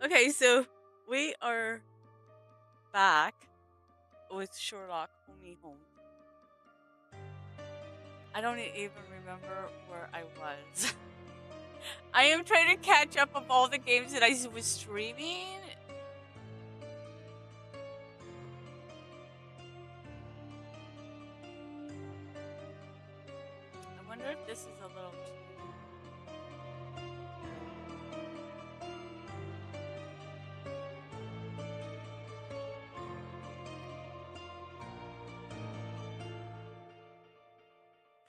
Okay, so we are back with Sherlock Homie Home. I don't even remember where I was. I am trying to catch up of all the games that I was streaming. I wonder if this is a little too.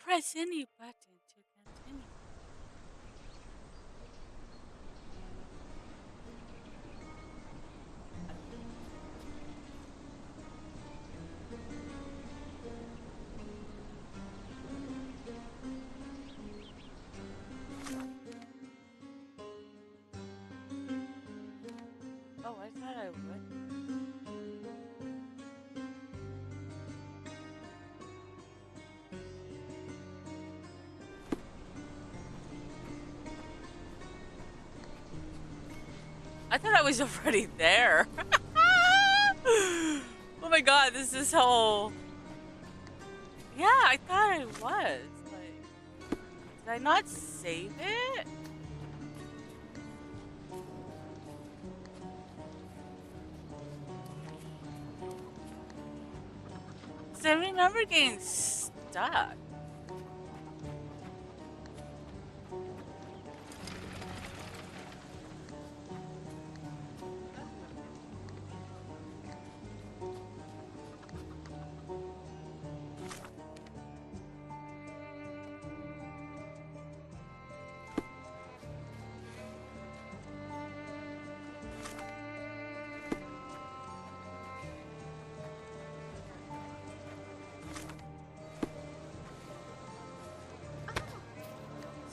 Press any button to continue. Oh, I thought I would. I thought I was already there. Oh my god, this is whole. Yeah, I thought I was. Like, did I not save it? Cause I remember getting stuck.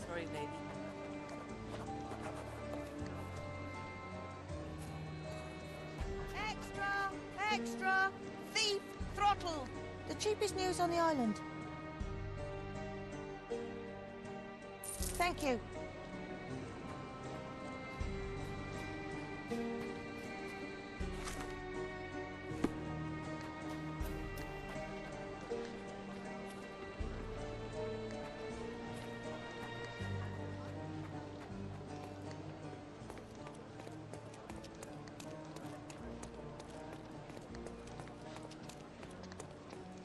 Sorry, lady. Extra! Extra! Thief! Throttle! The cheapest news on the island. Thank you.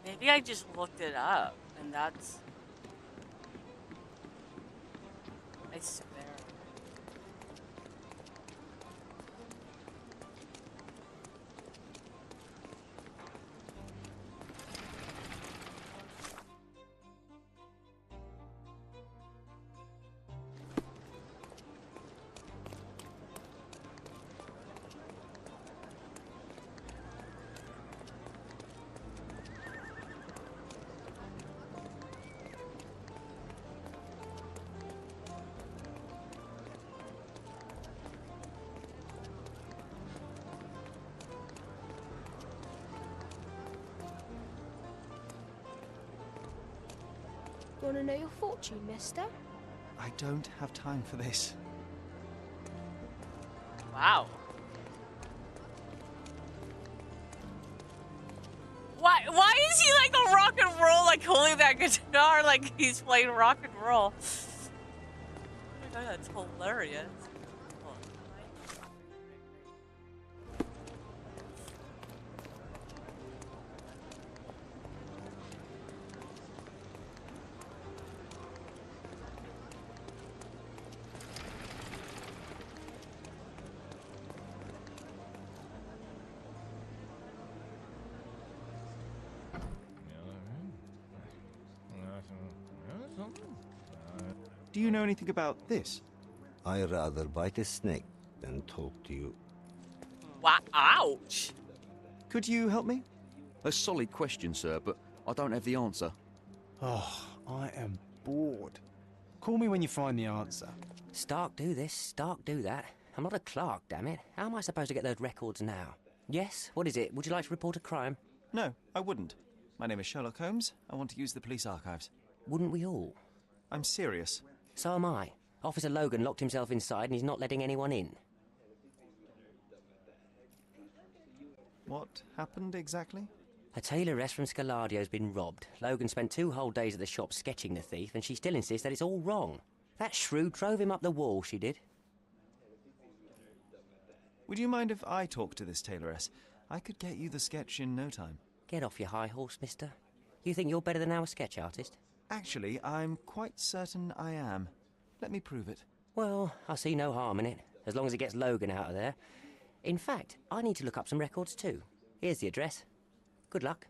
Maybe I just looked it up, and that's. I swear. Want to know your fortune, mister? I don't have time for this. Wow. Why is he like a rock and roll, like holding that guitar like he's playing rock and roll? Oh my god, that's hilarious. Do you know anything about this? I rather bite a snake than talk to you. Wow, ouch. Could you help me? A solid question, sir, but I don't have the answer. Oh, I am bored. Call me when you find the answer. Stark do this, Stark do that. I'm not a clerk, damn it. How am I supposed to get those records now? Yes? What is it? Would you like to report a crime? No, I wouldn't. My name is Sherlock Holmes. I want to use the police archives. Wouldn't we all? I'm serious. So am I. Officer Logan locked himself inside and he's not letting anyone in. What happened exactly? A tailoress from Scaladio's been robbed. Logan spent 2 whole days at the shop sketching the thief, and she still insists that it's all wrong. That shrew drove him up the wall, she did. Would you mind if I talk to this tailoress? I could get you the sketch in no time. Get off your high horse, mister. You think you're better than our sketch artist? Actually, I'm quite certain I am. Let me prove it. Well, I see no harm in it, as long as it gets Logan out of there. In fact, I need to look up some records too. Here's the address. Good luck.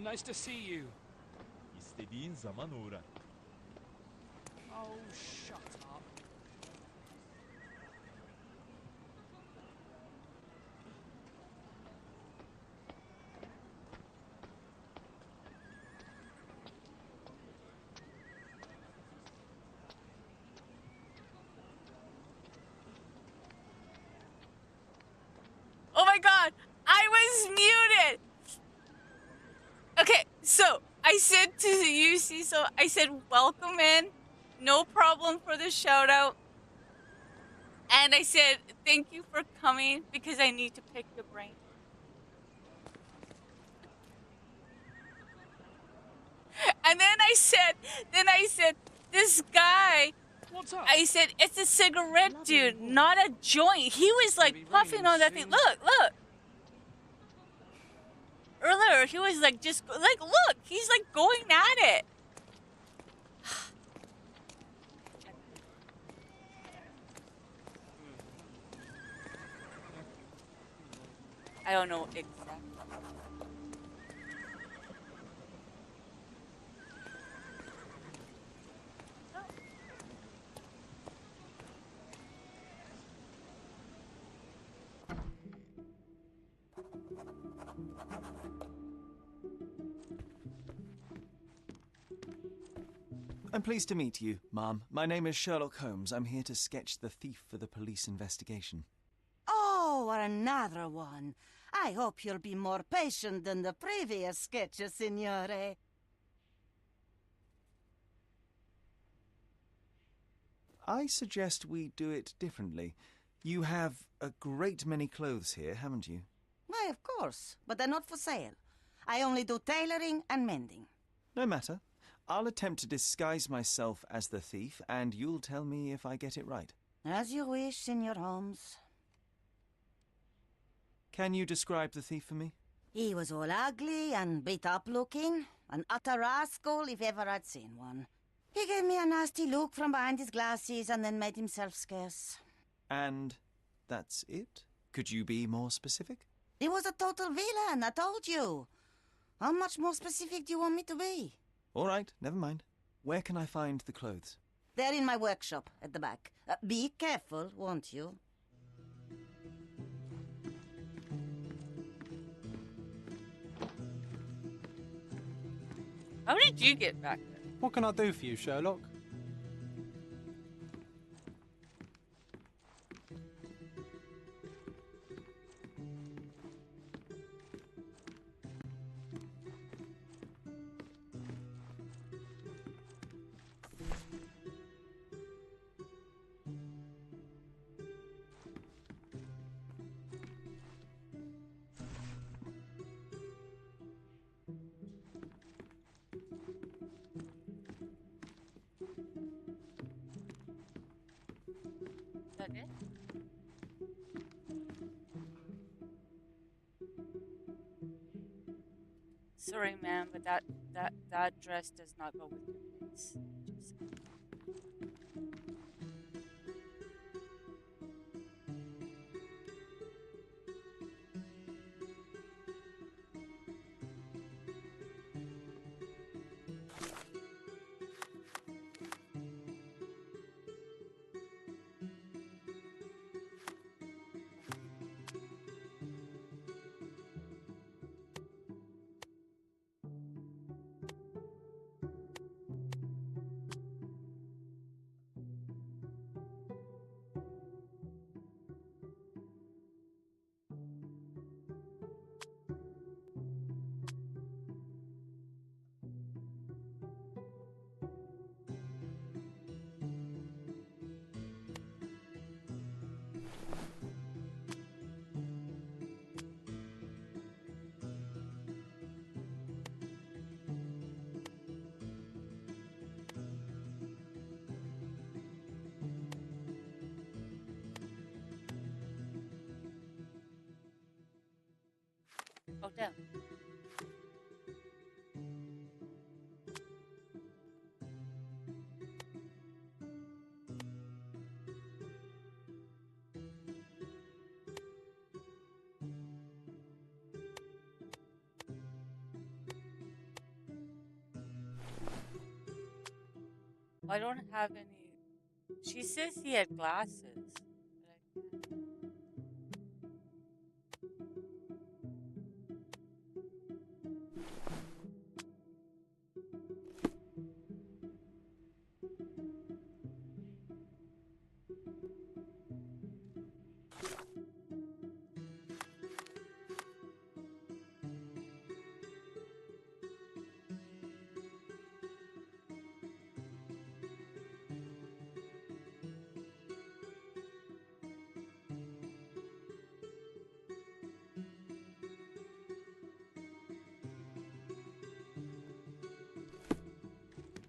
nice to see you. İstediğin zaman uğra. Oh, shut up. Oh my god, I was muted. Okay, so I said to you, Cecil, I said welcome in, no problem for the shout out. And I said thank you for coming because I need to pick your brain. And then I said, this guy, What's up? I said, it's a cigarette, dude, not a joint. He was like puffing on that thing. Look. Earlier, he was like, just, like, look, he's like going at it. I don't know exactly. I'm pleased to meet you, Ma'am. My name is Sherlock Holmes. I'm here to sketch the thief for the police investigation. Oh, another one. I hope you'll be more patient than the previous sketches, Signore. I suggest we do it differently. You have a great many clothes here, haven't you? Why, of course, but they're not for sale. I only do tailoring and mending. No matter. I'll attempt to disguise myself as the thief, and you'll tell me if I get it right. As you wish, Signor Holmes. Can you describe the thief for me? He was all ugly and beat-up looking, an utter rascal if ever I'd seen one. He gave me a nasty look from behind his glasses and then made himself scarce. And that's it? Could you be more specific? He was a total villain, I told you. How much more specific do you want me to be? All right, never mind. Where can I find the clothes? They're in my workshop at the back. Be careful, won't you? How did you get back there? What can I do for you, Sherlock? Is that it? Sorry, man, but that dress does not go with your face. Just... Oh, damn. I don't have any. She says he had glasses. But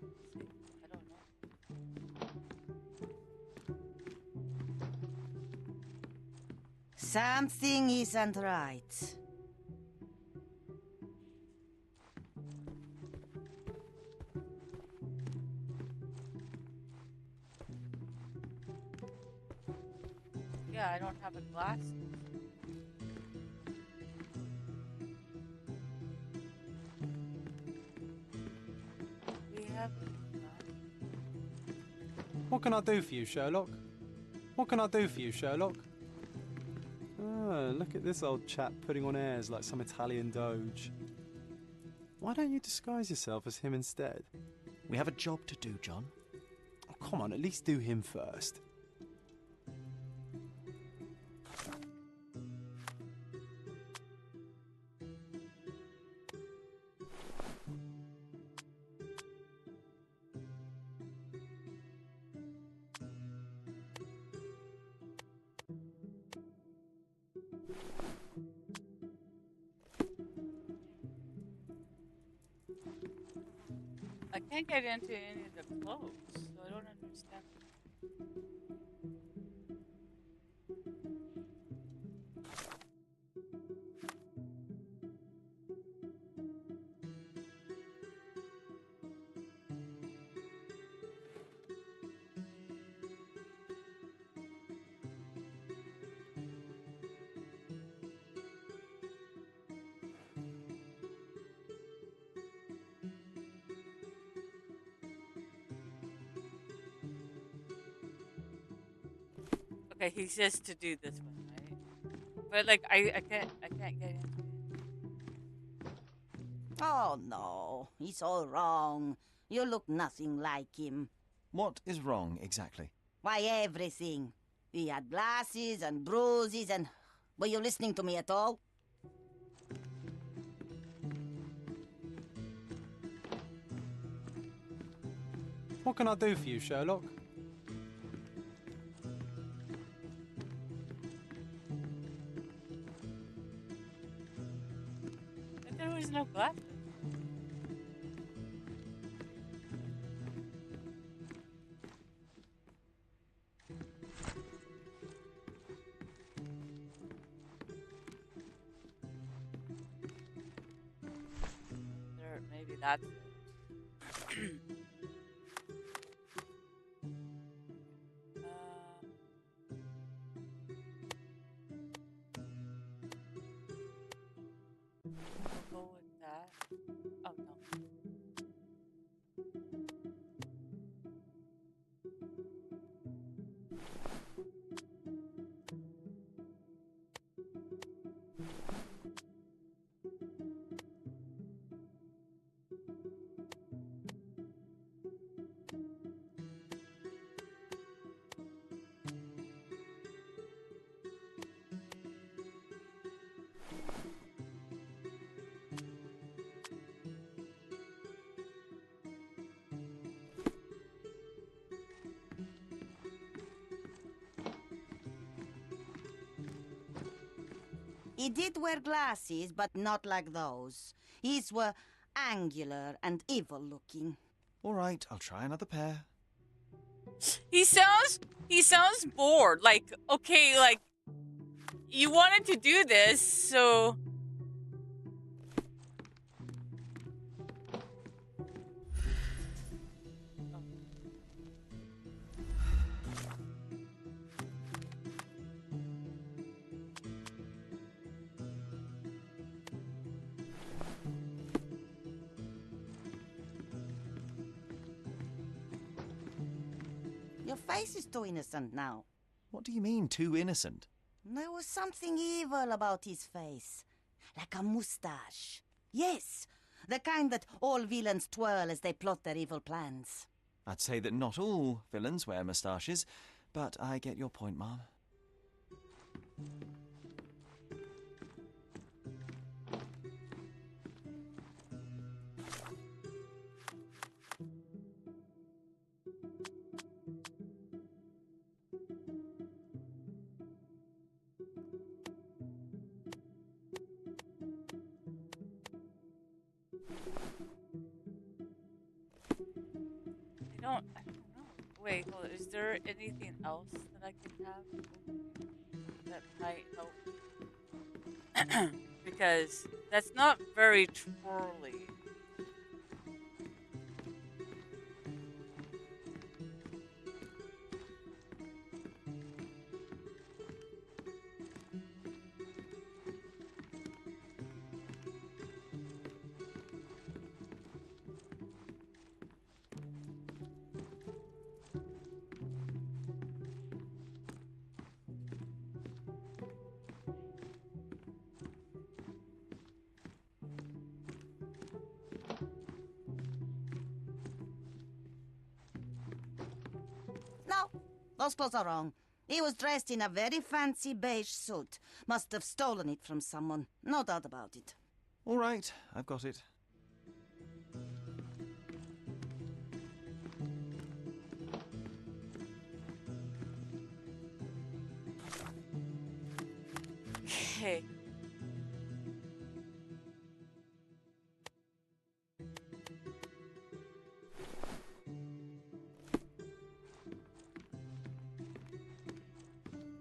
I can't. I don't know. Something isn't right. Yeah, I don't have a glass. We have a glass. What can I do for you, Sherlock? What can I do for you, Sherlock? Ah, look at this old chap putting on airs like some Italian doge. Why don't you disguise yourself as him instead? We have a job to do, John. Oh, come on, at least do him first. I can't get into any of the clothes, so I don't understand. Okay, he says to do this one, right? But like I can't get into it. Oh no, it's all wrong. You look nothing like him. What is wrong exactly? Why, everything. He had glasses and bruises and... Were you listening to me at all? What can I do for you, Sherlock? But there was no glasses. There, maybe that's it. We'll go with that. Oh no. He did wear glasses, but not like those. His were angular and evil-looking. All right, I'll try another pair. He sounds bored. Like, okay, like you wanted to do this, so Your face is too innocent now. What do you mean, too innocent? There was something evil about his face. Like a moustache. Yes, the kind that all villains twirl as they plot their evil plans. I'd say that not all villains wear moustaches, but I get your point, Mom. I don't know. Wait, hold on. Is there anything else that I could have that might help? Because that's not very twirly. No, those clothes are wrong. He was dressed in a very fancy beige suit. Must have stolen it from someone. No doubt about it. All right, I've got it. Okay.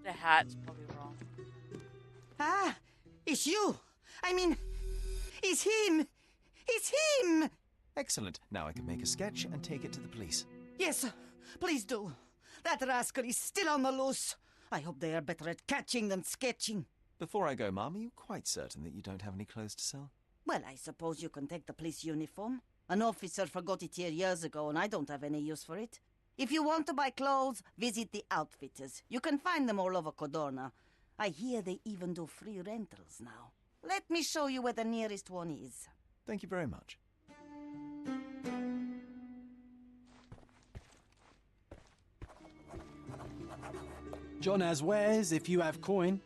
The hat's probably wrong. Ah, it's you. I mean, it's him. It's him. Excellent. Now I can make a sketch and take it to the police. Yes, please do. That rascal is still on the loose. I hope they are better at catching than sketching. Before I go, Mom, are you quite certain that you don't have any clothes to sell? Well, I suppose you can take the police uniform. An officer forgot it here years ago, and I don't have any use for it. If you want to buy clothes, visit the outfitters. You can find them all over Codorna. I hear they even do free rentals now. Let me show you where the nearest one is. Thank you very much. John has wares if you have coin.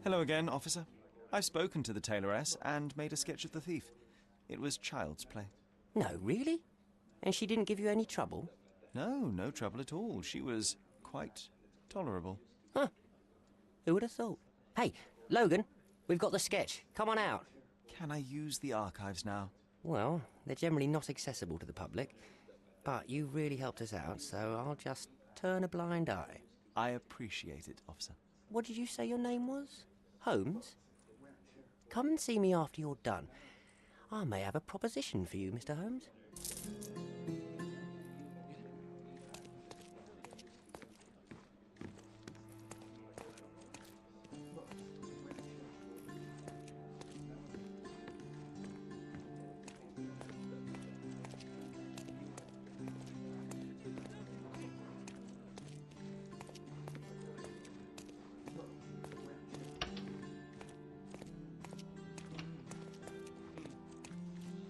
Hello again, officer. I've spoken to the tailoress and made a sketch of the thief. It was child's play. No, really? And she didn't give you any trouble? No, no trouble at all. She was quite tolerable. Huh. Who would have thought? Hey, Logan, we've got the sketch. Come on out. Can I use the archives now? Well, they're generally not accessible to the public, but you really helped us out, so I'll just turn a blind eye. I appreciate it, officer. What did you say your name was? Holmes? Come and see me after you're done. I may have a proposition for you, Mr. Holmes.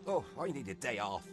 Oh, I need a day off.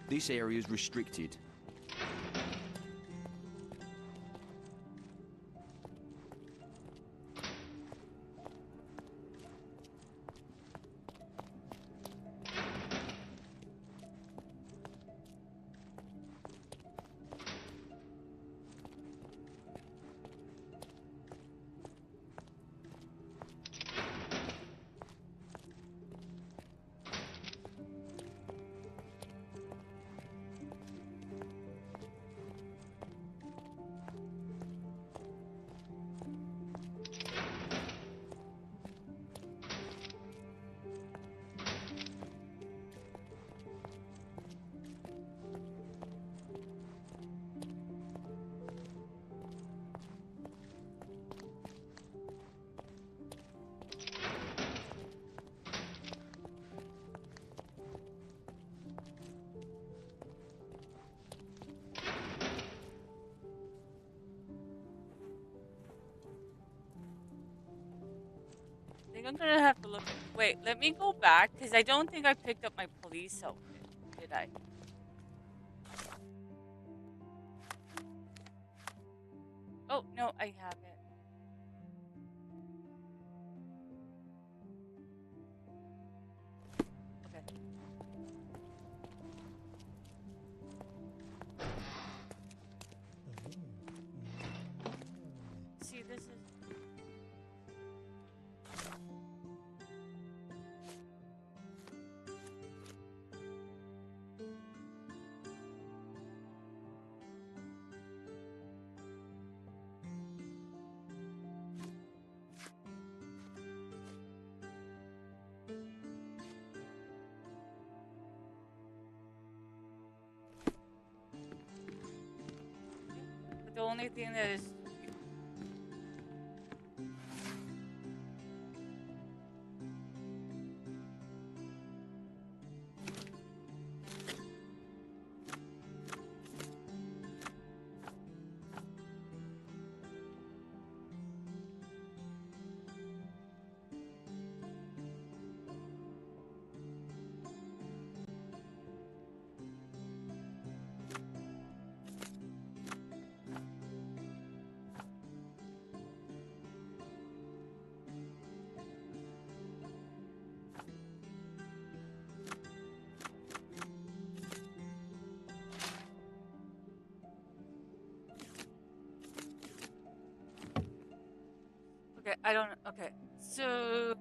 This area's restricted. I think I'm gonna have to look at. Wait, let me go back because I don't think I picked up my police outfit. Did I? Oh no, I haven't. Okay. See, this is. But the only thing that is. Okay, I don't. Okay, so.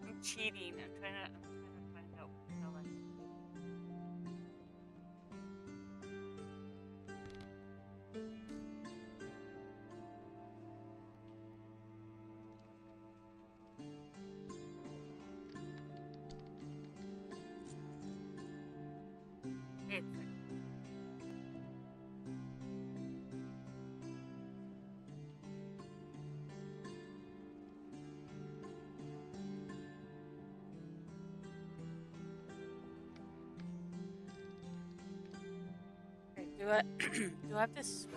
I'm cheating. I'm trying to find out how I. Wait a second. Do I do I have to switch?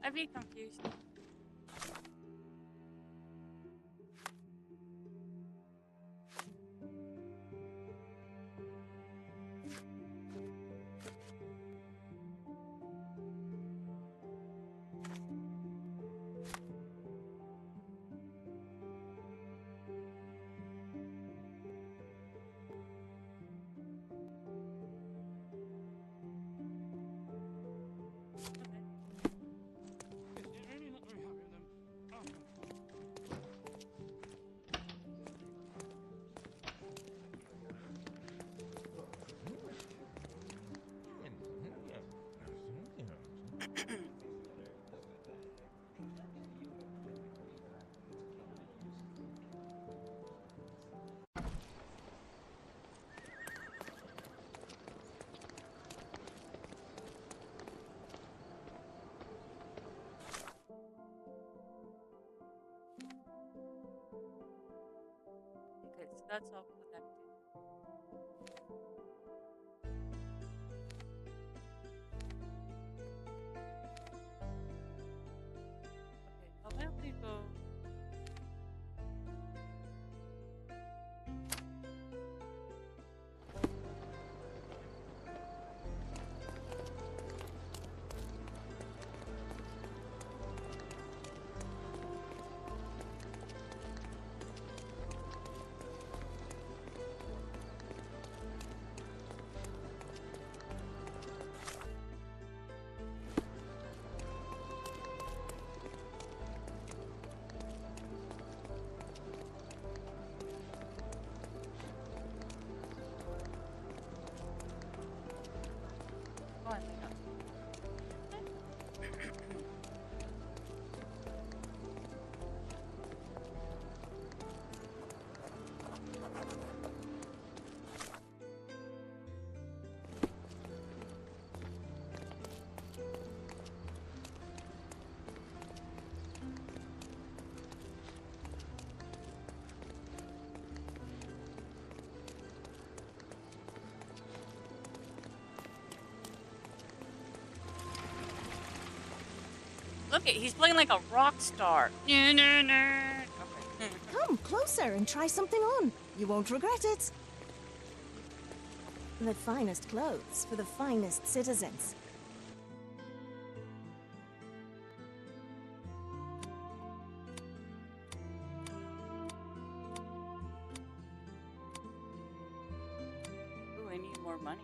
I'd be confused. Okay, so that's all connected. Okay, how about we go? Go on, pick up. Look it, he's playing like a rock star. Okay. Come closer and try something on. You won't regret it. The finest clothes for the finest citizens. Ooh, I need more money.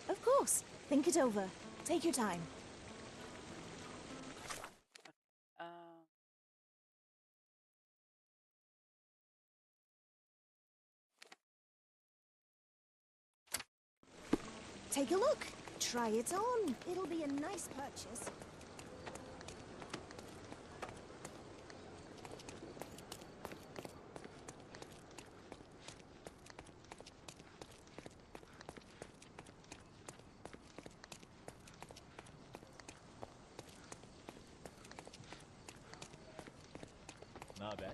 Of course. Think it over. Take your time. Uh, Take a look. Try it on. It'll be a nice purchase. Ne haber?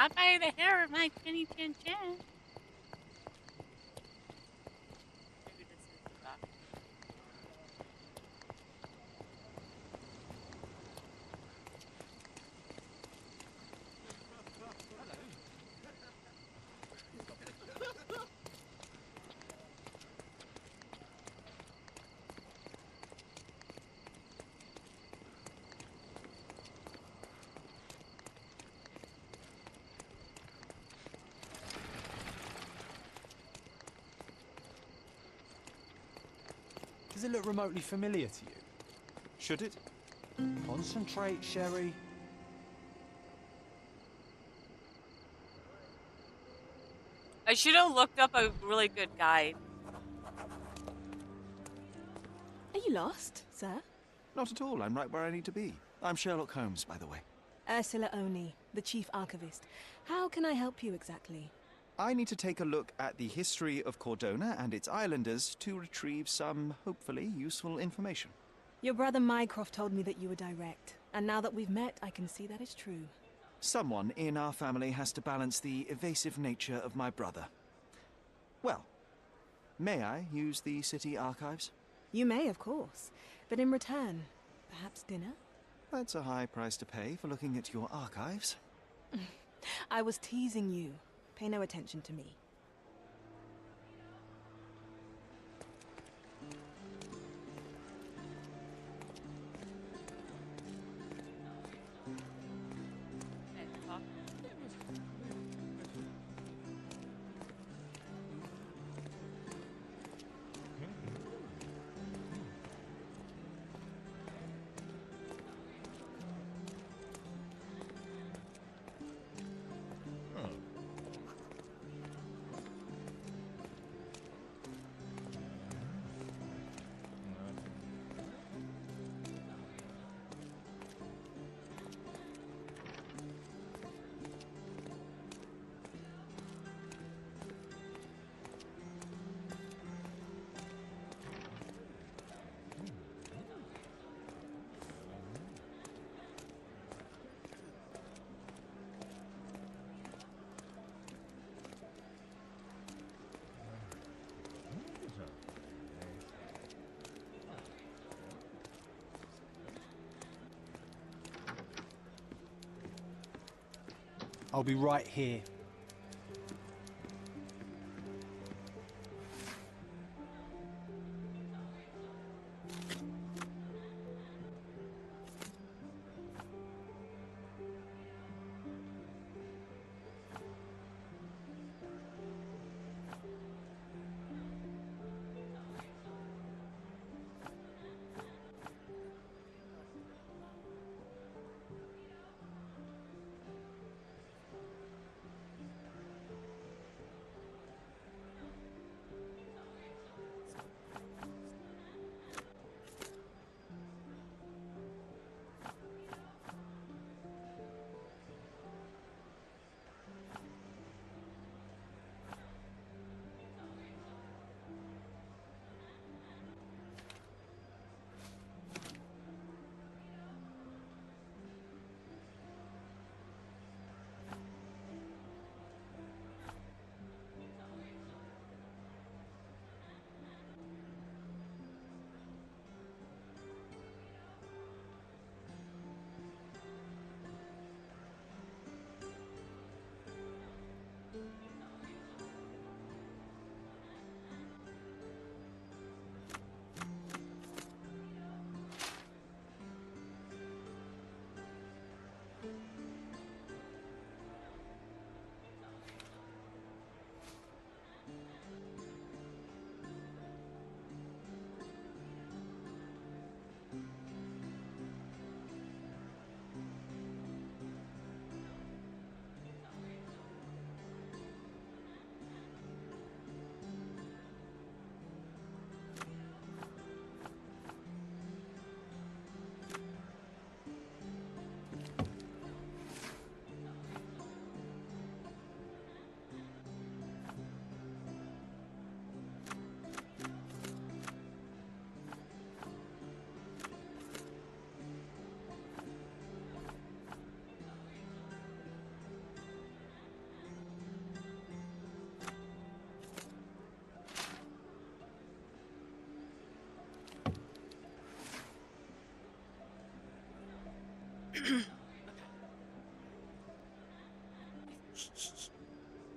Not by the hair of my chinny chin chin. Maybe this is the dock. Does it look remotely familiar to you? Should it? Concentrate, Sherry. I should have looked up a really good guide. Are you lost, sir? Not at all. I'm right where I need to be. I'm Sherlock Holmes, by the way. Ursula Oni, the chief archivist. How can I help you exactly? I need to take a look at the history of Cordona and its islanders to retrieve some, hopefully, useful information. Your brother Mycroft told me that you were direct, and now that we've met, I can see that is true. Someone in our family has to balance the evasive nature of my brother. Well, may I use the city archives? You may, of course, but in return, perhaps dinner? That's a high price to pay for looking at your archives. I was teasing you. Pay no attention to me. I'll be right here.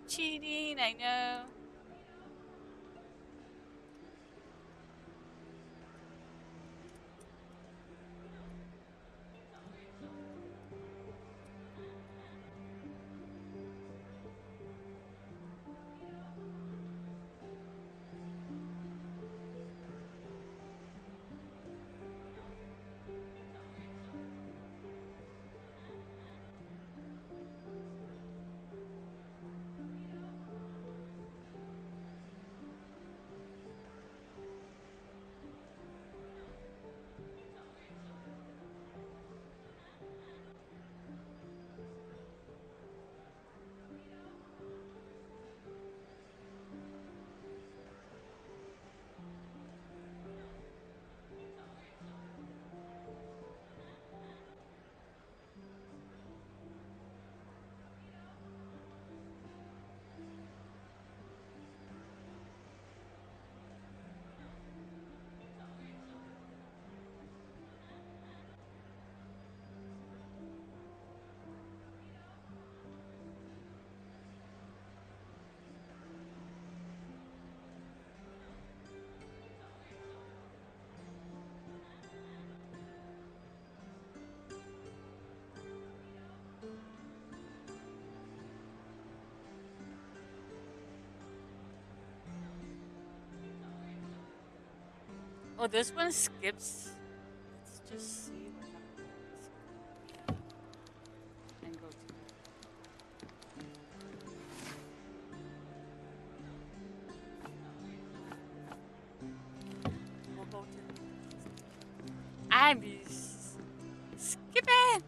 Cheating, I know. Oh, this one skips. Let's just see what happens. And go to. We'll go to. And skip it.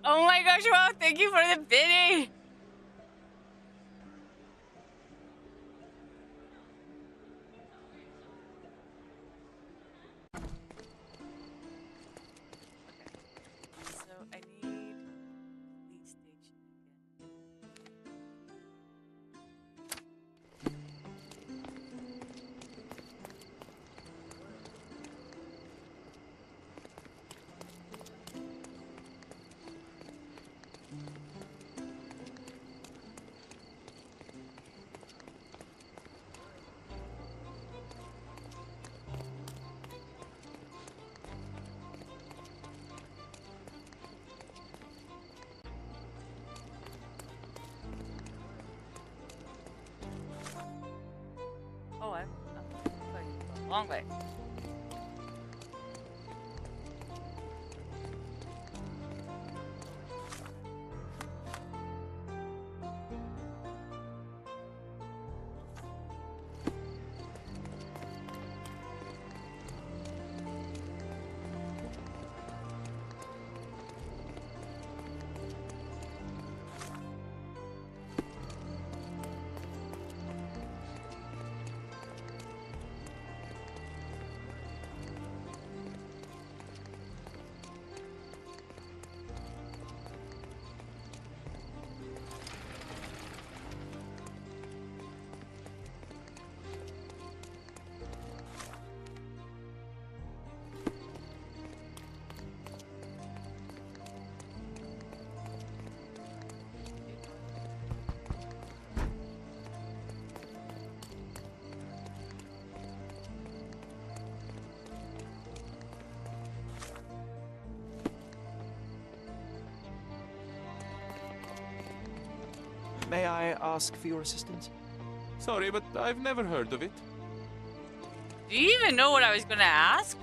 Oh my gosh, wow, thank you for the biddy. So I need police station again. Oh, I'm going the long way. May I ask for your assistance? Sorry, but I've never heard of it. Do you even know what I was gonna ask?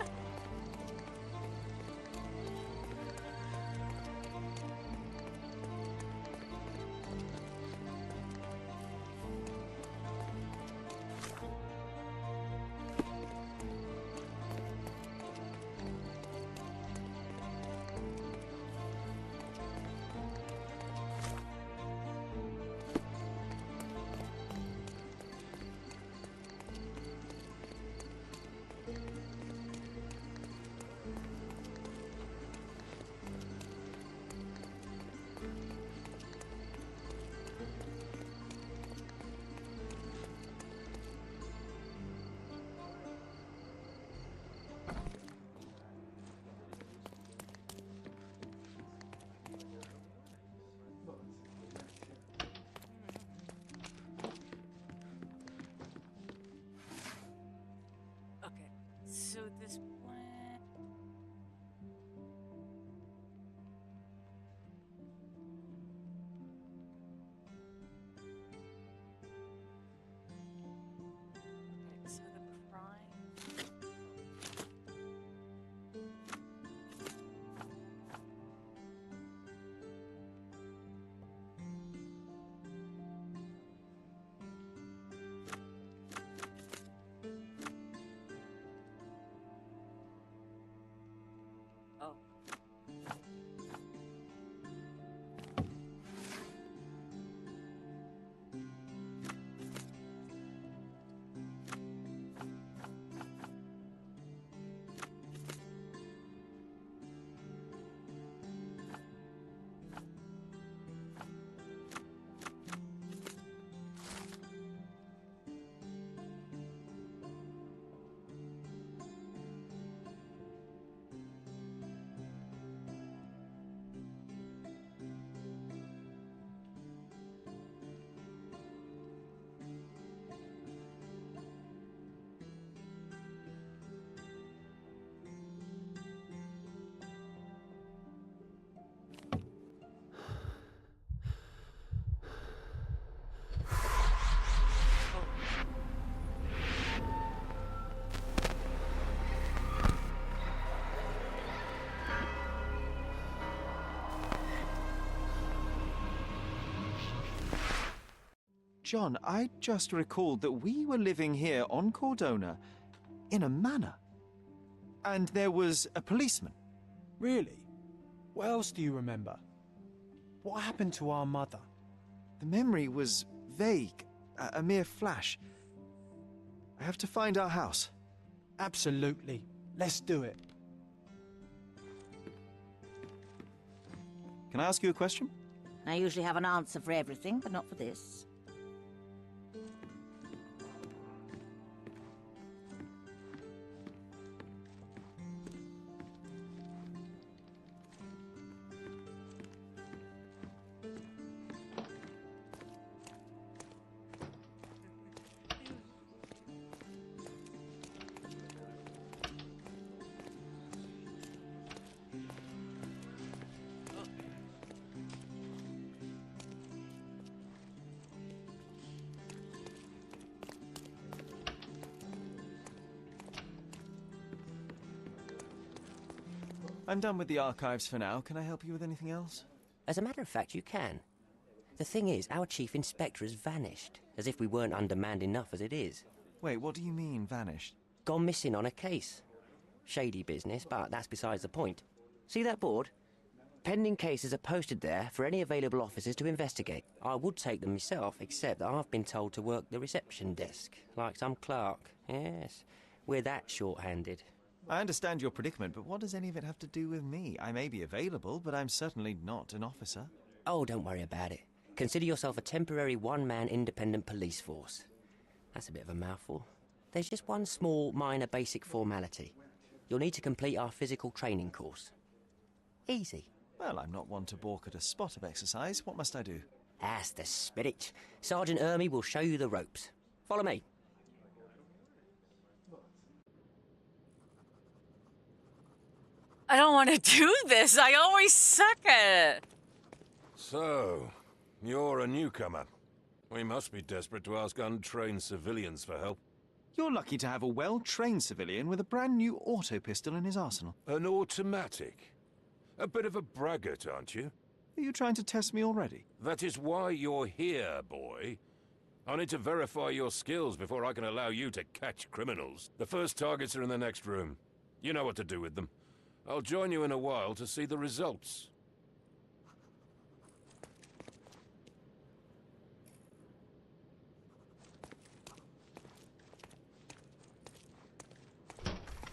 John, I just recalled that we were living here on Cordona in a manor. And there was a policeman. Really? What else do you remember? What happened to our mother? The memory was vague, a mere flash. I have to find our house. Absolutely. Let's do it. Can I ask you a question? I usually have an answer for everything, but not for this. I'm done with the archives for now. Can I help you with anything else? As a matter of fact, you can. The thing is, our chief inspector has vanished, as if we weren't undermanned enough as it is. Wait, what do you mean, vanished? Gone missing on a case. Shady business, but that's besides the point. See that board? Pending cases are posted there for any available officers to investigate. I would take them myself, except that I've been told to work the reception desk, like some clerk. Yes, we're that short-handed. I understand your predicament, but what does any of it have to do with me? I may be available, but I'm certainly not an officer. Oh, don't worry about it. Consider yourself a temporary one-man independent police force. That's a bit of a mouthful. There's just one small, minor basic formality. You'll need to complete our physical training course. Easy. Well, I'm not one to balk at a spot of exercise. What must I do? That's the spirit. Sergeant Ermy will show you the ropes. Follow me. I don't want to do this. I always suck at it. So, you're a newcomer. We must be desperate to ask untrained civilians for help. You're lucky to have a well-trained civilian with a brand new auto pistol in his arsenal. An automatic? A bit of a braggart, aren't you? Are you trying to test me already? That is why you're here, boy. I need to verify your skills before I can allow you to catch criminals. The first targets are in the next room. You know what to do with them. I'll join you in a while to see the results.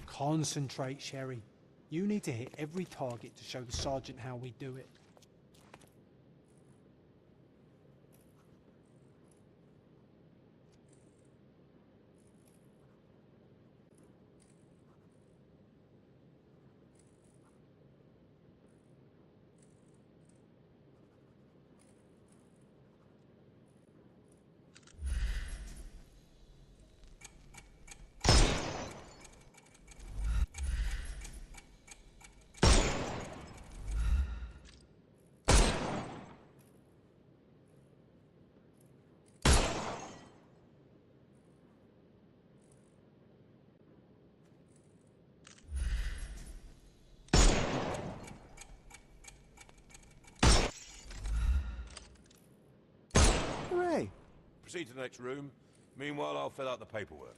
Concentrate, Sherry. You need to hit every target to show the sergeant how we do it. Hooray! Proceed to the next room. Meanwhile, I'll fill out the paperwork.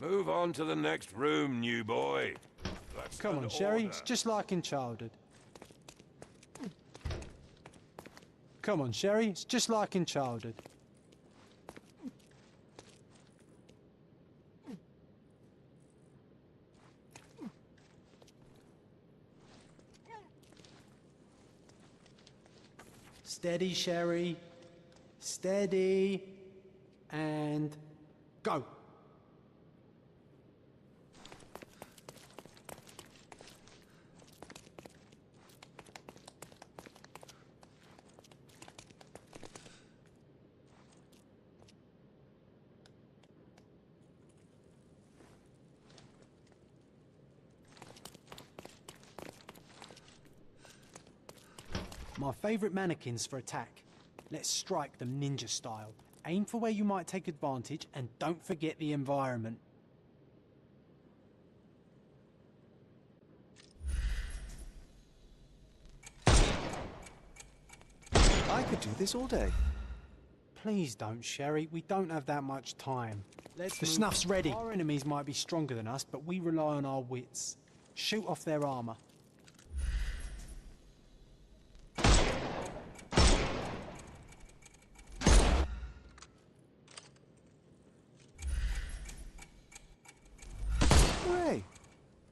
Move on to the next room, new boy. That's Come an on, Sherry. order. It's just like in childhood. Come on, Sherry. It's just like in childhood. Steady, Sherry. Steady. And go. My favourite mannequins for attack. Let's strike them ninja style. Aim for where you might take advantage and don't forget the environment. I could do this all day. Please don't, Sherry. We don't have that much time. The snuff's ready. Our enemies might be stronger than us, but we rely on our wits. Shoot off their armour. Hooray!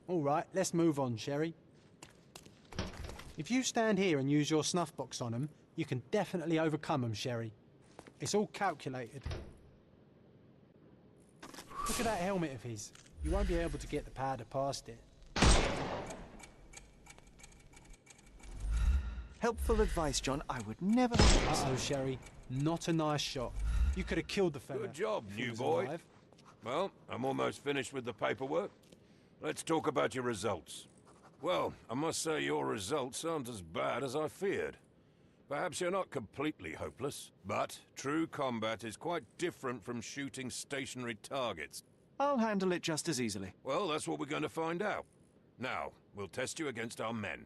All right, let's move on, Sherry. If you stand here and use your snuff box on them, you can definitely overcome them, Sherry. It's all calculated. Look at that helmet of his. You won't be able to get the powder past it. Helpful advice, John. I would never have this. Uh-oh, Sherry. Not a nice shot. You could have killed the fella. Good job, if he new was boy. alive. Well, I'm almost finished with the paperwork. Let's talk about your results. Well, I must say your results aren't as bad as I feared. Perhaps you're not completely hopeless, but true combat is quite different from shooting stationary targets. I'll handle it just as easily. Well, that's what we're going to find out. Now, we'll test you against our men.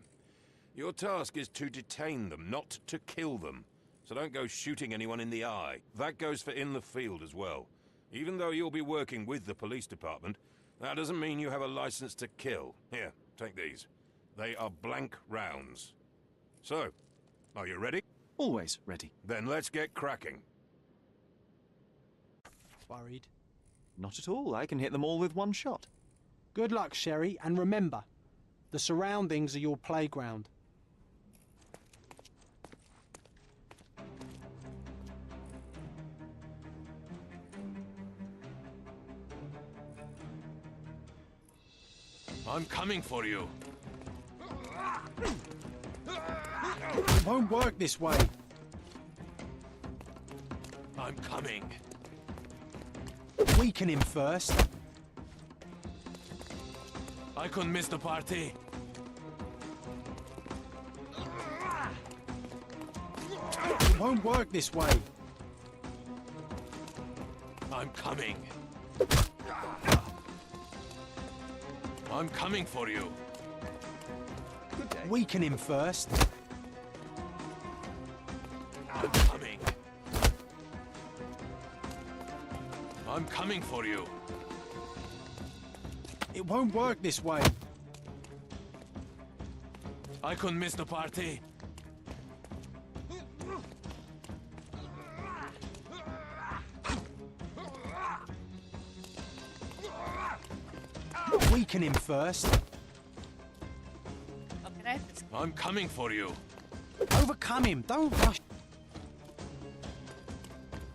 Your task is to detain them, not to kill them. So don't go shooting anyone in the eye. That goes for in the field as well. Even though you'll be working with the police department, that doesn't mean you have a license to kill. Here, take these. They are blank rounds. So, are you ready? Always ready. Then let's get cracking. Worried? Not at all. I can hit them all with one shot. Good luck, Sherry, and remember, the surroundings are your playground. I'm coming for you. It won't work this way. I'm coming. Weaken him first. I couldn't miss the party. It won't work this way. I'm coming. I'm coming for you. Weaken him first. I'm coming. I'm coming for you. It won't work this way. I couldn't miss the party. Weaken him first. Okay. I'm coming for you. Overcome him. Don't rush.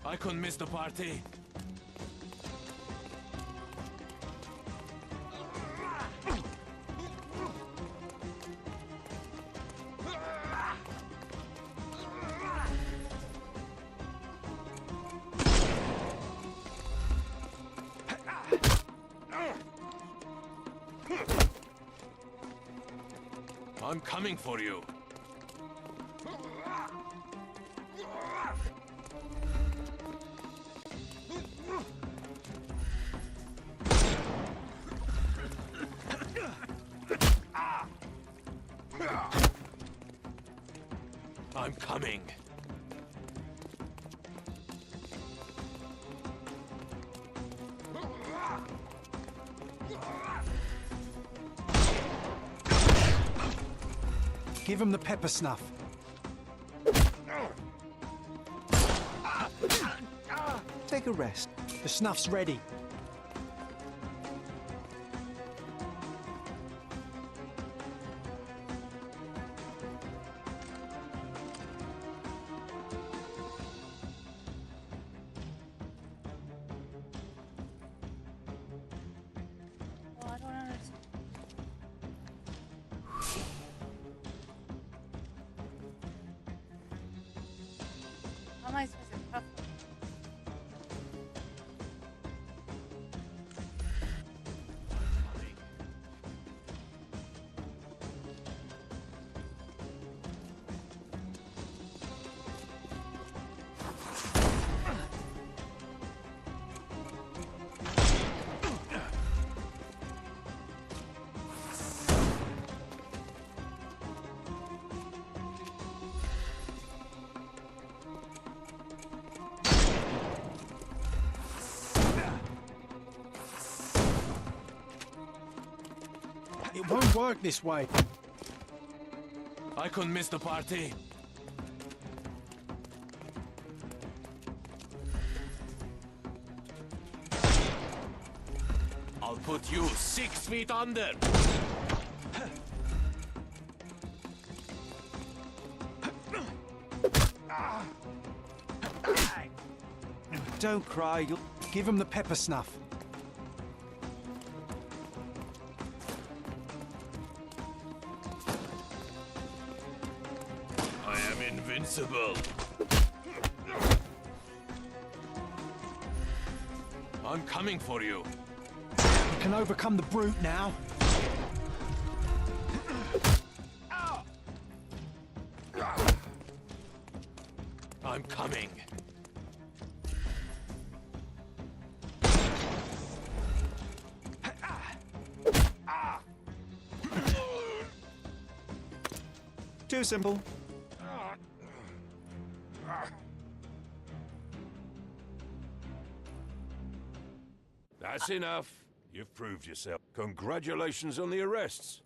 I couldn't miss the party. I'm coming for you. I'm coming. Give him the pepper snuff. Take a rest. The snuff's ready. Oh, I don't understand. How am I supposed to cuff him? It won't work this way. I couldn't miss the party. I'll put you 6 feet under. Don't cry, you'll... Give him the pepper snuff. I am invincible. I'm coming for you. We can overcome the brute now. I'm coming. Too simple. That's enough. You've proved yourself. Congratulations on the arrests.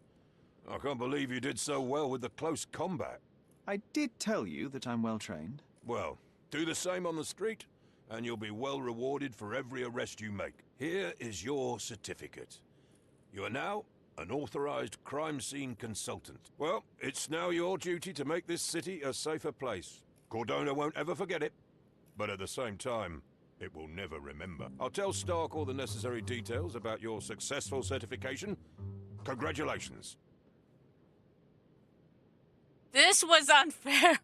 I can't believe you did so well with the close combat. I did tell you that I'm well trained. Well, do the same on the street, and you'll be well rewarded for every arrest you make. Here is your certificate. You are now an authorized crime scene consultant. Well, it's now your duty to make this city a safer place. Cordona won't ever forget it, but at the same time, it will never remember. I'll tell Stark all the necessary details about your successful certification. Congratulations. This was unfair.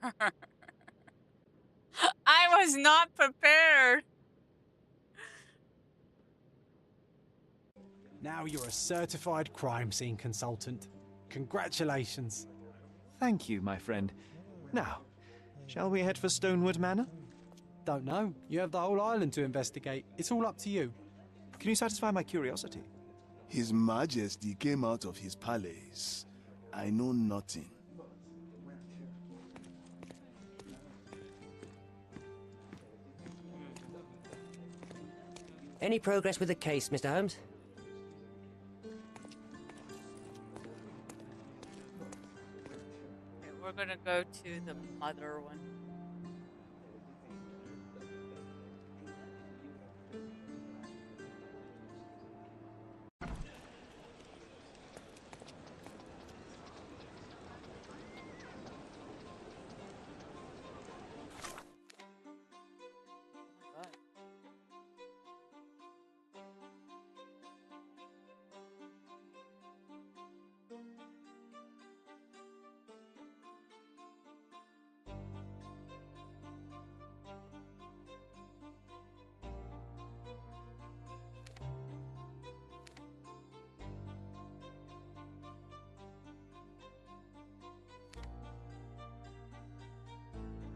I was not prepared. Now you're a certified crime scene consultant. Congratulations. Thank you, my friend. Now, shall we head for Stonewood Manor? Don't know. You have the whole island to investigate. It's all up to you. Can you satisfy my curiosity? His Majesty came out of his palace. I know nothing. Any progress with the case, Mr. Holmes? Okay, we're gonna go to the mother one.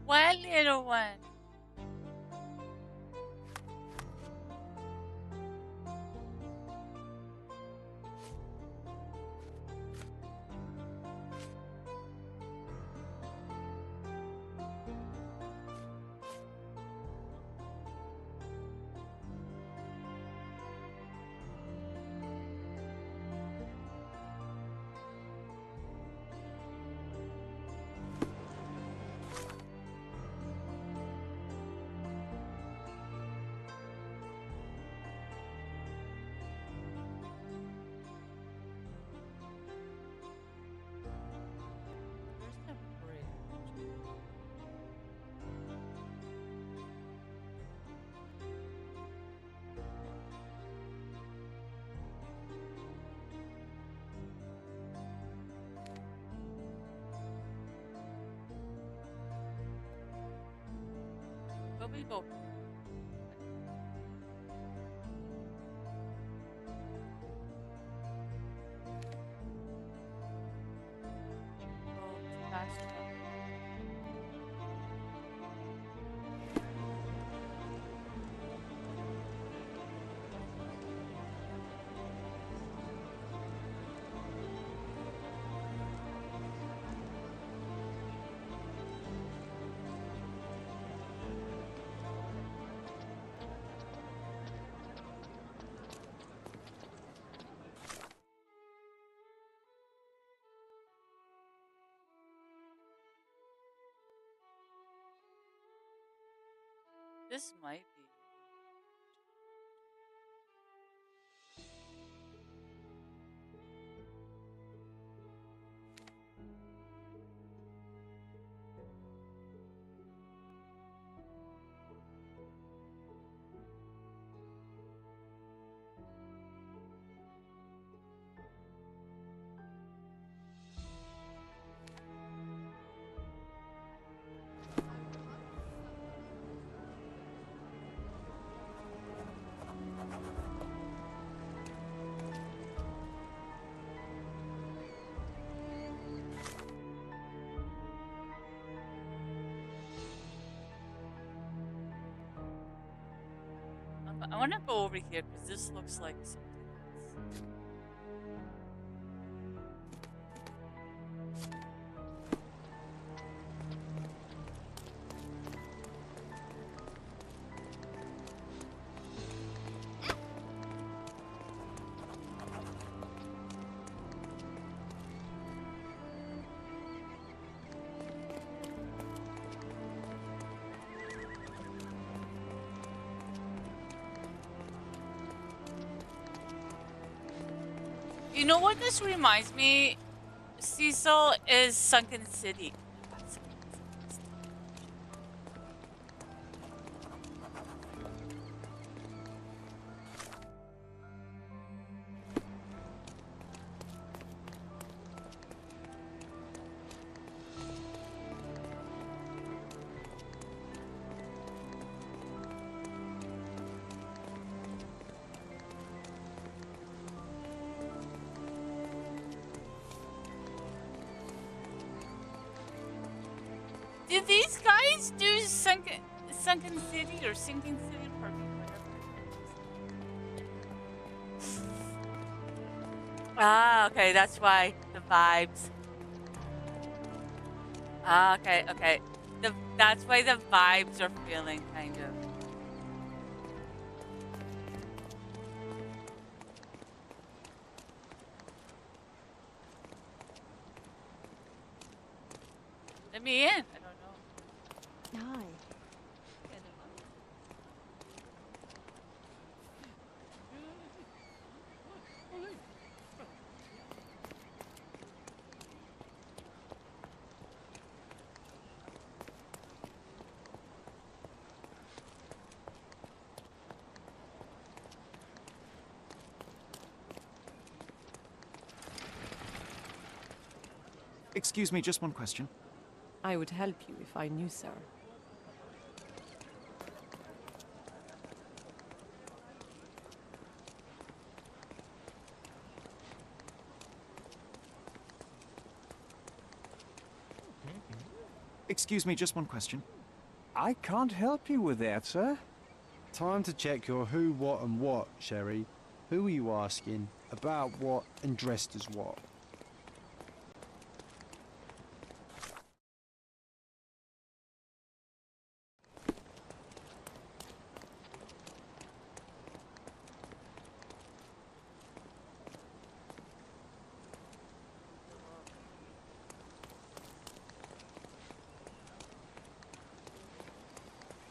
What little one? Where we go? This might be. I want to go over here because this looks like something else. You know what this reminds me, Cecil, is Sunken City. Did these guys do Sunken City or Sinking City Park? Ah, okay, that's why the vibes. Ah, okay, okay. That's why the vibes are feeling kind of. Let me in. I don't know. Hi. Excuse me, just one question. I would help you if I knew, sir. Excuse me, just one question. I can't help you with that, sir. Time to check your who, what, and what, Sherry. Who are you asking? About what and dressed as what?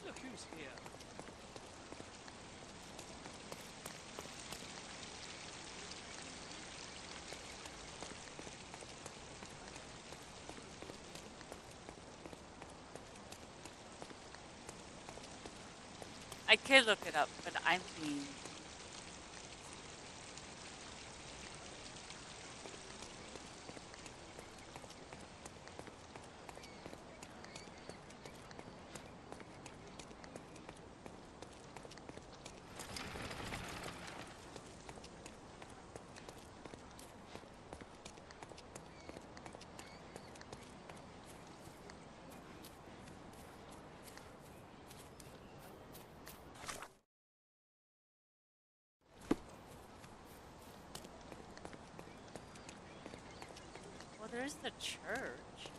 Look who's here. I could look it up, but I'm mean. Well, there's the church.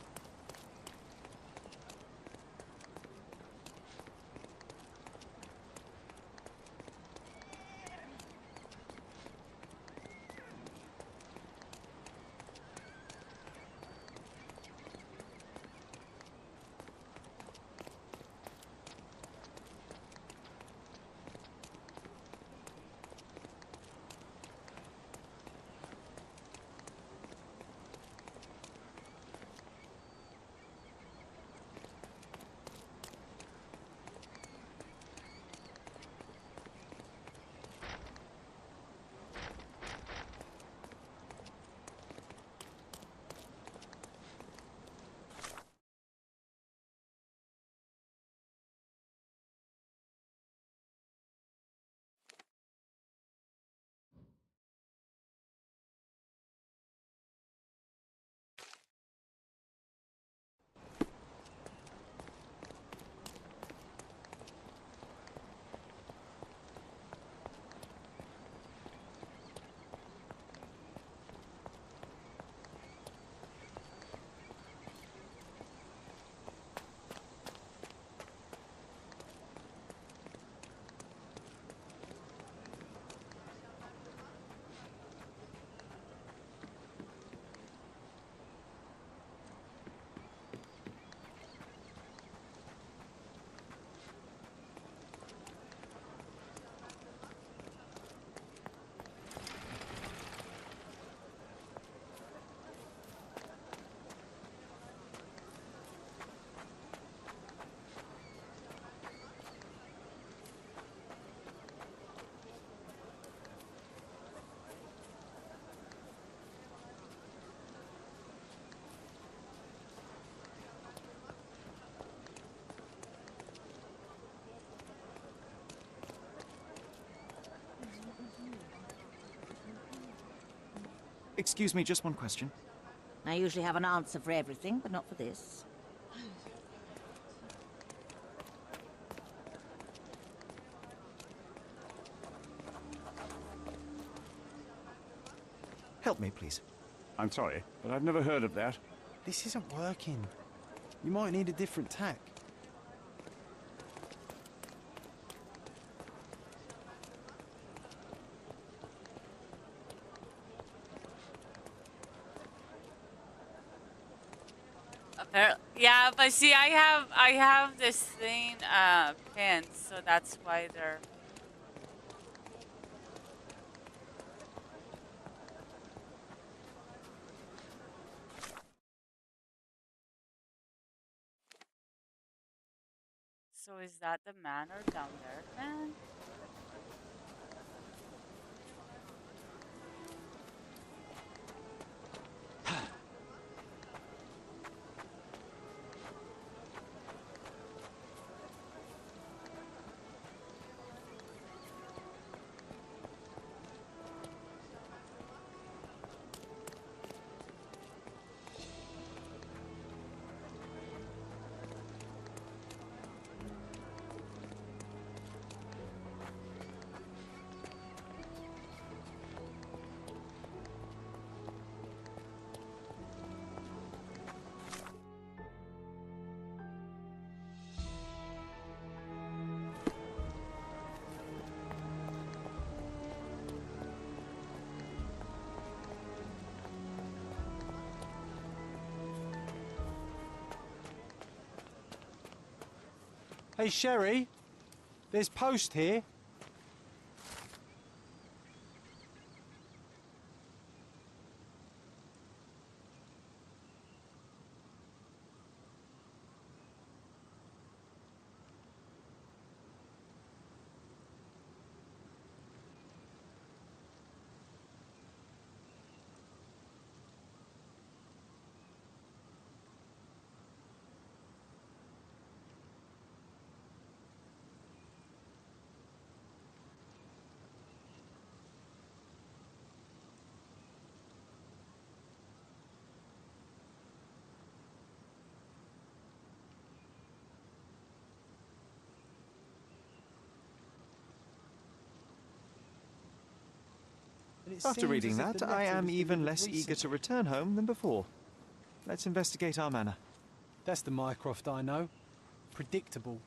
Excuse me, just one question. I usually have an answer for everything, but not for this. Help me, please. I'm sorry, but I've never heard of that. This isn't working. You might need a different tack. Yeah, but see, I have this thing pinned, so that's why they're. So is that the manor down there, then? Hey, Sherry, there's post here. After reading that, I am even less eager to return home than before. Let's investigate our manor. That's the Mycroft I know. Predictable.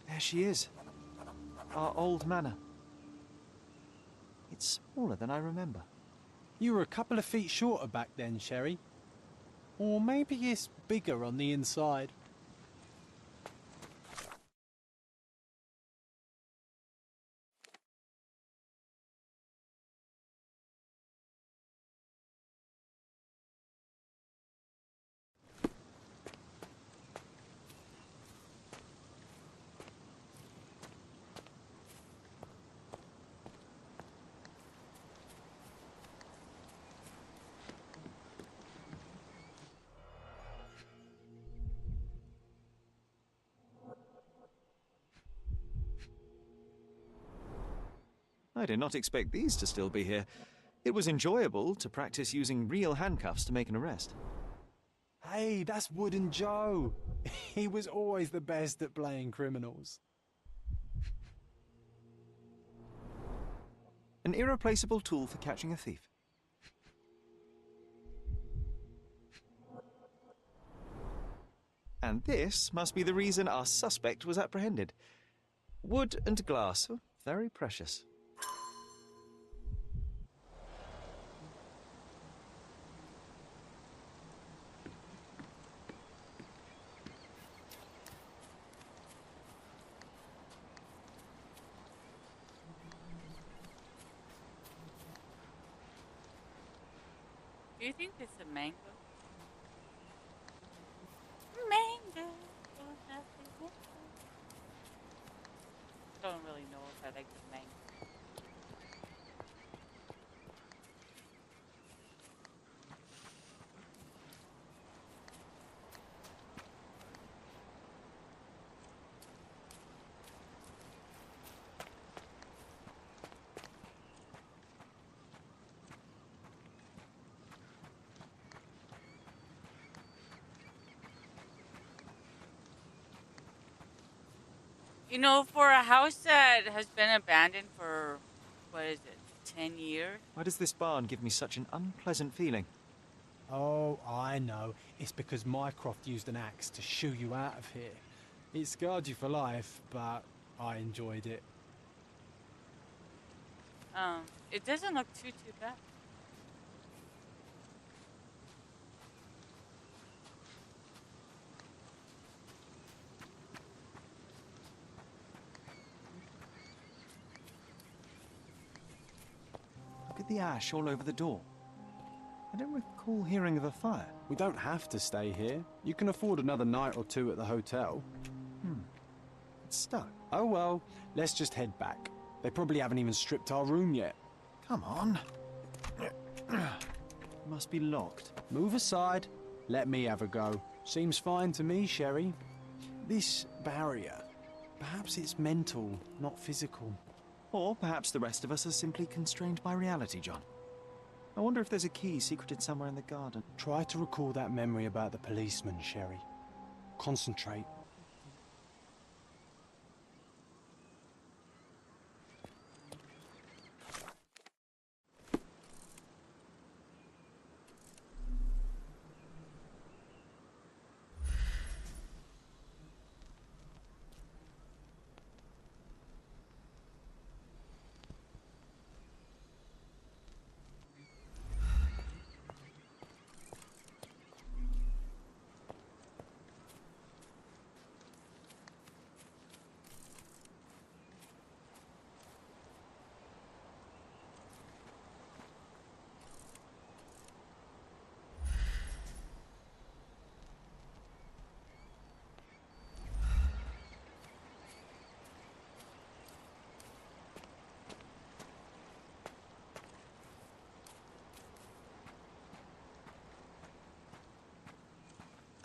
There she is. Our old manor. It's smaller than I remember. You were a couple of feet shorter back then, Sherry. Or maybe it's bigger on the inside. I did not expect these to still be here. It was enjoyable to practice using real handcuffs to make an arrest. Hey, that's Wooden Joe. He was always the best at playing criminals. An irreplaceable tool for catching a thief. And this must be the reason our suspect was apprehended. Wood and glass, oh, very precious. Do you think it's a mango? Mango. Don't really know if I like the mango. You know, for a house that has been abandoned for, what is it, 10 years? Why does this barn give me such an unpleasant feeling? Oh, I know. It's because Mycroft used an axe to shoo you out of here. It scarred you for life, but I enjoyed it. It doesn't look too bad. Look at the ash all over the door. I don't recall hearing of a fire. We don't have to stay here. You can afford another night or two at the hotel. It's stuck. Oh well, let's just head back. They probably haven't even stripped our room yet. Come on. Must be locked. Move aside. Let me have a go. Seems fine to me, Sherry. This barrier, perhaps it's mental, not physical. Or perhaps the rest of us are simply constrained by reality, John. I wonder if there's a key secreted somewhere in the garden. Try to recall that memory about the policeman, Sherry. Concentrate.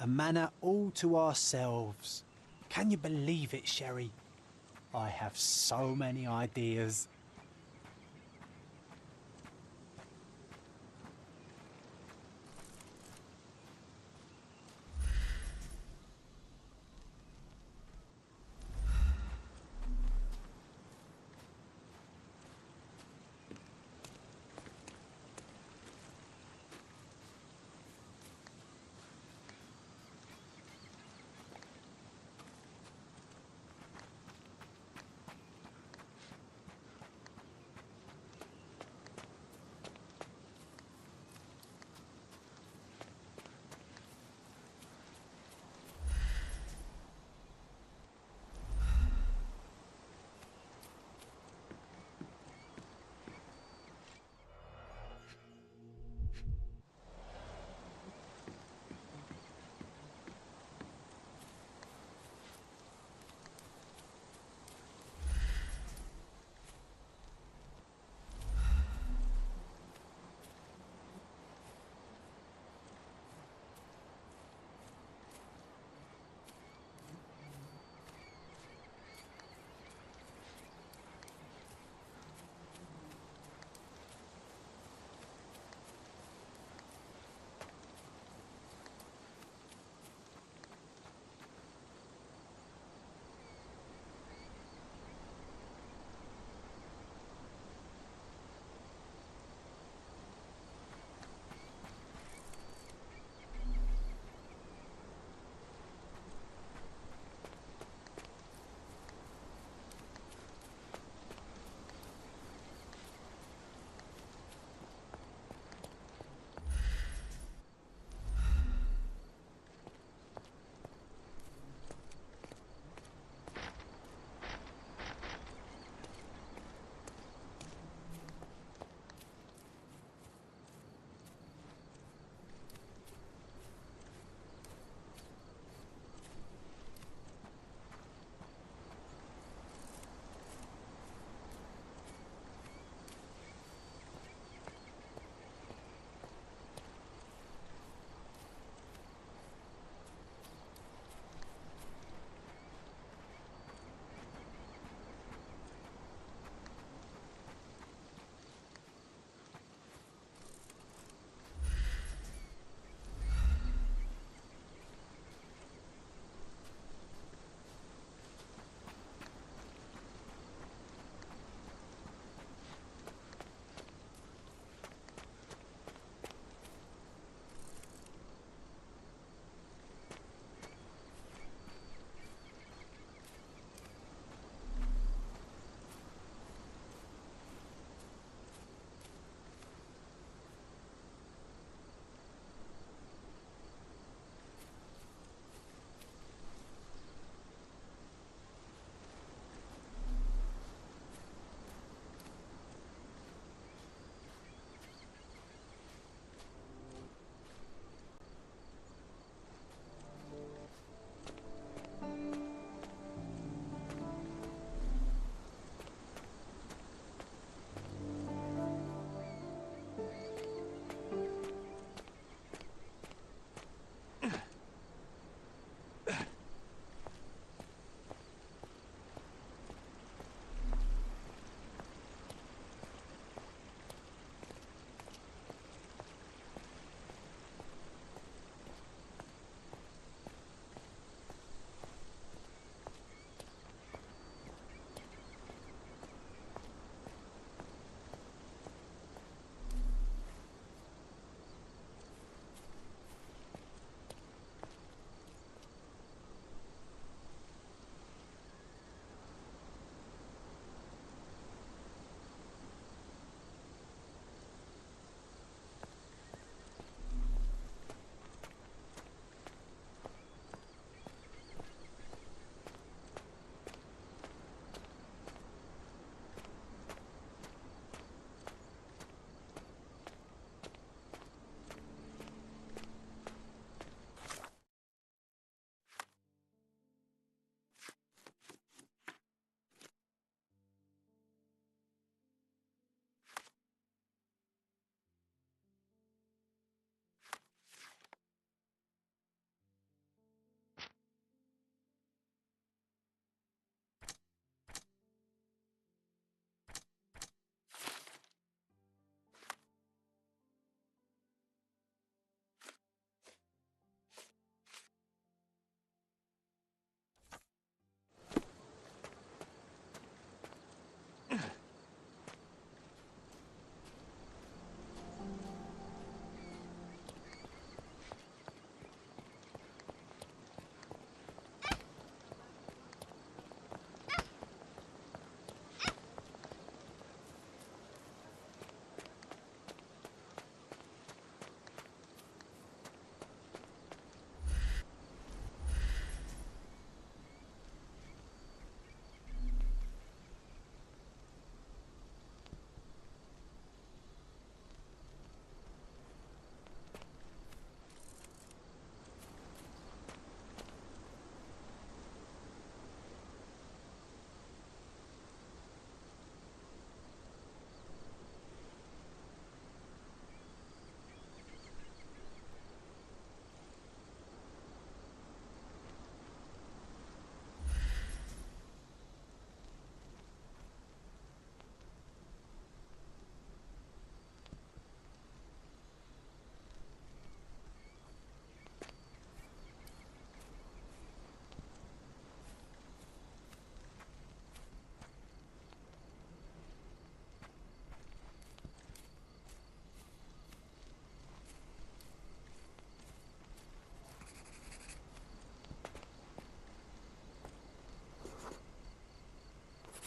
A manor all to ourselves. Can you believe it, Sherry? I have so many ideas.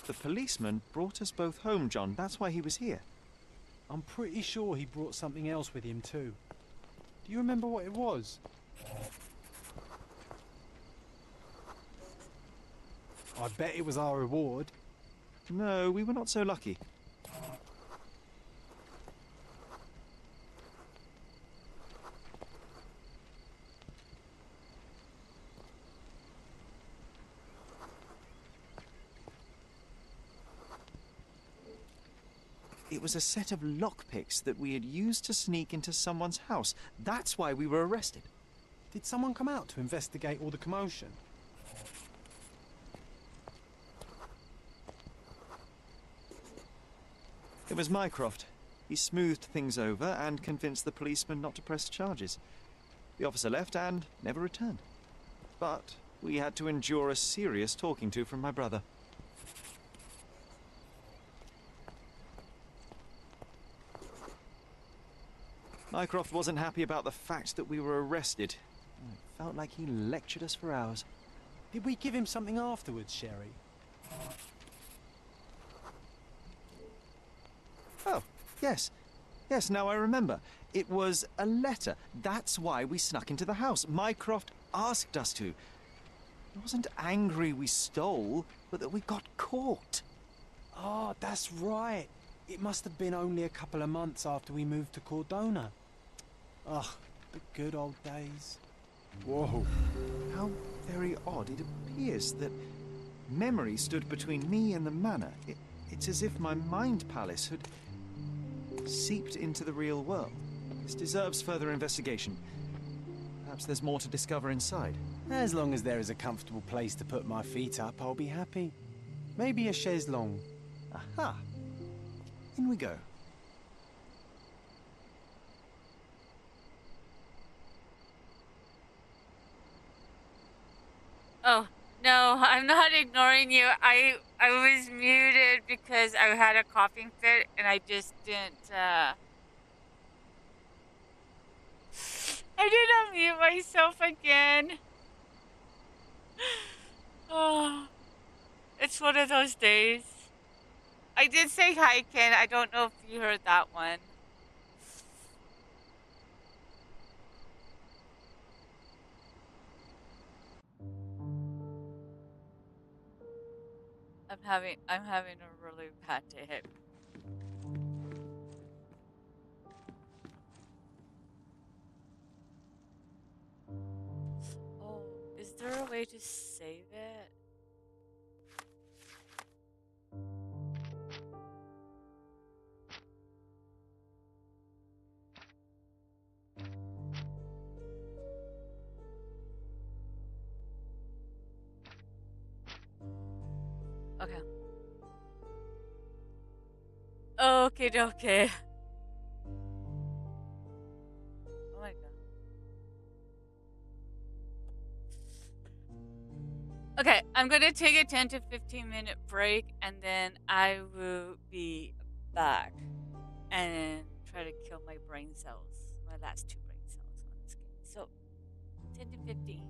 The policeman brought us both home, John. That's why he was here. I'm pretty sure he brought something else with him too. Do you remember what it was? I bet it was our reward. No, we were not so lucky. It was a set of lockpicks that we had used to sneak into someone's house. That's why we were arrested. Did someone come out to investigate all the commotion? It was Mycroft. He smoothed things over and convinced the policeman not to press charges. The officer left and never returned. But we had to endure a serious talking to from my brother. Mycroft wasn't happy about the fact that we were arrested. It felt like he lectured us for hours. Did we give him something afterwards, Sherry? Oh, yes. Yes, now I remember. It was a letter. That's why we snuck into the house. Mycroft asked us to. He wasn't angry we stole, but that we got caught. Oh, that's right. It must have been only a couple of months after we moved to Cordona. Ugh, the good old days. Whoa. How very odd. It appears that memory stood between me and the manor. It's as if my mind palace had seeped into the real world. This deserves further investigation. Perhaps there's more to discover inside. As long as there is a comfortable place to put my feet up, I'll be happy. Maybe a chaise longue. Aha! In we go. Oh, no, I'm not ignoring you. I was muted because I had a coughing fit and I just didn't, I didn't unmute myself again. Oh, it's one of those days. I did say hi, Ken. I don't know if you heard that one. I'm having a really bad day. Oh, is there a way to save it? Okay. Okay, okay. Oh my god. Okay, I'm gonna take a 10 to 15-minute break and then I will be back and try to kill my brain cells, my last 2 brain cells on this game. So, 10 to 15.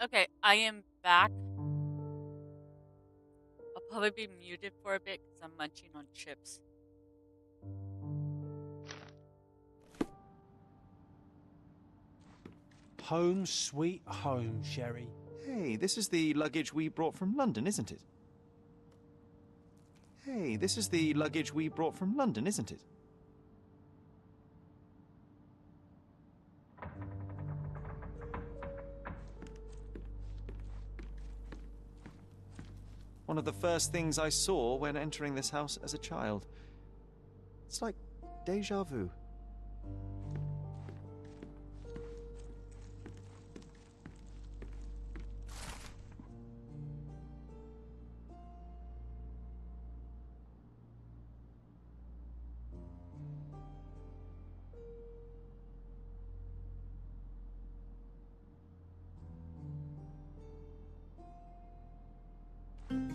Okay, I am back. I'll probably be muted for a bit because I'm munching on chips. Home sweet home, Sherry. Hey, this is the luggage we brought from London, isn't it? Hey, this is the luggage we brought from London, isn't it? One of the first things I saw when entering this house as a child. It's like deja vu.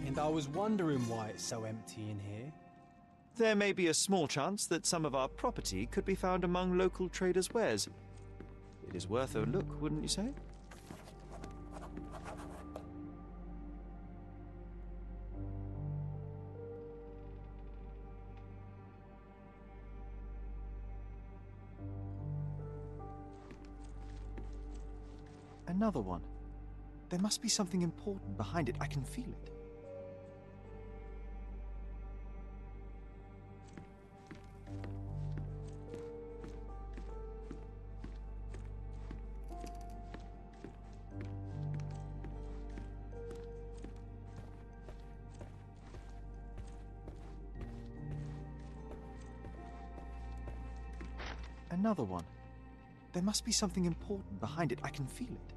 And I was wondering why it's so empty in here. There may be a small chance that some of our property could be found among local traders' wares. It is worth a look, wouldn't you say? Another one. There must be something important behind it. I can feel it. Another one. There must be something important behind it. I can feel it.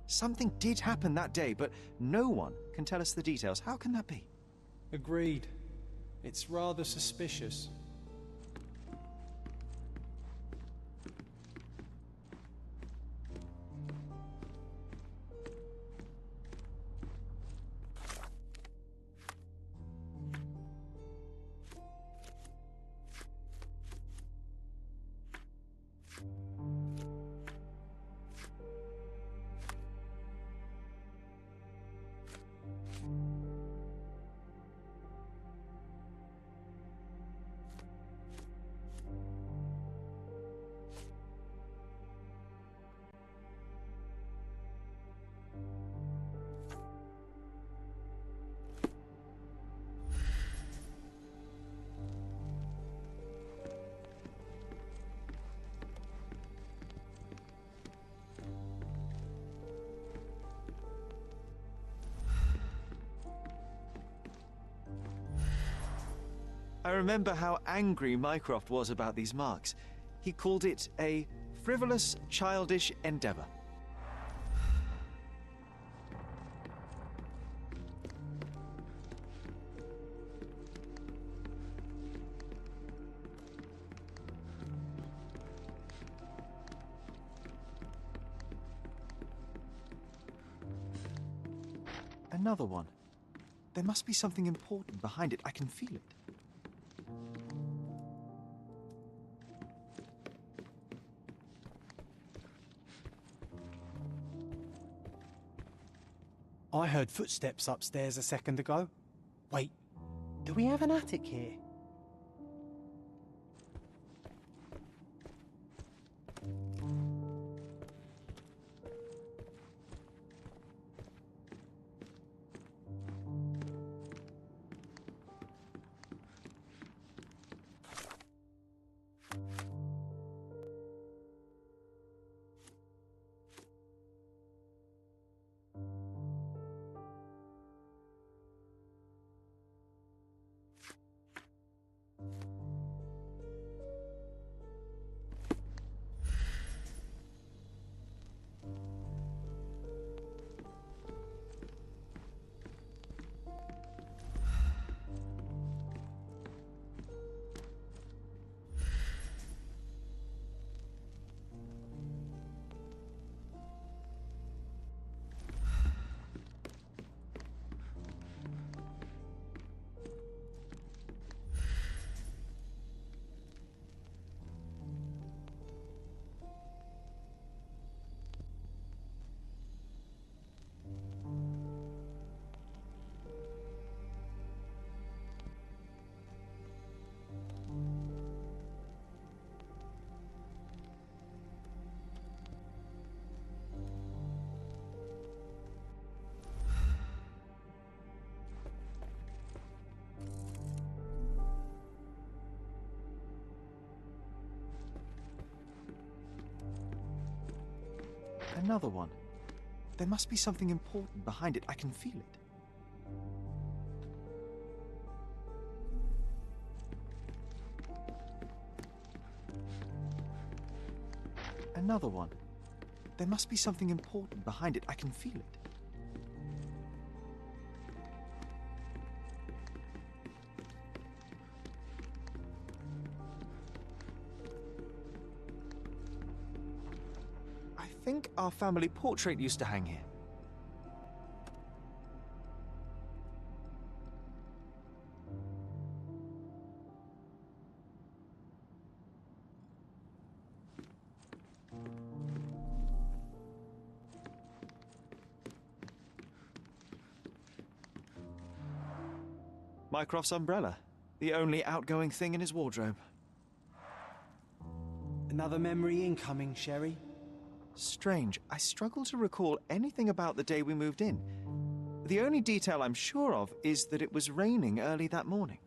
Something did happen that day, but no one can tell us the details. How can that be? Agreed. It's rather suspicious. I remember how angry Mycroft was about these marks. He called it a frivolous, childish endeavor. Another one. There must be something important behind it. I can feel it. I heard footsteps upstairs a second ago. Wait, do we have an attic here? Another one. There must be something important behind it. I can feel it. Another one. There must be something important behind it. I can feel it. I think our family portrait used to hang here. Mycroft's umbrella, the only outgoing thing in his wardrobe. Another memory incoming, Sherry. Strange. I struggle to recall anything about the day we moved in. The only detail I'm sure of is that it was raining early that morning.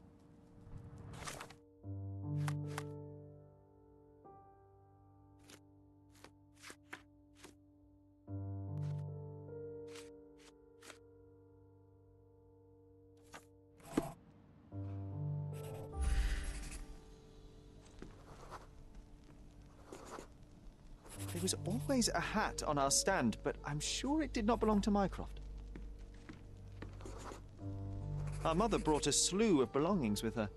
There was always a hat on our stand, but I'm sure it did not belong to Mycroft. Our mother brought a slew of belongings with her.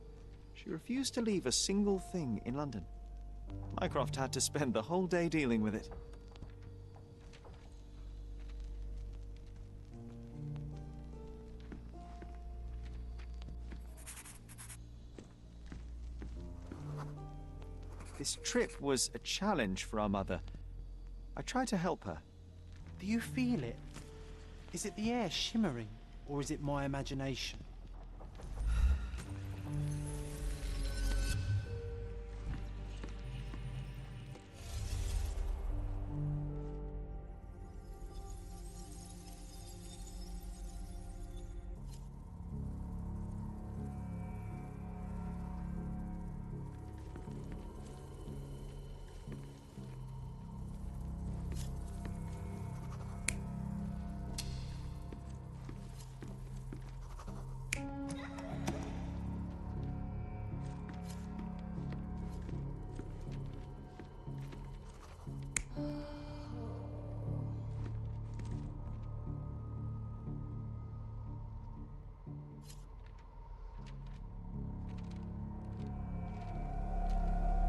She refused to leave a single thing in London. Mycroft had to spend the whole day dealing with it. This trip was a challenge for our mother. I tried to help her. Do you feel it? Is it the air shimmering, or is it my imagination?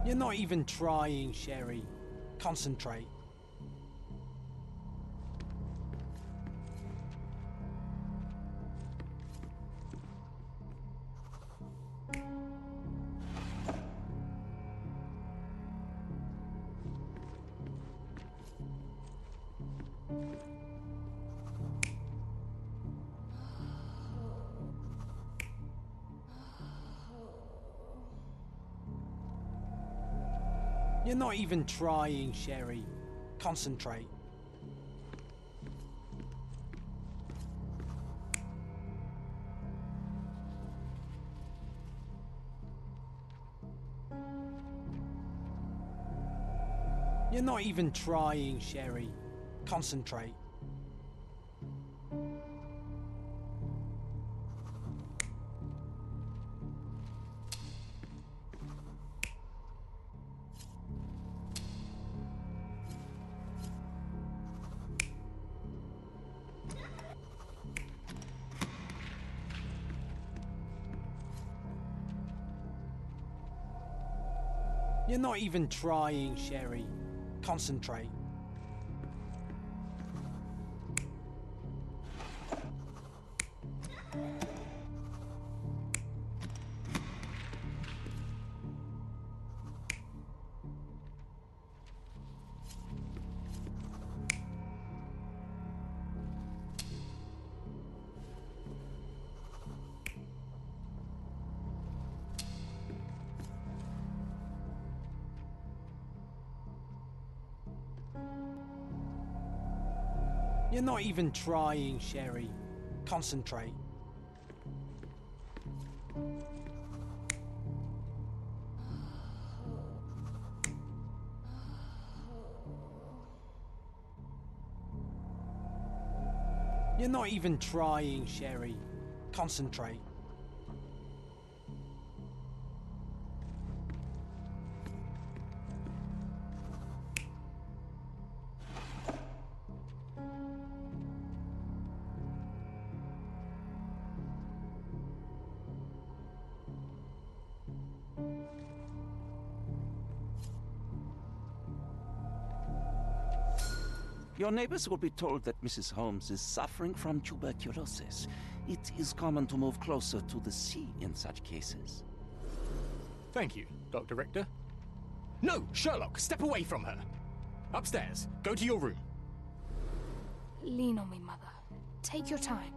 You're not even trying, Sherry. Concentrate. You're not even trying, Sherry. Concentrate. You're not even trying, Sherry. Concentrate. You're not even trying, Sherry. Concentrate. You're not even trying, Sherry. Concentrate. You're not even trying, Sherry. Concentrate. Your neighbors will be told that Mrs. Holmes is suffering from tuberculosis. It is common to move closer to the sea in such cases. Thank you, Dr. Richter. No, Sherlock, step away from her. Upstairs. Go to your room. Lean on me, Mother. Take your time.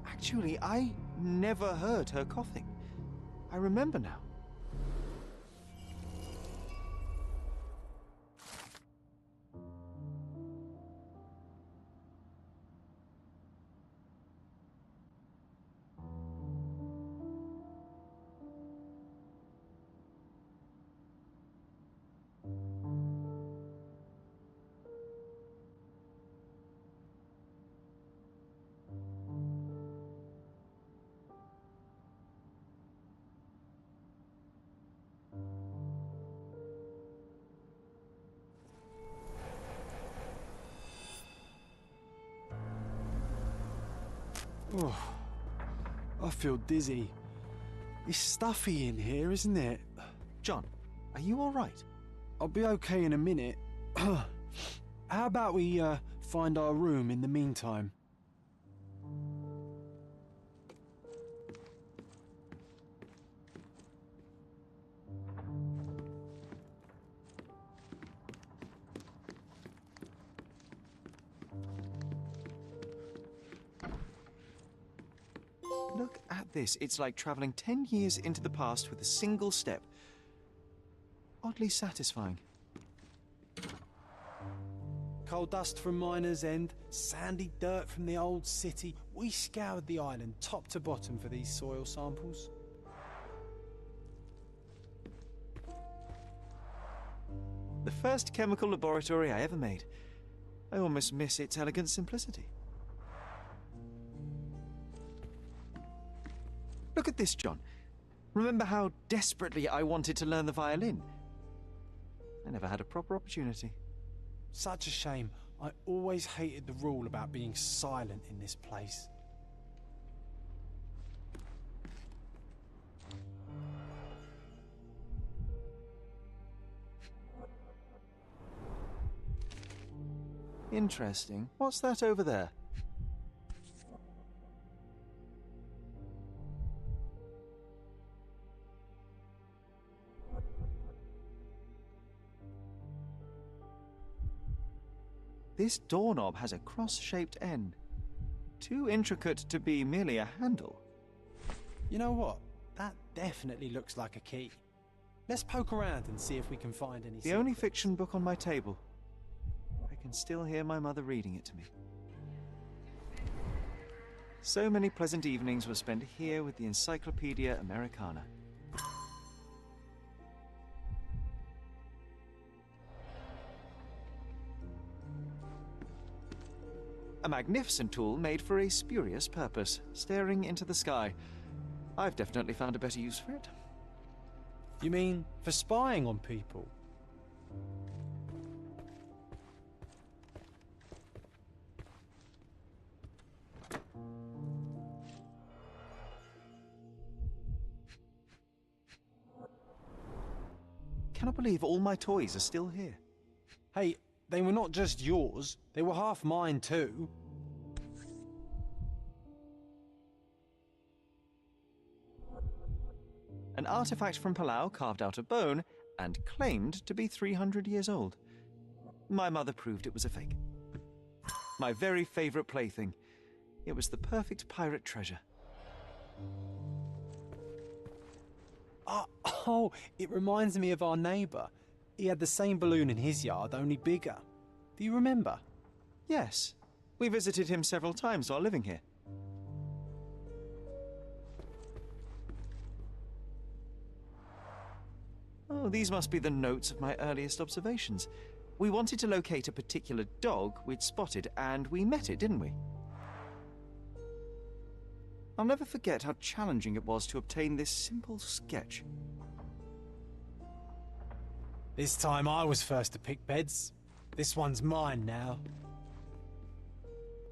Actually, I never heard her coughing. I remember now. Oh, I feel dizzy. It's stuffy in here, isn't it? John, are you all right? I'll be okay in a minute. How about we find our room in the meantime? Look at this. It's like traveling 10 years into the past with a single step. Oddly satisfying. Coal dust from Miner's End, sandy dirt from the old city. We scoured the island top to bottom for these soil samples. The first chemical laboratory I ever made. I almost miss its elegant simplicity. Look at this, John. Remember how desperately I wanted to learn the violin? I never had a proper opportunity. Such a shame. I always hated the rule about being silent in this place. Interesting. What's that over there? This doorknob has a cross-shaped end. Too intricate to be merely a handle. You know what? That definitely looks like a key. Let's poke around and see if we can find any The only secrets. fiction book on my table. I can still hear my mother reading it to me. So many pleasant evenings were spent here with the Encyclopedia Americana. A magnificent tool made for a spurious purpose, staring into the sky. I've definitely found a better use for it. You mean for spying on people? Cannot believe all my toys are still here. Hey, they were not just yours, they were half mine too. An artifact from Palau carved out of bone and claimed to be 300 years old. My mother proved it was a fake. My very favorite plaything. It was the perfect pirate treasure. Oh, it reminds me of our neighbour. He had the same balloon in his yard, only bigger. Do you remember? Yes. We visited him several times while living here. Oh, these must be the notes of my earliest observations. We wanted to locate a particular dog we'd spotted, and we met it, didn't we? I'll never forget how challenging it was to obtain this simple sketch. This time I was first to pick beds. This one's mine now.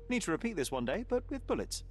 Need to repeat this one day, but with bullets.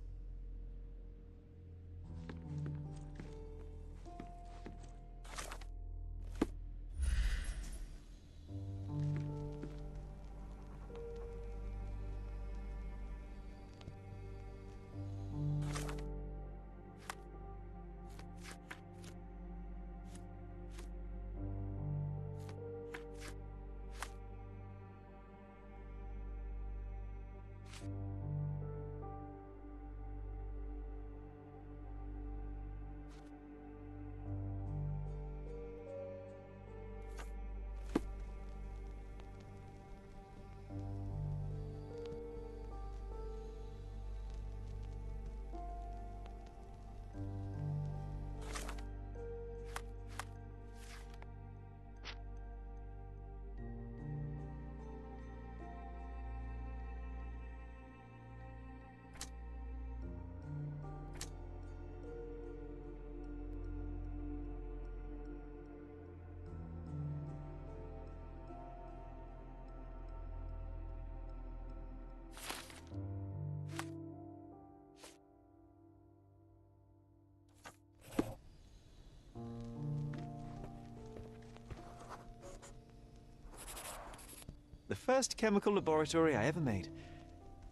The first chemical laboratory I ever made.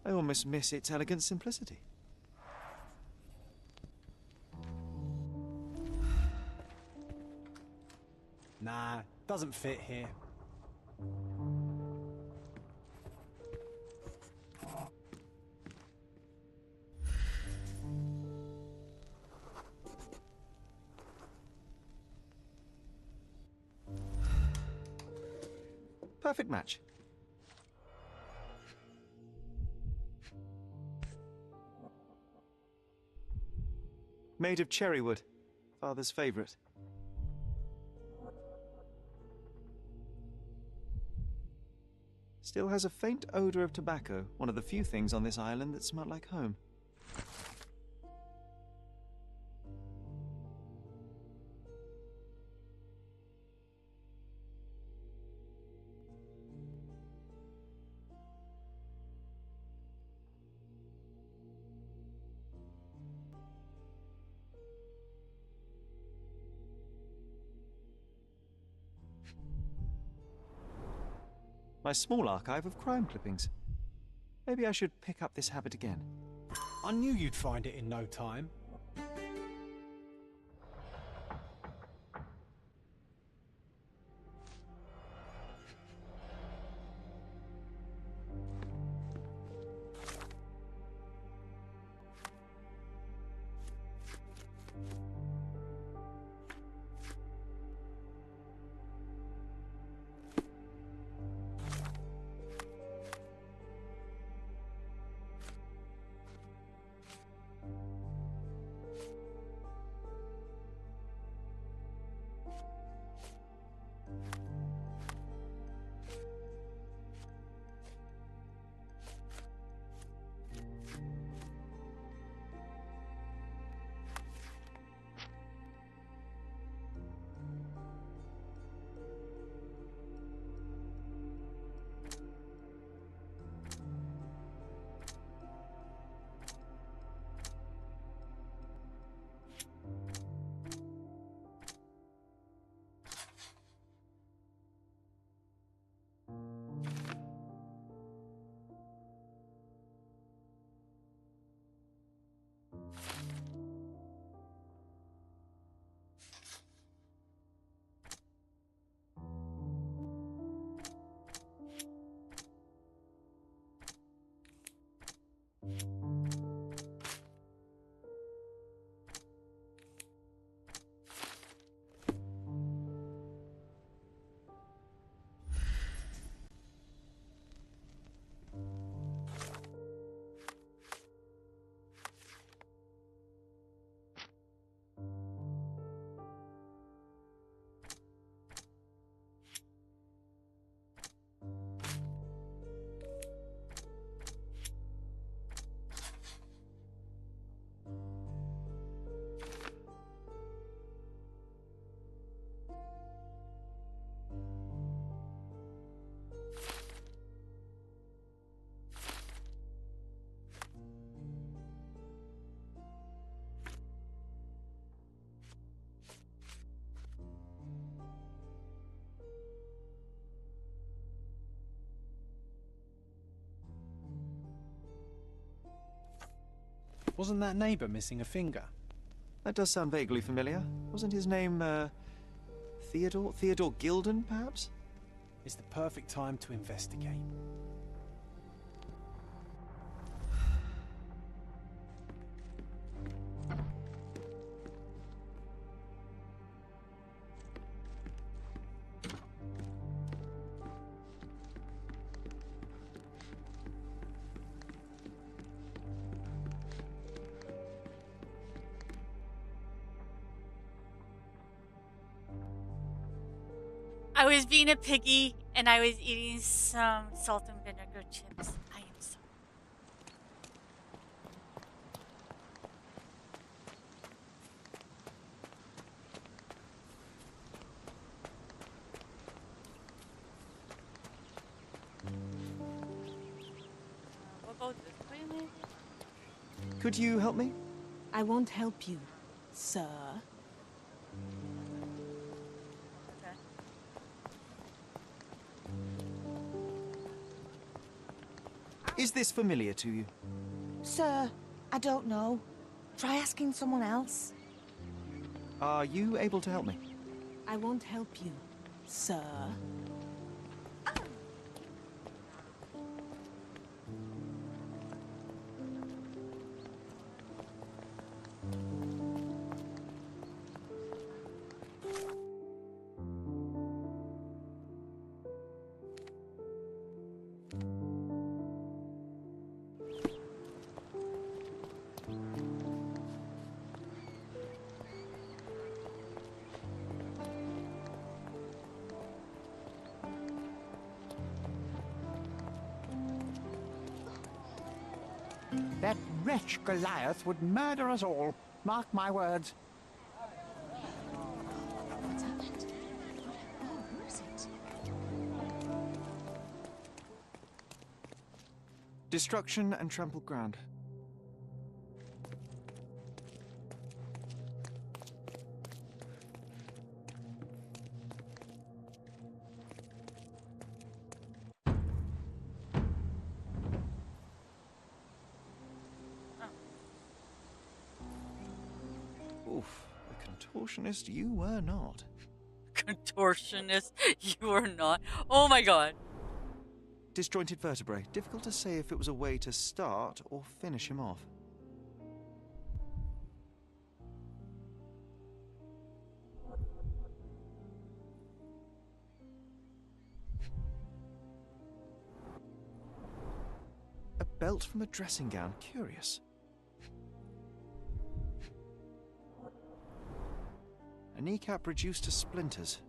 I almost miss its elegant simplicity. Nah, doesn't fit here. Perfect match. Made of cherry wood, Father's favorite. Still has a faint odor of tobacco, one of the few things on this island that smell like home. My small archive of crime clippings. Maybe I should pick up this habit again. I knew you'd find it in no time. Wasn't that neighbour missing a finger? That does sound vaguely familiar. Wasn't his name, Theodore? Theodore Gilden, perhaps? It's the perfect time to investigate. I was being a piggy and I was eating some salt and vinegar chips. I am sorry. What about this way, maybe? Could you help me? I won't help you, sir. Is this familiar to you? Sir, I don't know. Try asking someone else. Are you able to help me? I won't help you, sir. That wretch Goliath would murder us all. Mark my words. What's happened? Oh, who is it? Destruction and trampled ground. Oof, a contortionist you were not. Contortionist, you are not. Oh my god. Disjointed vertebrae. Difficult to say if it was a way to start or finish him off. A belt from a dressing gown. Curious. A kneecap reduced to splinters.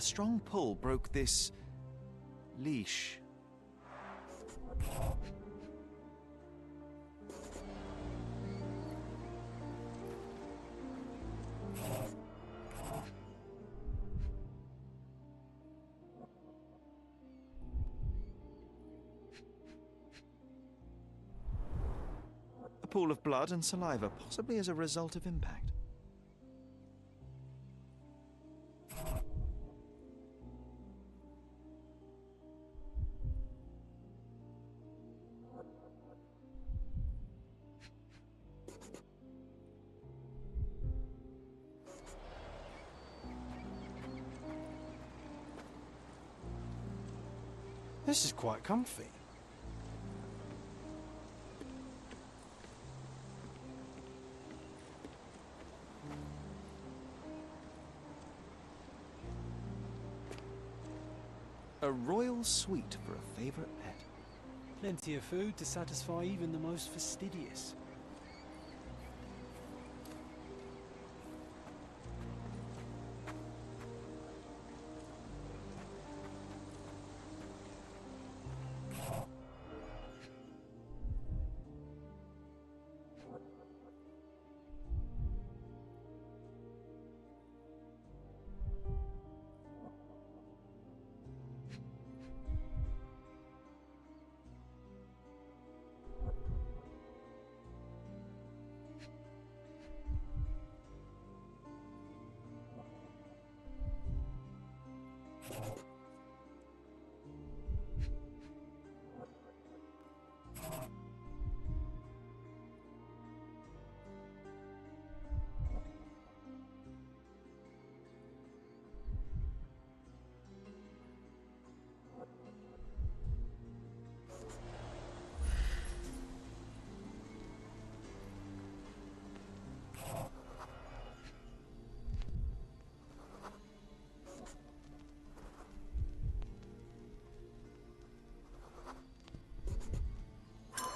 strong pull broke this leash. A pool of blood and saliva, possibly as a result of impact. This is quite comfy. A royal suite for a favourite pet. Plenty of food to satisfy even the most fastidious.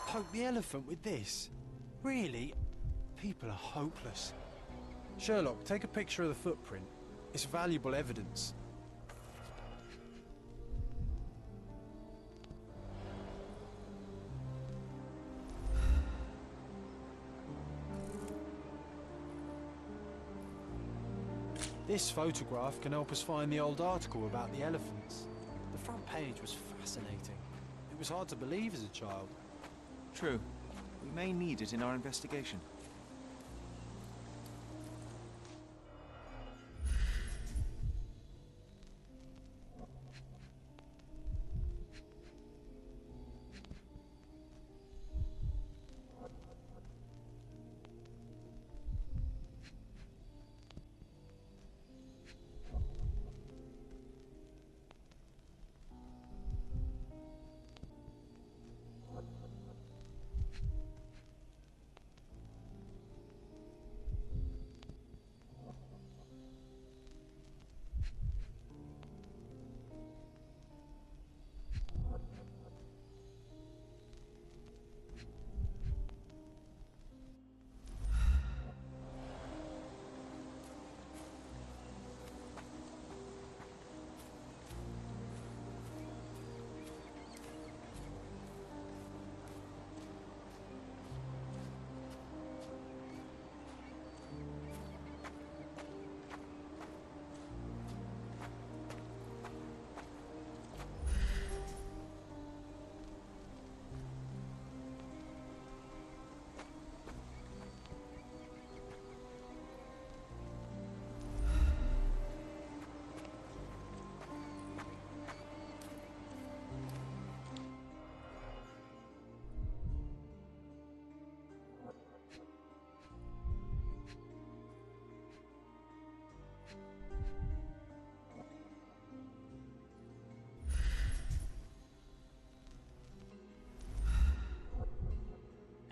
Poke the elephant with this? Really? People are hopeless. Sherlock, take a picture of the footprint. It's valuable evidence. This photograph can help us find the old article about the elephants. The front page was fascinating. It was hard to believe as a child. True. We may need it in our investigation.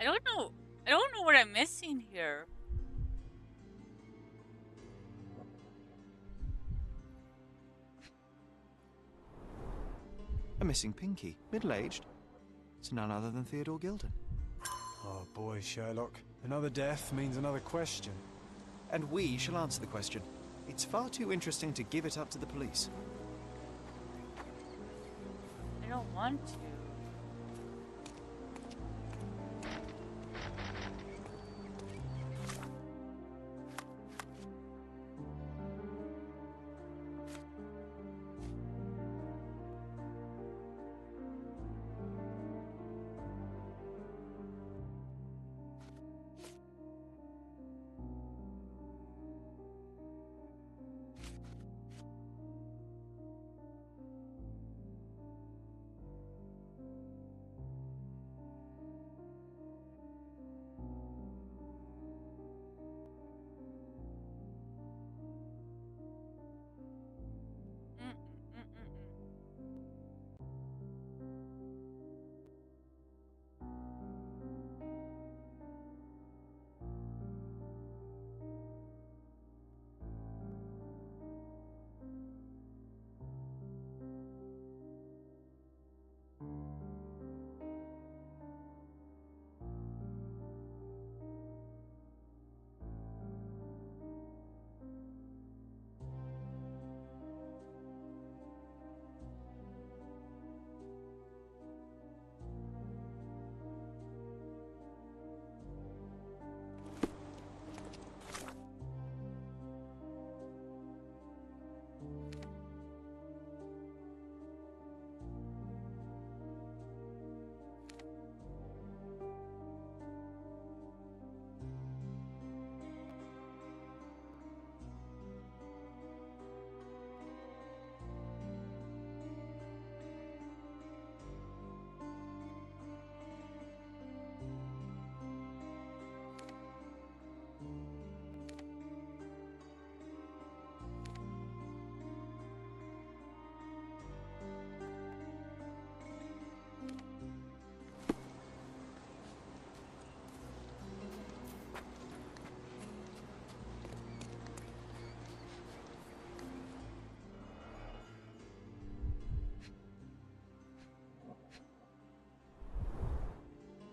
I don't know what I'm missing here. A missing Pinky, middle-aged. It's none other than Theodore Gilden. Oh boy, Sherlock. Another death means another question. And we shall answer the question. It's far too interesting to give it up to the police. I don't want to.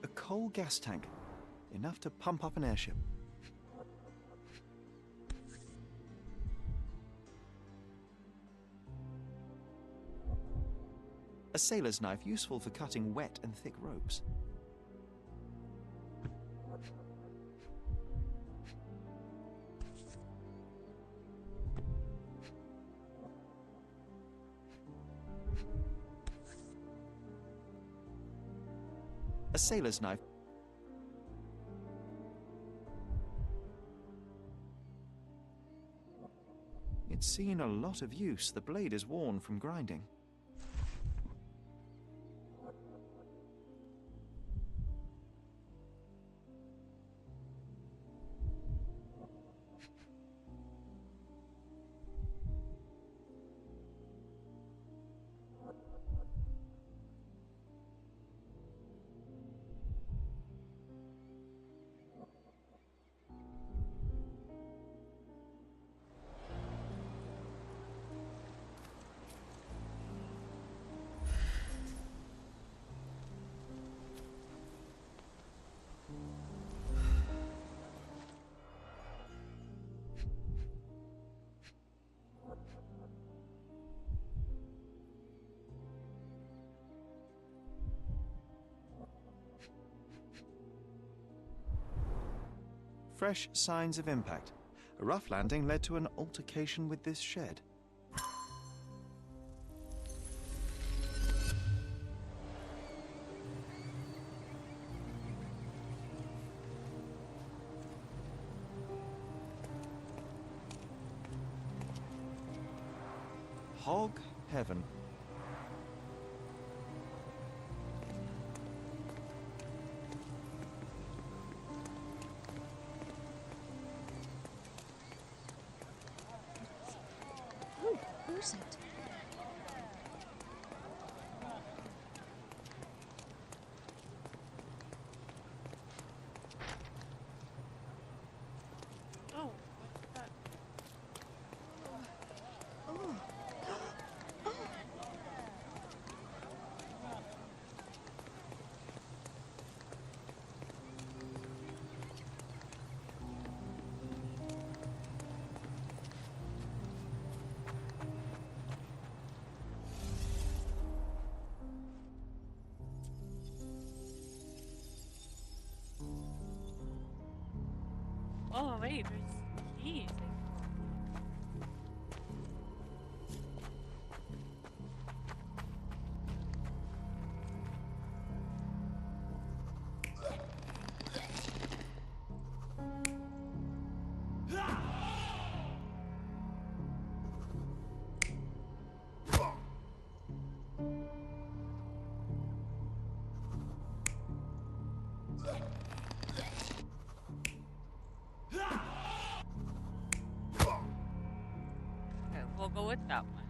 A coal gas tank. Enough to pump up an airship. A sailor's knife useful for cutting wet and thick ropes. A sailor's knife. It's seen a lot of use. The blade is worn from grinding. Fresh signs of impact. A rough landing led to an altercation with this shed. Hog heaven. Who's it? Oh, what's that? Oh wait, there's keys. Okay, we'll go with that one.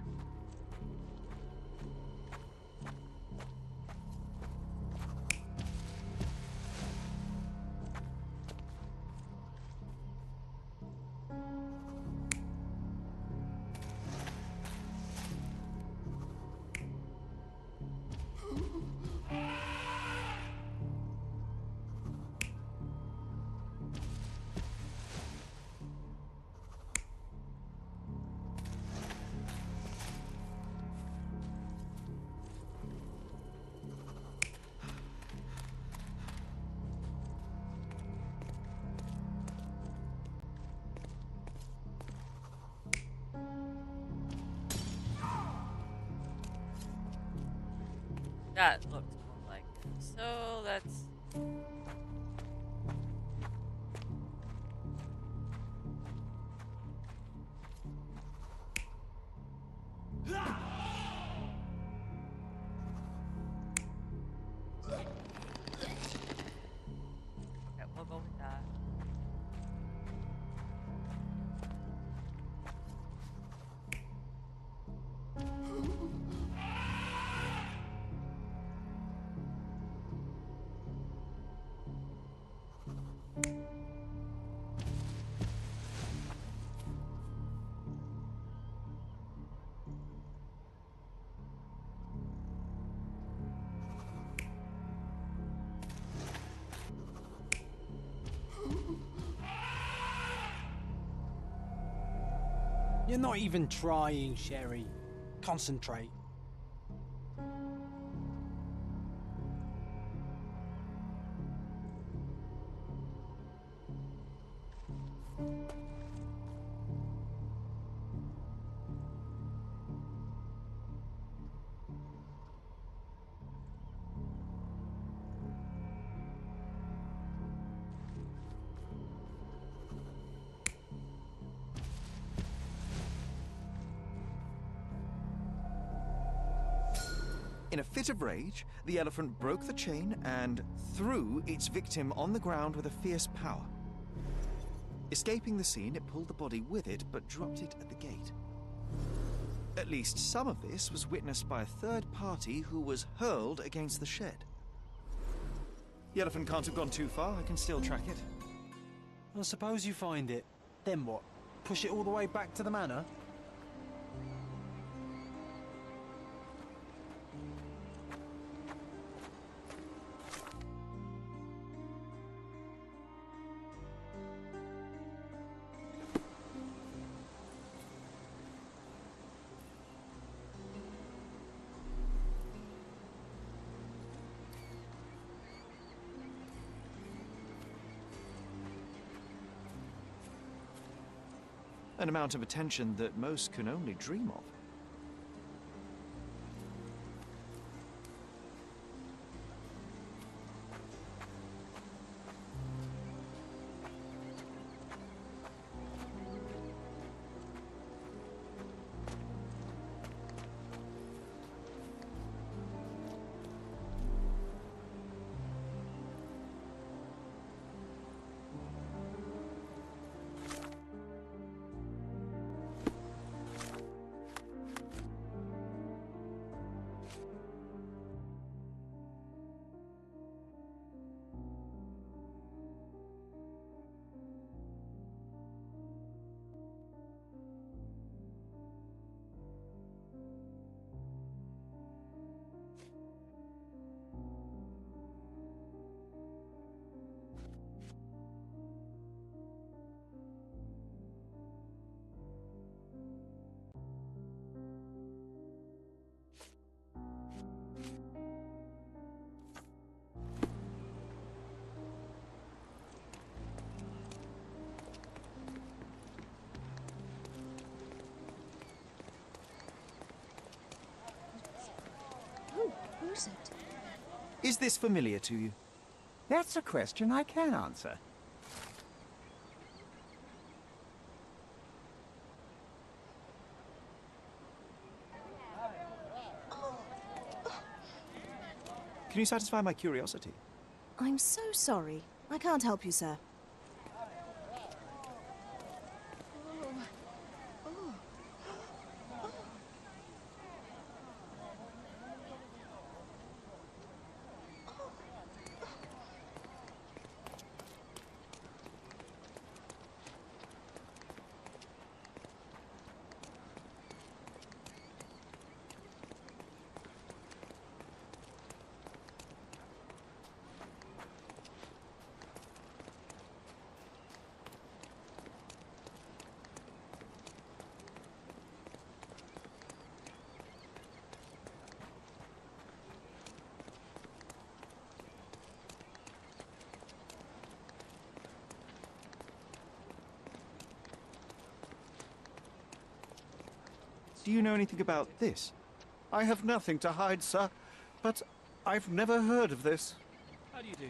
That looks more like it. So let's. Okay, we'll go with that. You're not even trying, Sherry. Concentrate. In a fit of rage, the elephant broke the chain and threw its victim on the ground with a fierce power. Escaping the scene, it pulled the body with it, but dropped it at the gate. At least some of this was witnessed by a third party who was hurled against the shed. The elephant can't have gone too far. I can still track it. Well, suppose you find it. Then what? Push it all the way back to the manor? An amount of attention that most can only dream of. who's it? Is this familiar to you? That's a question I can answer. Can you satisfy my curiosity? I'm so sorry. I can't help you, sir. Do you know anything about this? I have nothing to hide, sir, but I've never heard of this. How do you do?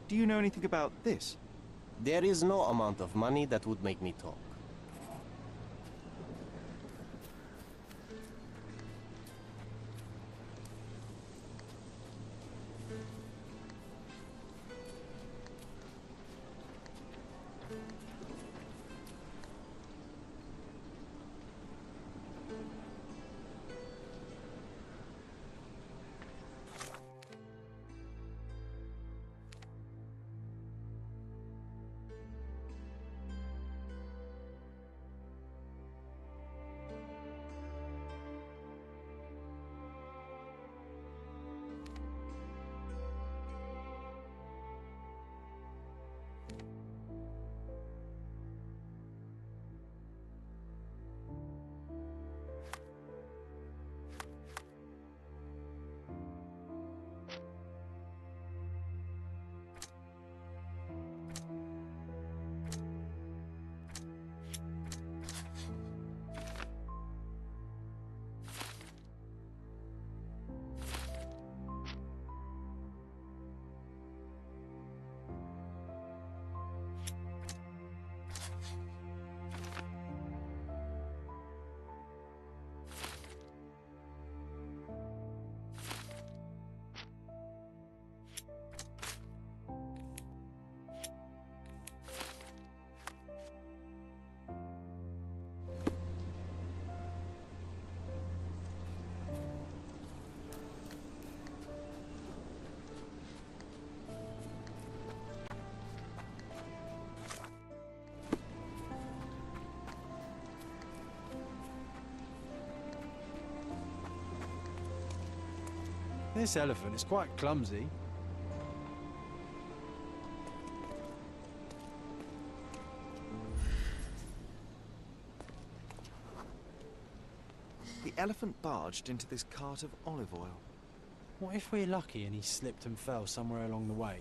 Do you know anything about this? There is no amount of money that would make me talk. This elephant is quite clumsy. The elephant barged into this cart of olive oil. What if we're lucky and he slipped and fell somewhere along the way?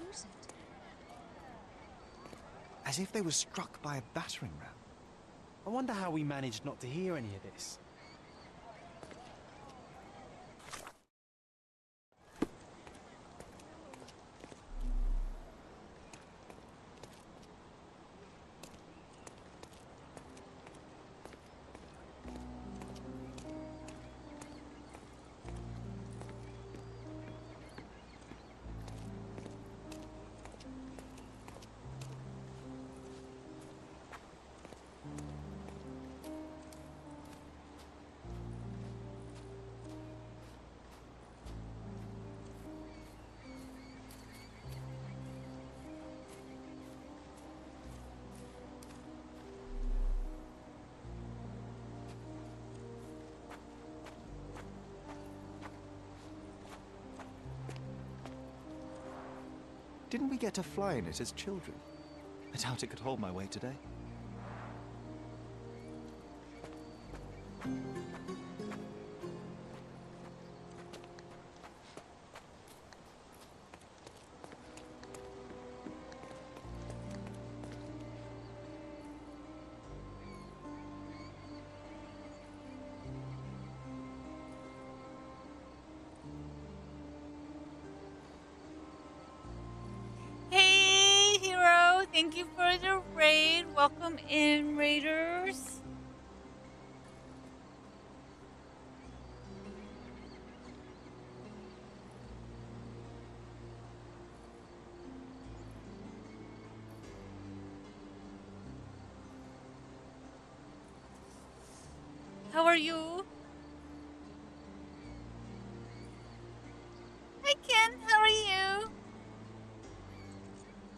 Who's it? As if they were struck by a battering ram. I wonder how we managed not to hear any of this. Didn't we get to fly in it as children? I doubt it could hold my weight today. Hey, hero! Thank you for the raid. Welcome in, raiders. How are you? Hi, Ken. How are you?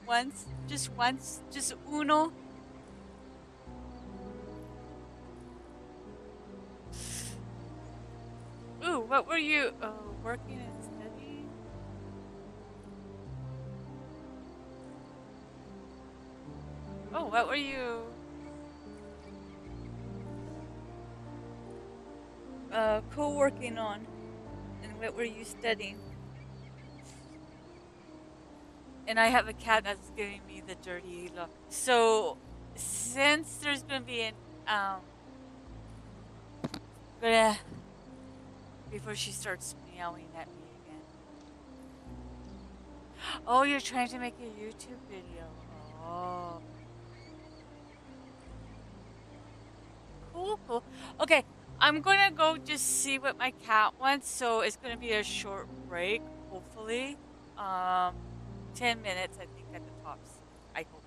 Once, just uno. Ooh, what were you working and studying? Oh, what were you co-working on? And what were you studying? And I have a cat that's giving me the dirty look. So, since there's gonna be an before she starts meowing at me again. Oh, you're trying to make a YouTube video. Oh. Cool, cool. Okay, I'm gonna go just see what my cat wants. So it's gonna be a short break, hopefully. 10 minutes, I think, at the tops. I hope.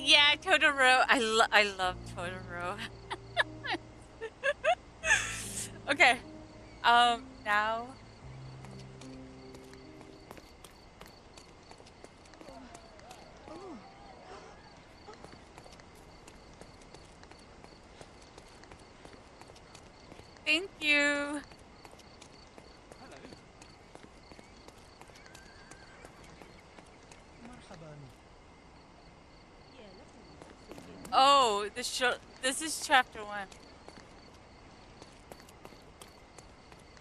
Yeah, Totoro. I love Totoro. Okay. Now. Thank you. Oh, this is chapter 1.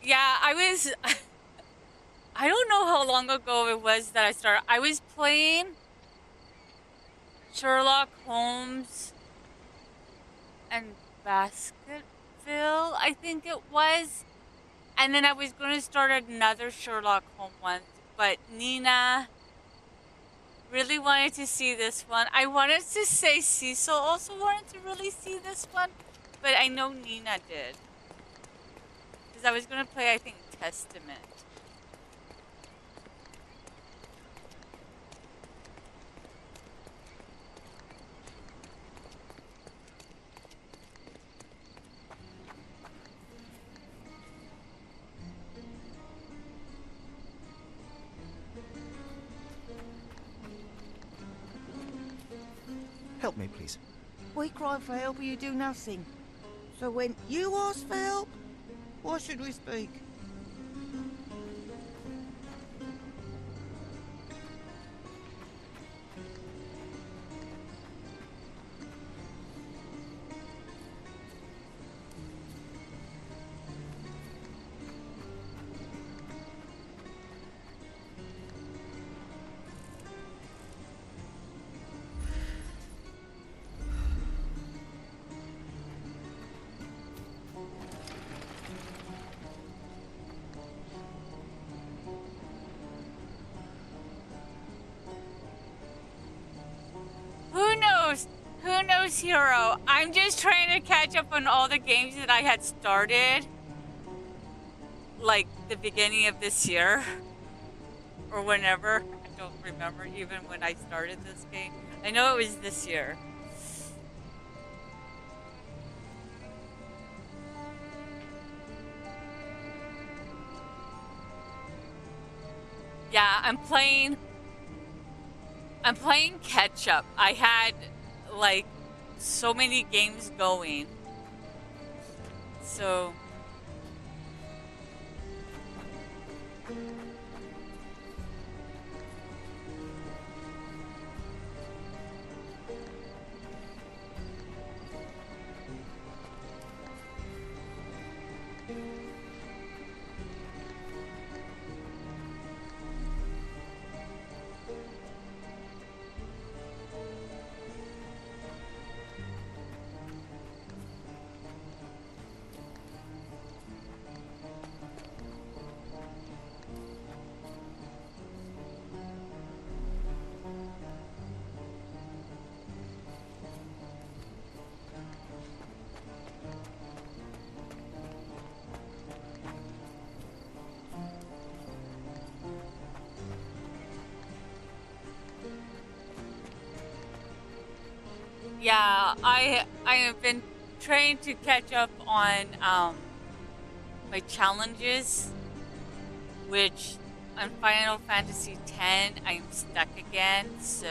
Yeah, I don't know how long ago it was that I started. I was playing Sherlock Holmes and Baskerville, I think it was. And then I was going to start another Sherlock Holmes one, but Nina really wanted to see this one. I wanted to say Cecil also wanted to really see this one, but I know Nina did. Because I was going to play, I think, Testament. Help me, please. We cry for help, you do nothing. So when you ask for help, why should we speak? Who knows, Hero? I'm just trying to catch up on all the games that I had started, like the beginning of this year, or whenever. I don't remember even when I started this game. I know it was this year. Yeah, I'm playing catch up. I had like so many games going. So yeah, I have been trying to catch up on my challenges, which on Final Fantasy X I'm stuck again, so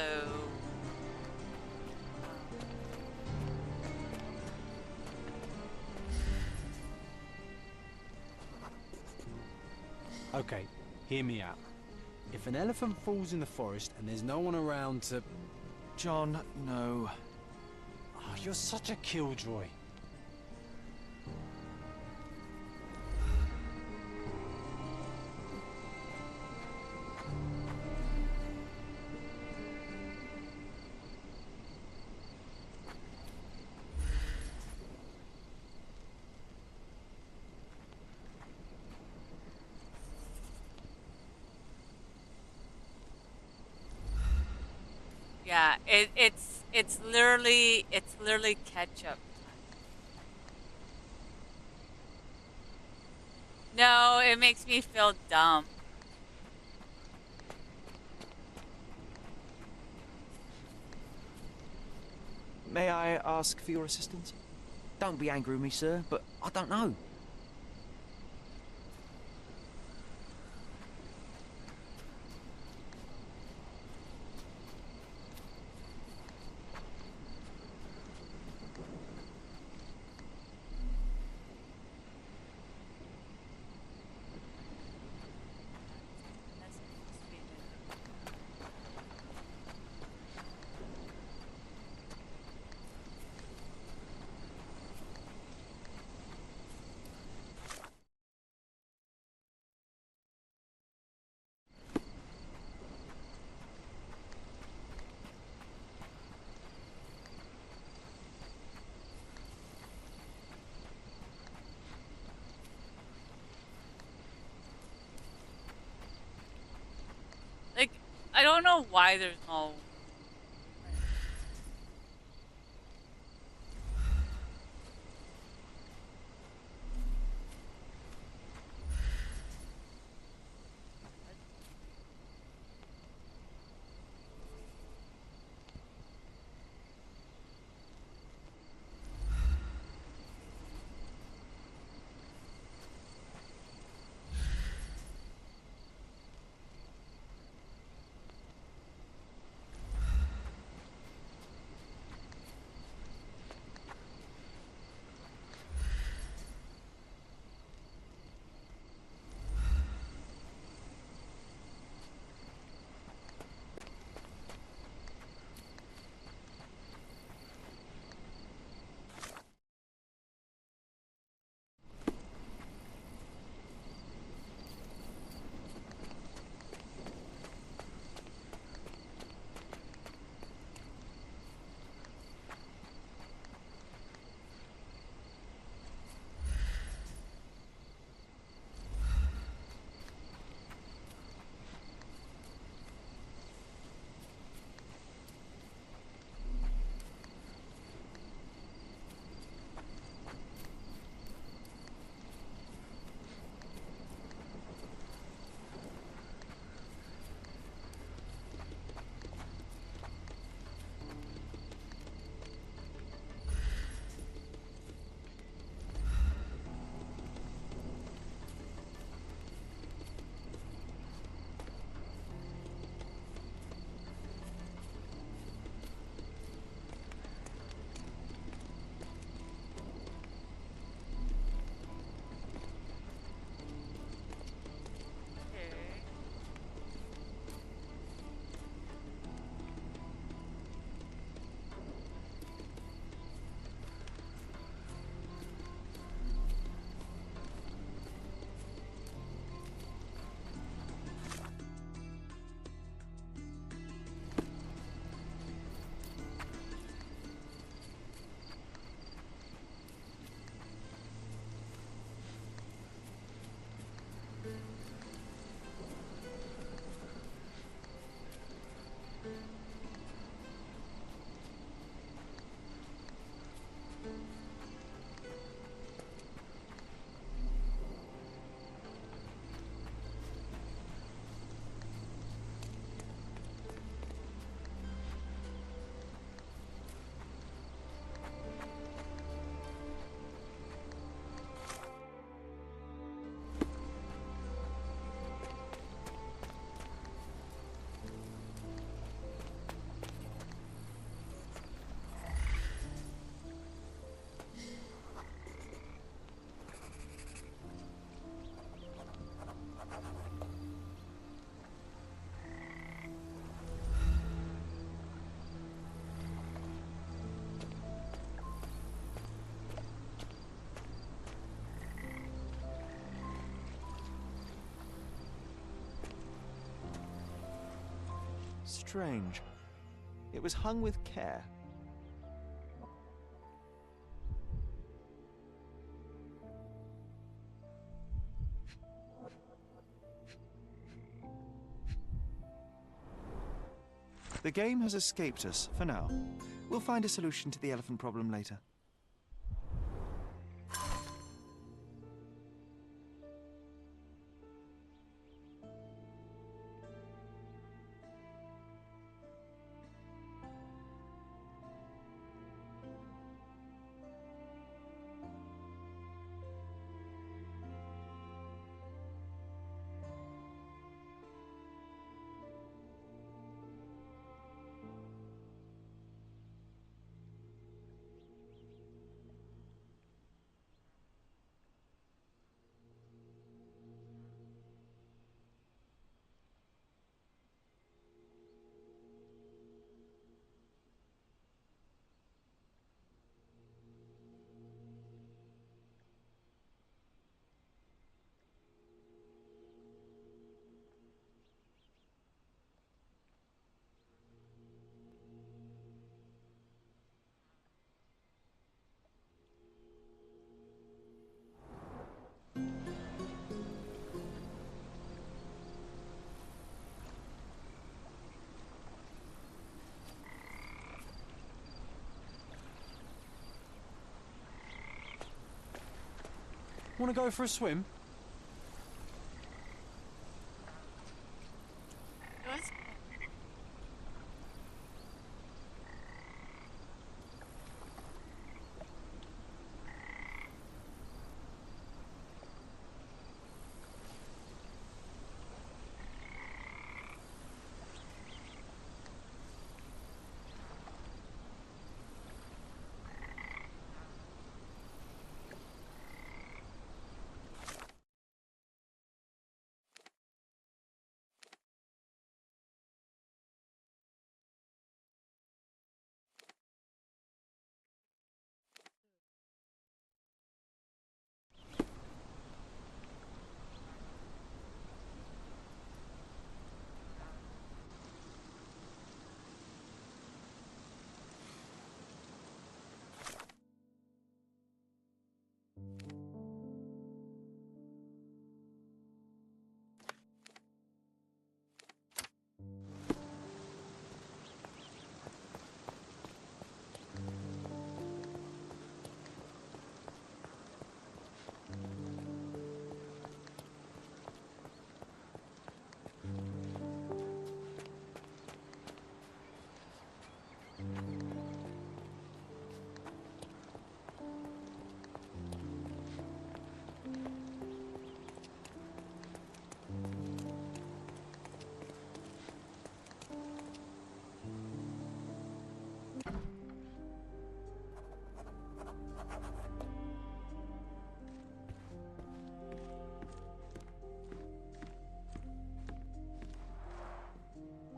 Okay, hear me out. If an elephant falls in the forest and there's no one around to... John, no. Oh, you're such a killjoy. yeah, it's literally catch up. No, it makes me feel dumb. May I ask for your assistance? Don't be angry with me, sir, but I don't know. Like, I don't know why there's no... Strange. It was hung with care. The game has escaped us, for now. We'll find a solution to the elephant problem later. Want to go for a swim? Let's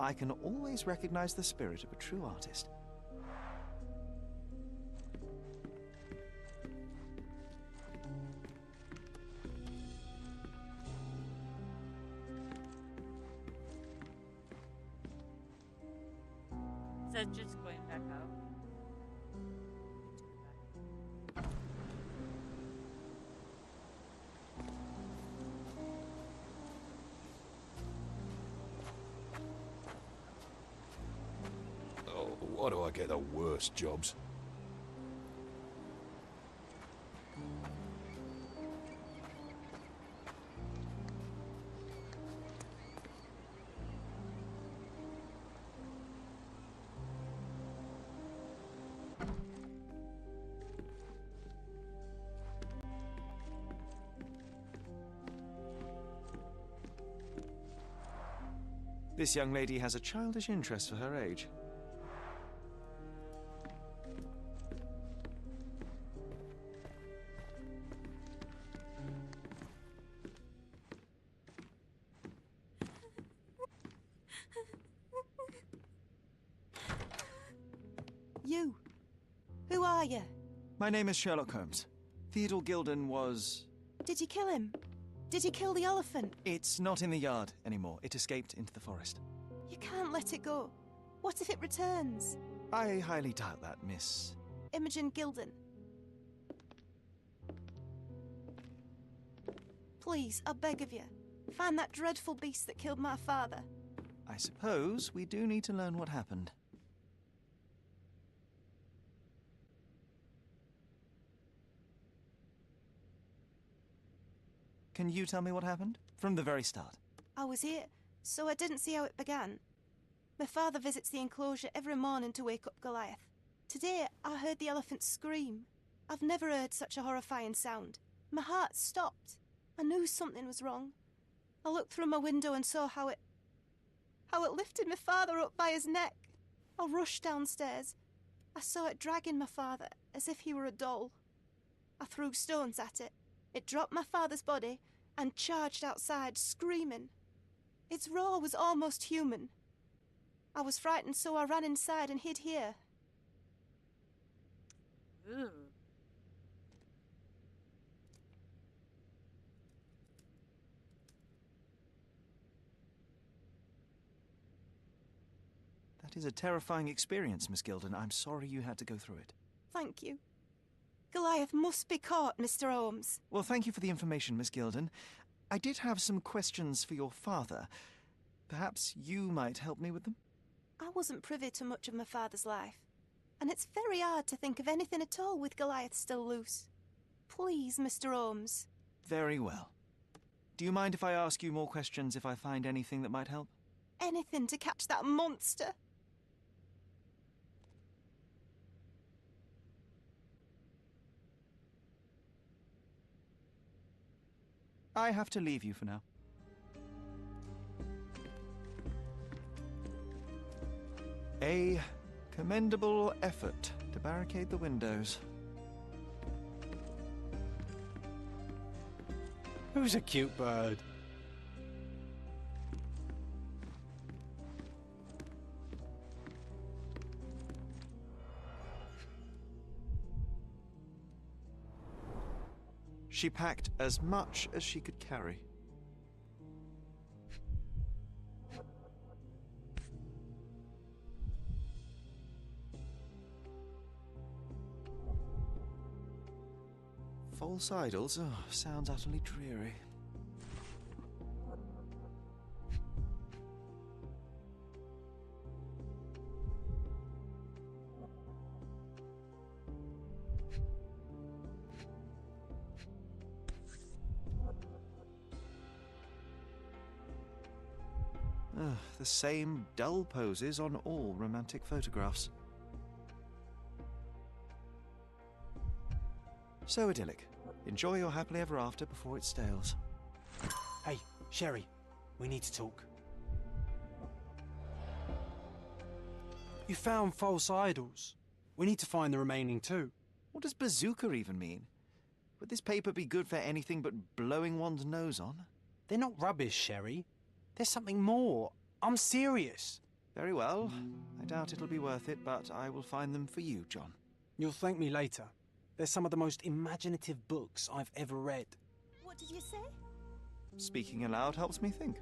I can always recognize the spirit of a true artist. Is that just going back out? Oh, why do I get the worst jobs? This young lady has a childish interest for her age. You. Who are you? My name is Sherlock Holmes. Theodore Gilden was... Did you kill him? Did you kill the elephant? It's not in the yard anymore. It escaped into the forest. You can't let it go. What if it returns? I highly doubt that, Miss... Imogen Gilden. Please, I beg of you, find that dreadful beast that killed my father. I suppose we do need to learn what happened. Can you tell me what happened? From the very start. I was here, so I didn't see how it began. My father visits the enclosure every morning to wake up Goliath. Today, I heard the elephant scream. I've never heard such a horrifying sound. My heart stopped. I knew something was wrong. I looked through my window and saw how it lifted my father up by his neck. I rushed downstairs. I saw it dragging my father as if he were a doll. I threw stones at it. It dropped my father's body and charged outside, screaming. Its roar was almost human. I was frightened, so I ran inside and hid here. Ooh. That is a terrifying experience, Miss Gilden. I'm sorry you had to go through it. Thank you. Goliath must be caught, Mr. Holmes. Well, thank you for the information, Miss Gilden. I did have some questions for your father. Perhaps you might help me with them? I wasn't privy to much of my father's life, and it's very hard to think of anything at all with Goliath still loose. Please, Mr. Holmes. Very well. Do you mind if I ask you more questions if I find anything that might help? Anything to catch that monster. I have to leave you for now. A commendable effort to barricade the windows. Who's a cute bird? She packed as much as she could carry. False idols? Oh, sounds utterly dreary. The same dull poses on all romantic photographs. So idyllic. Enjoy your happily ever after before it stales. Hey, Sherry, we need to talk. You found false idols. We need to find the remaining two. What does bazooka even mean? Would this paper be good for anything but blowing one's nose on? They're not rubbish, Sherry. There's something more. I'm serious. Very well. I doubt it'll be worth it, but I will find them for you, John. You'll thank me later. They're some of the most imaginative books I've ever read. What did you say? Speaking aloud helps me think.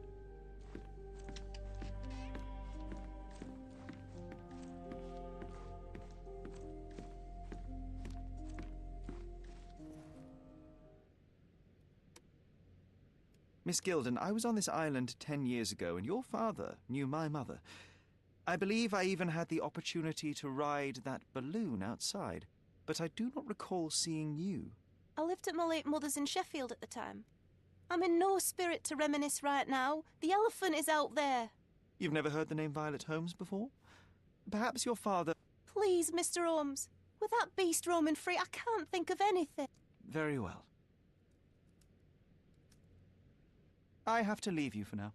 Miss Gilden, I was on this island 10 years ago, and your father knew my mother. I believe I even had the opportunity to ride that balloon outside, but I do not recall seeing you. I lived at my late mother's in Sheffield at the time. I'm in no spirit to reminisce right now. The elephant is out there. You've never heard the name Violet Holmes before? Perhaps your father... Please, Mr. Holmes. With that beast roaming free, I can't think of anything. Very well. I have to leave you for now.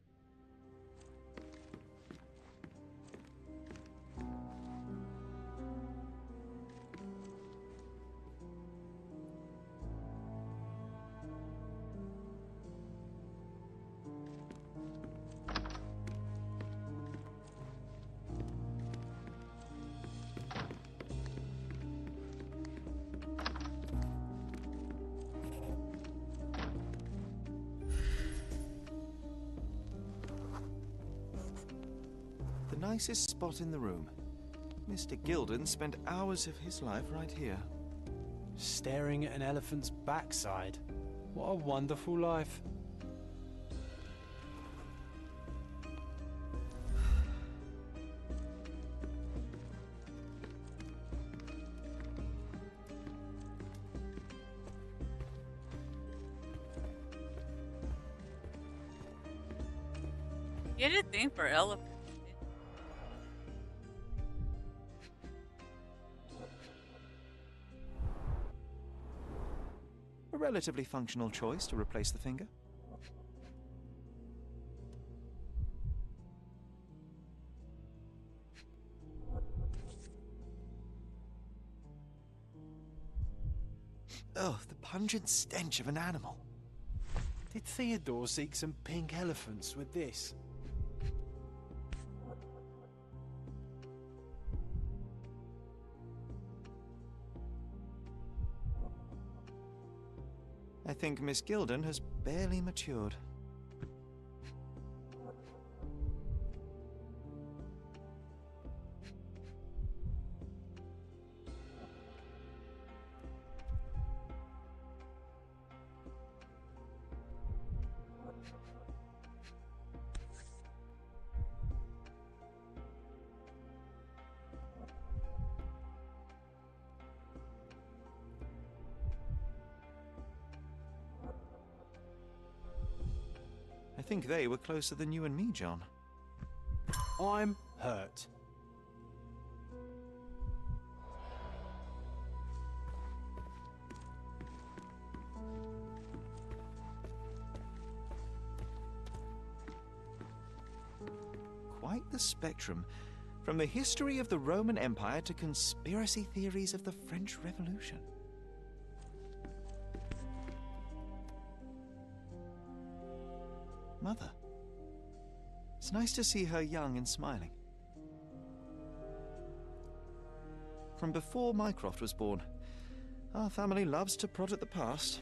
Nicest spot in the room. Mr. Gilden spent hours of his life right here. Staring at an elephant's backside. What a wonderful life. Get a thing for elephants. A relatively functional choice to replace the finger. Oh, the pungent stench of an animal. Did Theodore seek some pink elephants with this? I think Miss Gilden has barely matured. I think they were closer than you and me, John. I'm hurt. Quite the spectrum. From the history of the Roman Empire to conspiracy theories of the French Revolution. Mother. It's nice to see her young and smiling. From before Mycroft was born, our family loves to prod at the past.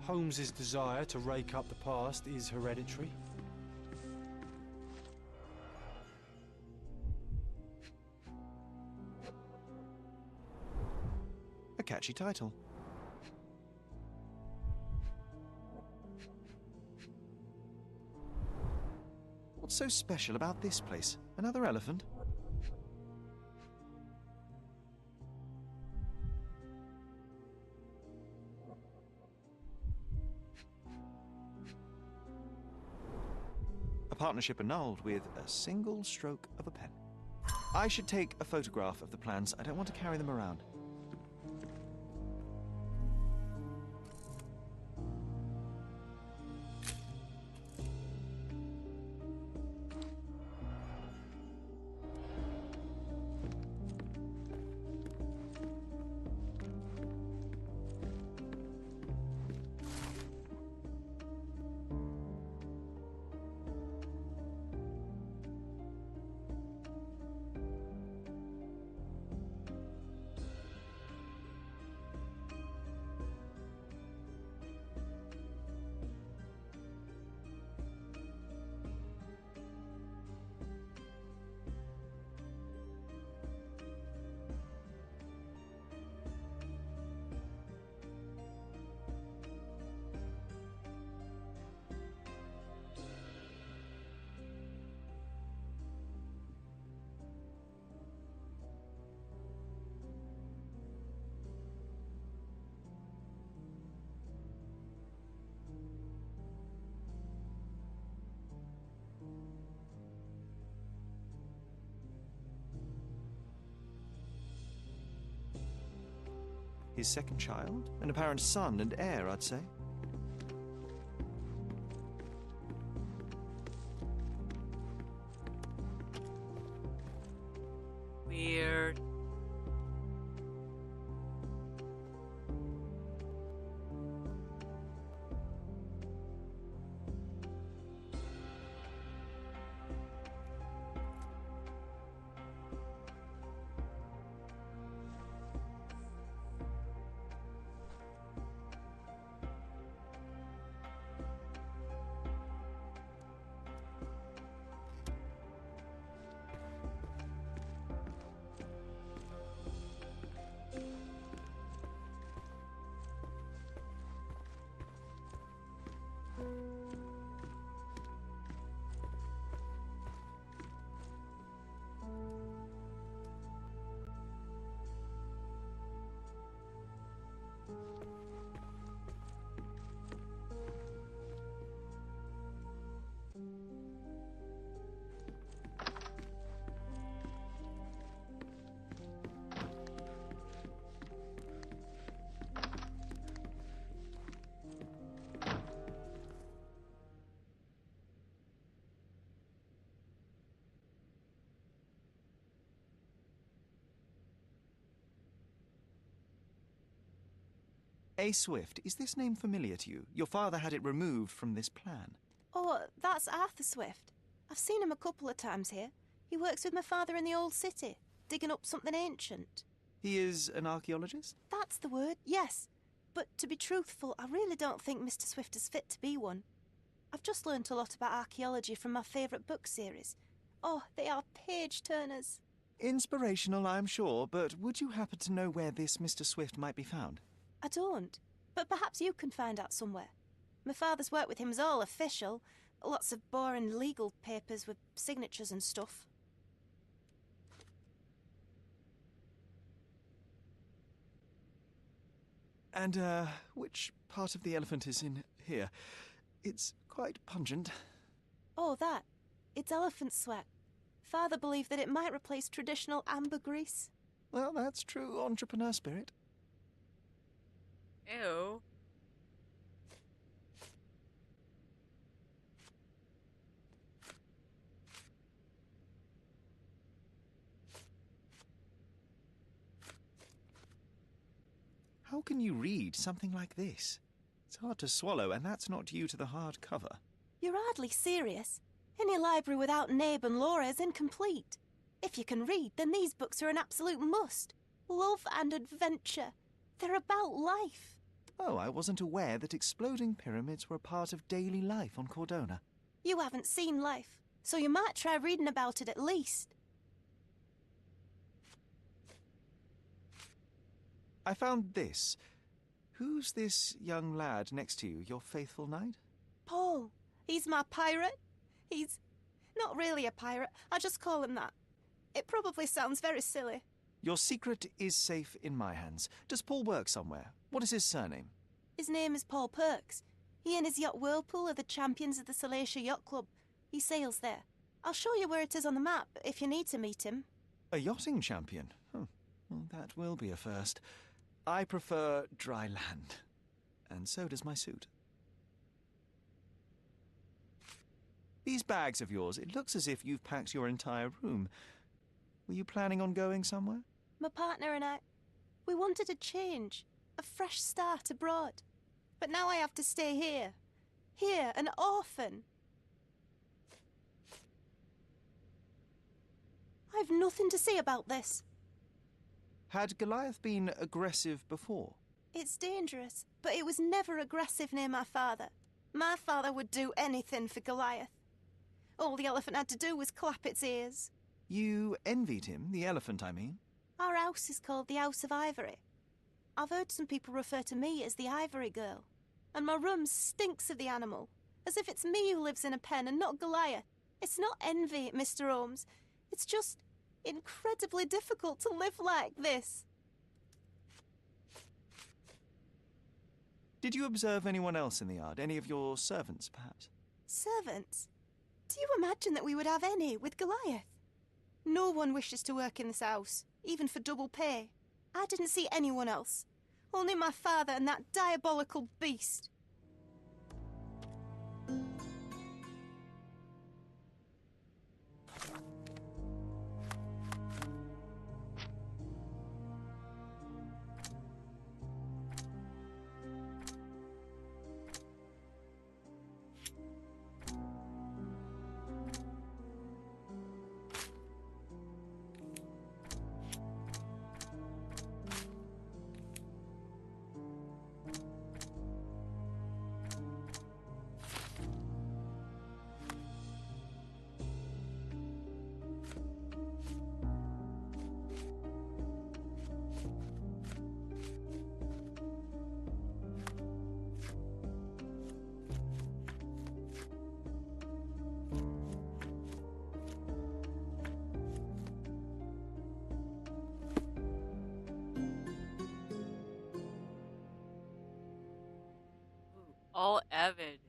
Holmes's desire to rake up the past is hereditary. A catchy title. What's so special about this place? Another elephant? A partnership annulled with a single stroke of a pen. I should take a photograph of the plans. I don't want to carry them around. His second child? An apparent son and heir, I'd say. Weird. A. Swift, is this name familiar to you? Your father had it removed from this plan. Oh, that's Arthur Swift. I've seen him a couple of times here. He works with my father in the old city, digging up something ancient. He is an archaeologist? That's the word, yes. But to be truthful, I really don't think Mr. Swift is fit to be one. I've just learnt a lot about archaeology from my favourite book series. Oh, they are page-turners. Inspirational, I'm sure, but would you happen to know where this Mr. Swift might be found? I don't, but perhaps you can find out somewhere. My father's work with him is all official. Lots of boring legal papers with signatures and stuff. And, which part of the elephant is in here? It's quite pungent. Oh, that. It's elephant sweat. Father believed that it might replace traditional ambergris. Well, that's true entrepreneur spirit. Ew. How can you read something like this? It's hard to swallow, and that's not due to the hard cover. You're hardly serious. Any library without Nabe and Laura is incomplete. If you can read, then these books are an absolute must. Love and adventure. They're about life. Oh, I wasn't aware that exploding pyramids were a part of daily life on Cordona. You haven't seen life, so you might try reading about it at least. I found this. Who's this young lad next to you, your faithful knight? Paul. He's my pirate. He's not really a pirate. I just call him that. It probably sounds very silly. Your secret is safe in my hands. Does Paul work somewhere? What is his surname? His name is Paul Perks. He and his yacht Whirlpool are the champions of the Salacia Yacht Club. He sails there. I'll show you where it is on the map if you need to meet him. A yachting champion? Well, that will be a first. I prefer dry land. And so does my suit. These bags of yours, it looks as if you've packed your entire room. Were you planning on going somewhere? My partner and I, we wanted a change, a fresh start abroad. But now I have to stay here. Here, an orphan. I've nothing to say about this. Had Goliath been aggressive before? It's dangerous, but it was never aggressive near my father. My father would do anything for Goliath. All the elephant had to do was clap its ears. You envied him, the elephant, I mean? Our house is called the House of Ivory. I've heard some people refer to me as the Ivory Girl. And my room stinks of the animal, as if it's me who lives in a pen and not Goliath. It's not envy, Mr. Holmes. It's just incredibly difficult to live like this. Did you observe anyone else in the yard? Any of your servants, perhaps? Servants? Do you imagine that we would have any with Goliath? No one wishes to work in this house, even for double pay. I didn't see anyone else. Only my father and that diabolical beast. All evidence.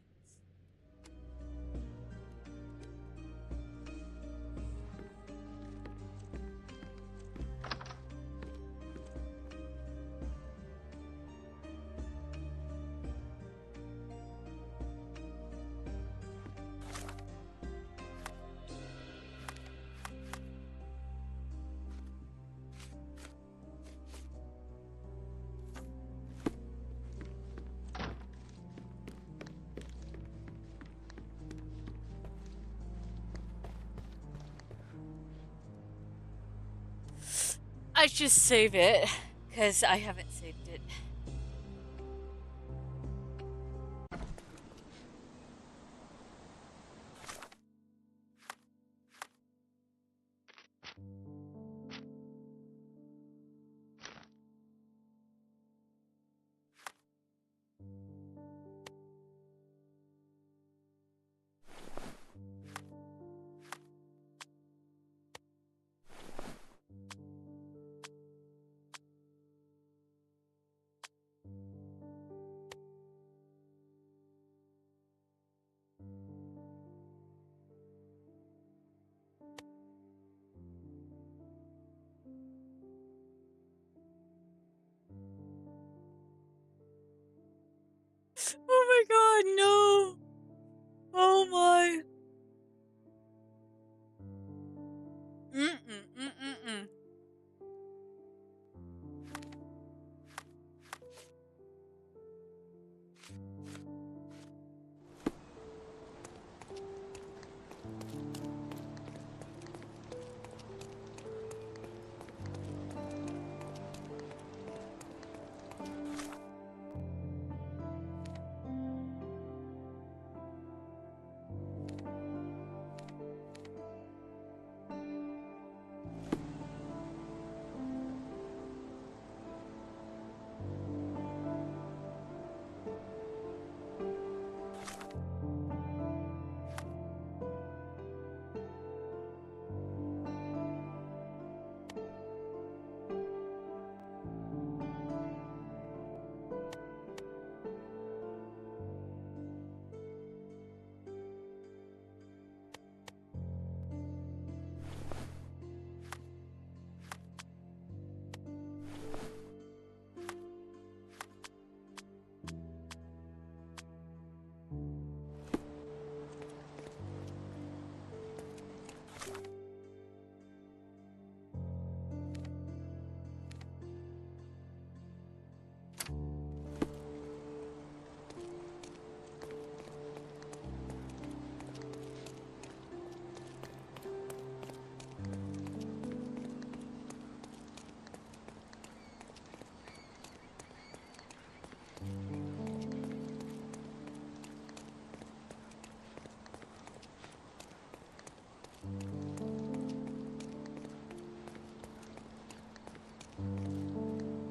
I should save it, because I haven't saved it.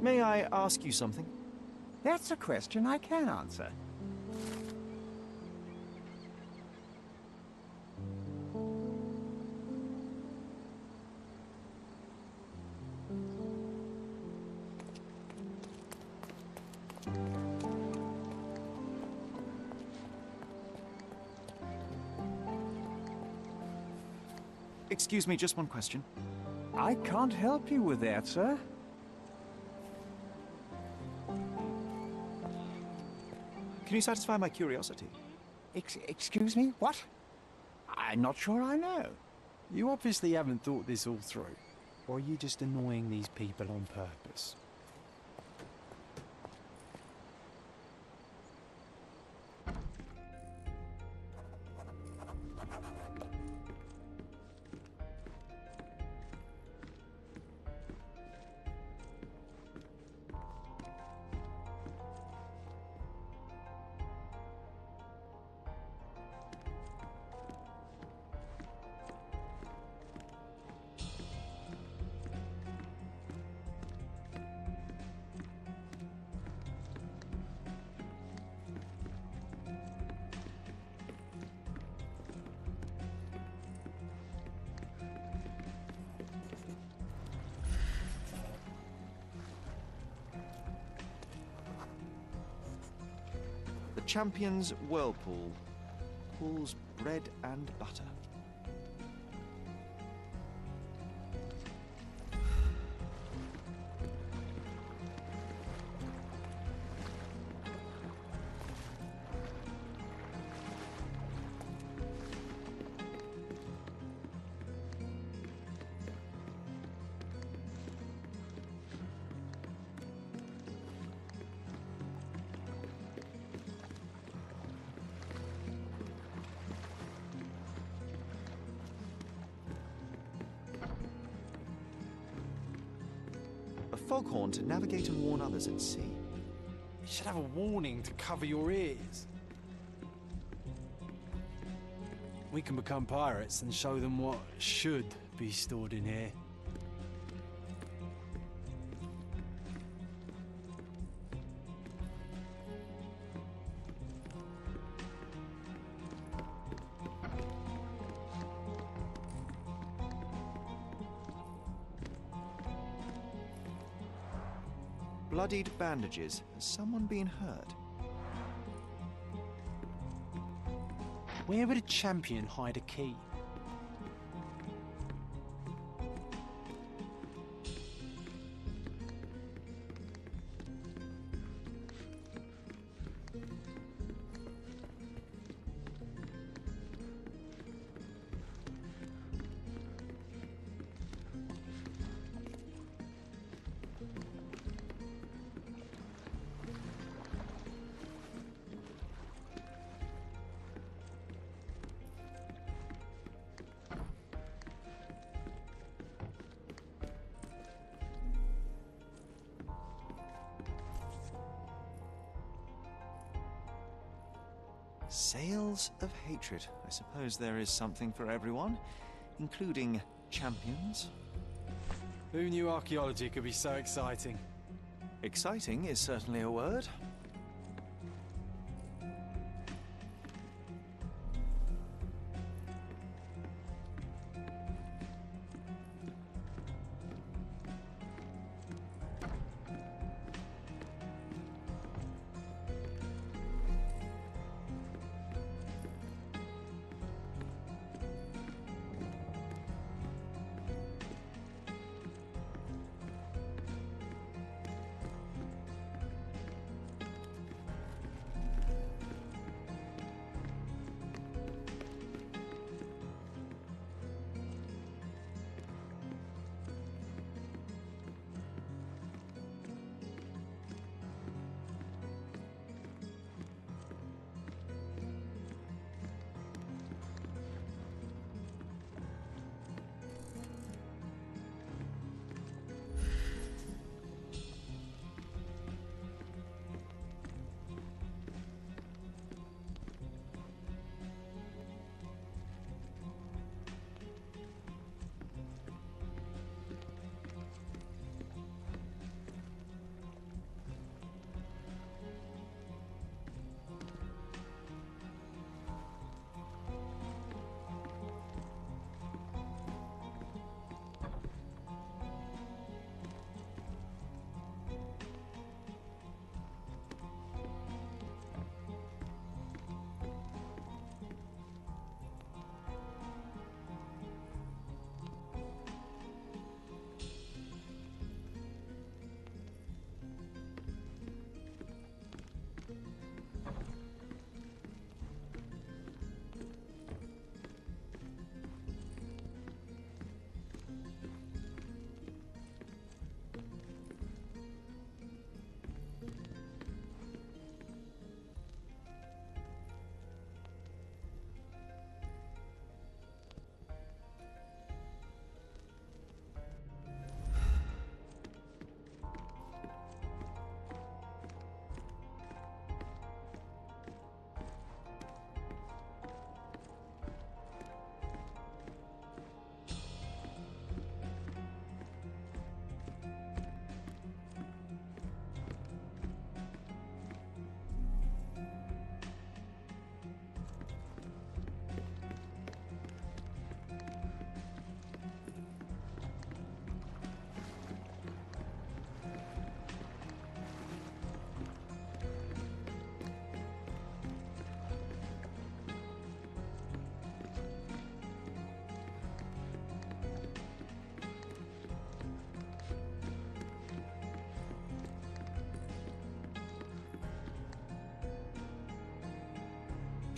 May I ask you something? That's a question I can answer. Excuse me, just one question. I can't help you with that, sir. Can you satisfy my curiosity? Excuse me? What? I'm not sure I know. You obviously haven't thought this all through. Or are you just annoying these people on purpose? The Champion's Whirlpool. Pool's bread and butter. Foghorn to navigate and warn others at sea. You should have a warning to cover your ears. We can become pirates and show them what should be stored in here. Bloodied bandages. Has someone been hurt? Where would a champion hide a key? Sails of Hatred. I suppose there is something for everyone, including champions. Who knew archaeology could be so exciting? Exciting is certainly a word.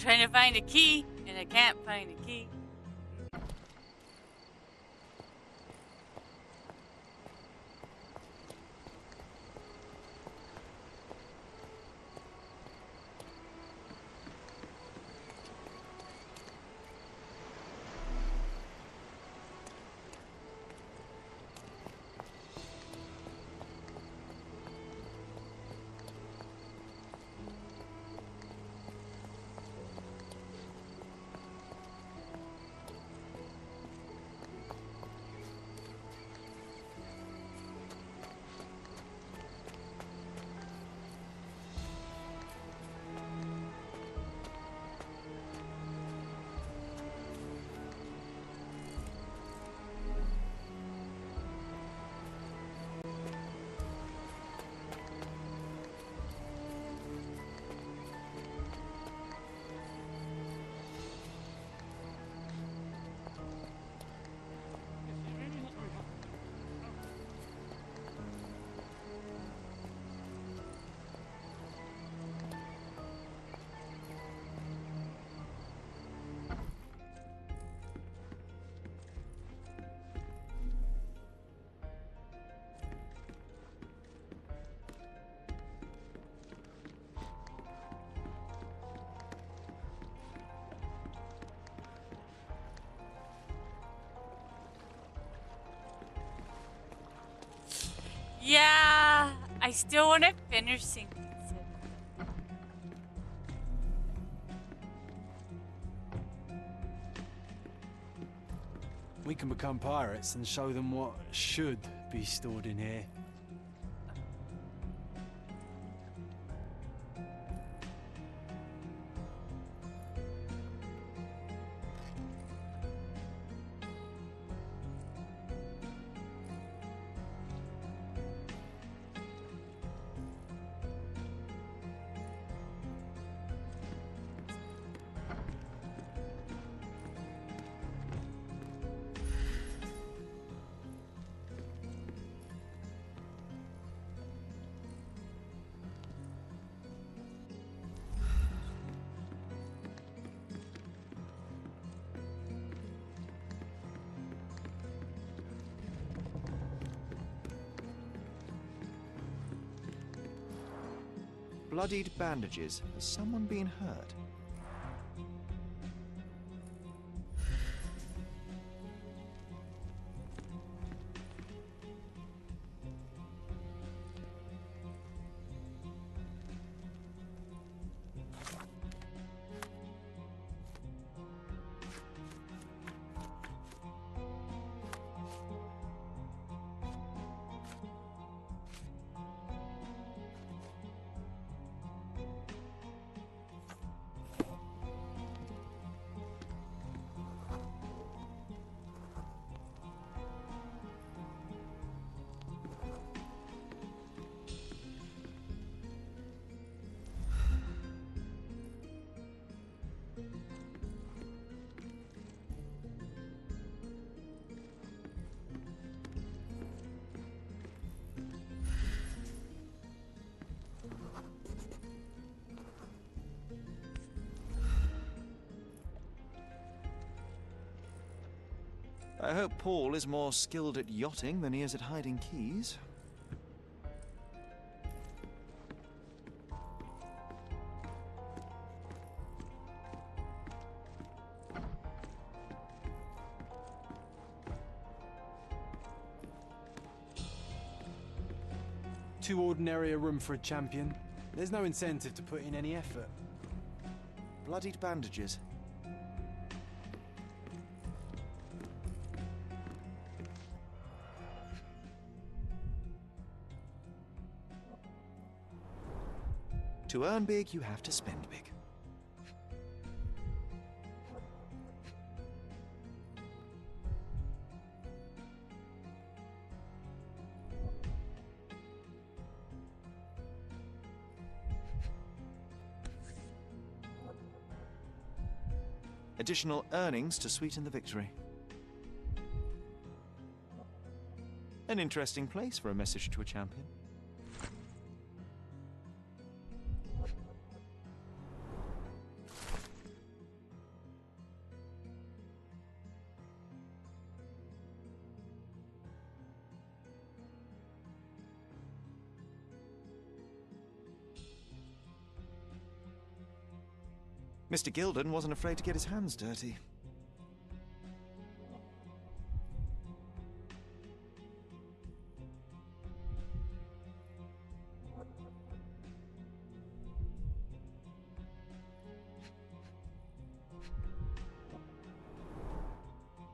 trying to find a key, and I can't find a key. Yeah, I still want to finish singing. We can become pirates and show them what should be stored in here. Bloodied bandages. Has someone been hurt? I hope Paul is more skilled at yachting than he is at hiding keys. Too ordinary a room for a champion. There's no incentive to put in any effort. Bloodied bandages. To earn big, you have to spend big. Additional earnings to sweeten the victory. An interesting place for a message to a champion. Mr. Gilden wasn't afraid to get his hands dirty.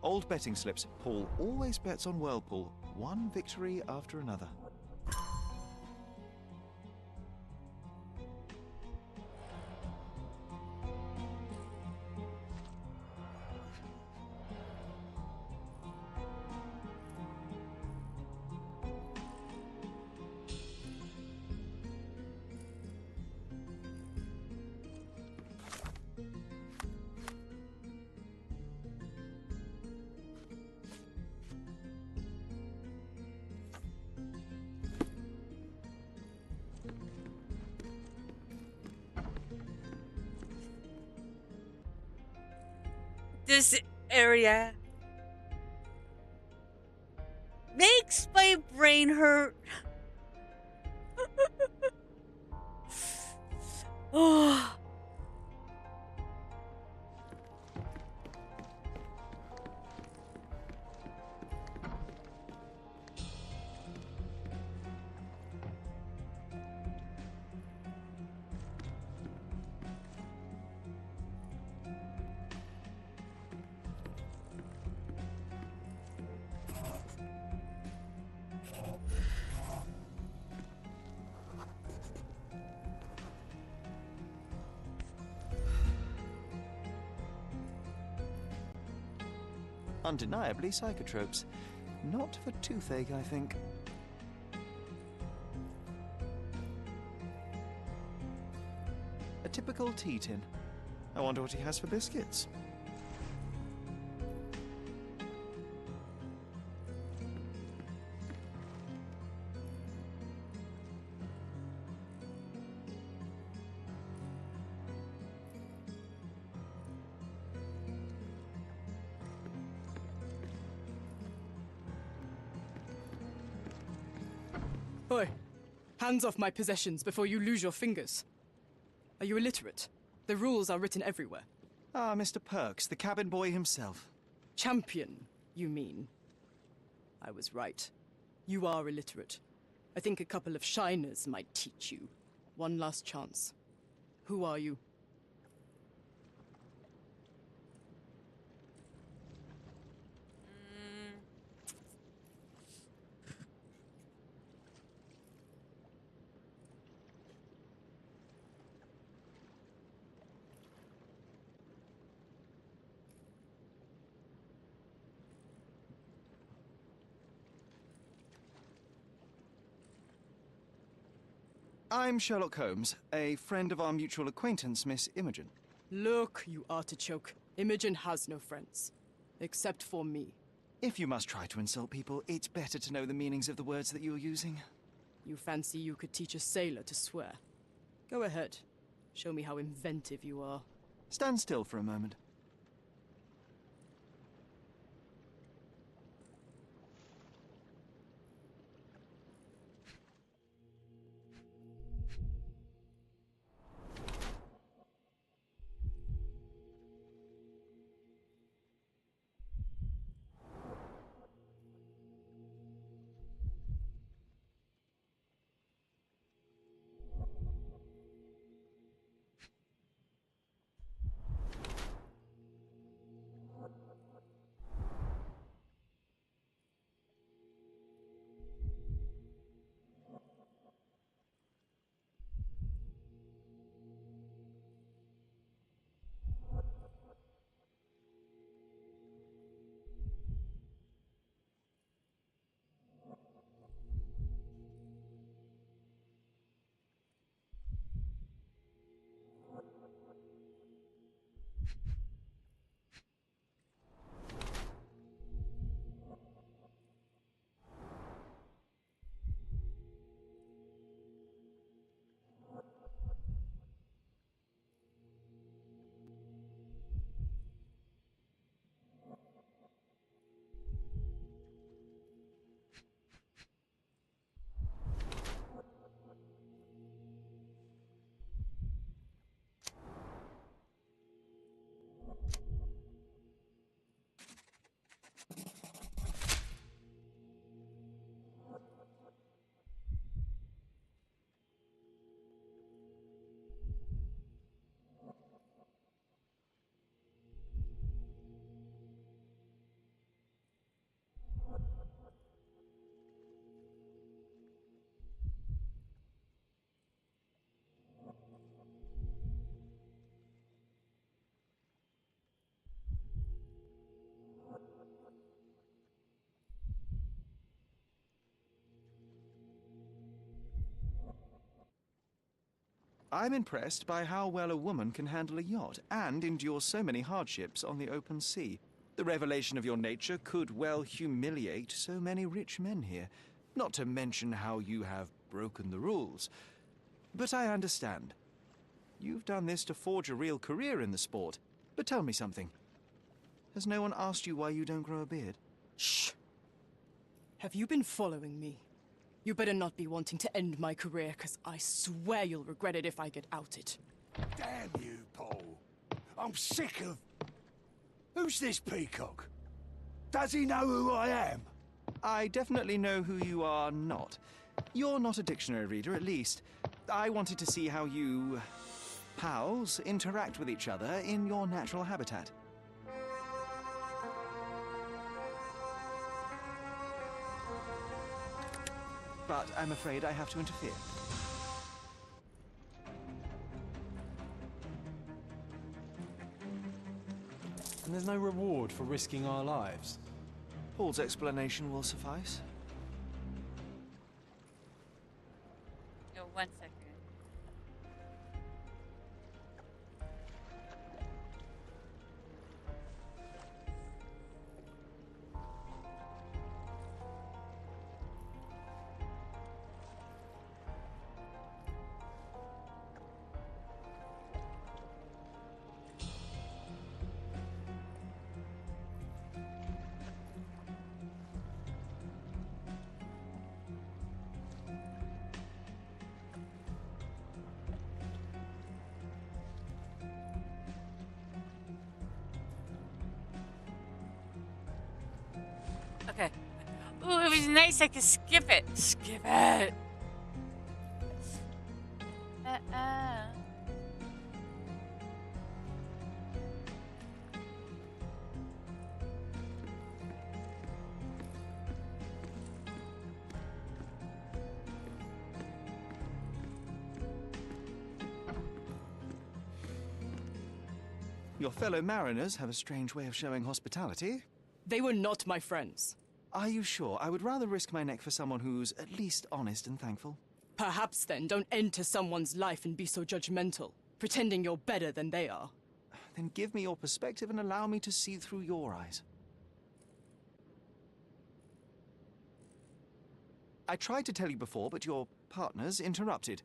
Old betting slips. Paul always bets on Whirlpool. One victory after another. This area makes my brain hurt. Oh. Undeniably psychotropes. Not for toothache, I think. A typical tea tin. I wonder what he has for biscuits. Oi! Hands off my possessions before you lose your fingers. Are you illiterate? The rules are written everywhere. Ah, Mr. Perks, the cabin boy himself. Champion, you mean? I was right. You are illiterate. I think a couple of shiners might teach you. One last chance. Who are you? I'm Sherlock Holmes, a friend of our mutual acquaintance, Miss Imogen. Look, you artichoke. Imogen has no friends. Except for me. If you must try to insult people, it's better to know the meanings of the words that you're using. You fancy you could teach a sailor to swear? Go ahead. Show me how inventive you are. Stand still for a moment. I'm impressed by how well a woman can handle a yacht and endure so many hardships on the open sea. The revelation of your nature could well humiliate so many rich men here, not to mention how you have broken the rules. But I understand. You've done this to forge a real career in the sport. But tell me something. Has no one asked you why you don't grow a beard? Shh! Have you been following me? You better not be wanting to end my career, because I swear you'll regret it if I get outed. Damn you, Paul. I'm sick of... Who's this peacock? Does he know who I am? I definitely know who you are not. You're not a dictionary reader, at least. I wanted to see how you... pals interact with each other in your natural habitat. But I'm afraid I have to interfere. And there's no reward for risking our lives. Paul's explanation will suffice. No, 1 second. Okay. Ooh, it was nice. I could skip it. Skip it. Your fellow mariners have a strange way of showing hospitality. They were not my friends. Are you sure? I would rather risk my neck for someone who's at least honest and thankful. Perhaps then don't enter someone's life and be so judgmental, pretending you're better than they are. Then give me your perspective and allow me to see through your eyes. I tried to tell you before, but your partners interrupted.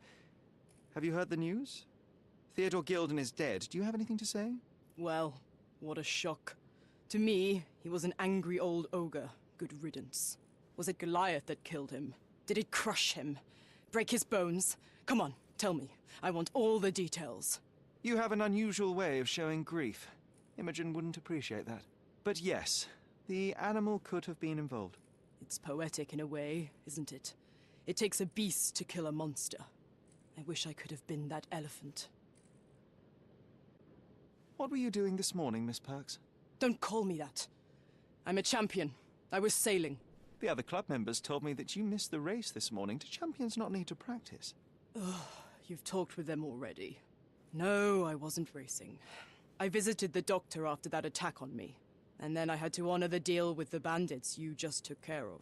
Have you heard the news? Theodore Gilden is dead. Do you have anything to say? Well, what a shock. To me, he was an angry old ogre. Good riddance. Was it Goliath that killed him? Did it crush him? Break his bones? Come on, tell me. I want all the details. You have an unusual way of showing grief. Imogen wouldn't appreciate that. But yes, the animal could have been involved. It's poetic in a way, isn't it? It takes a beast to kill a monster. I wish I could have been that elephant. What were you doing this morning, Miss Perks? Don't call me that. I'm a champion. I was sailing. The other club members told me that you missed the race this morning. Do champions not need to practice? Ugh, you've talked with them already. No, I wasn't racing. I visited the doctor after that attack on me. And then I had to honor the deal with the bandits you just took care of.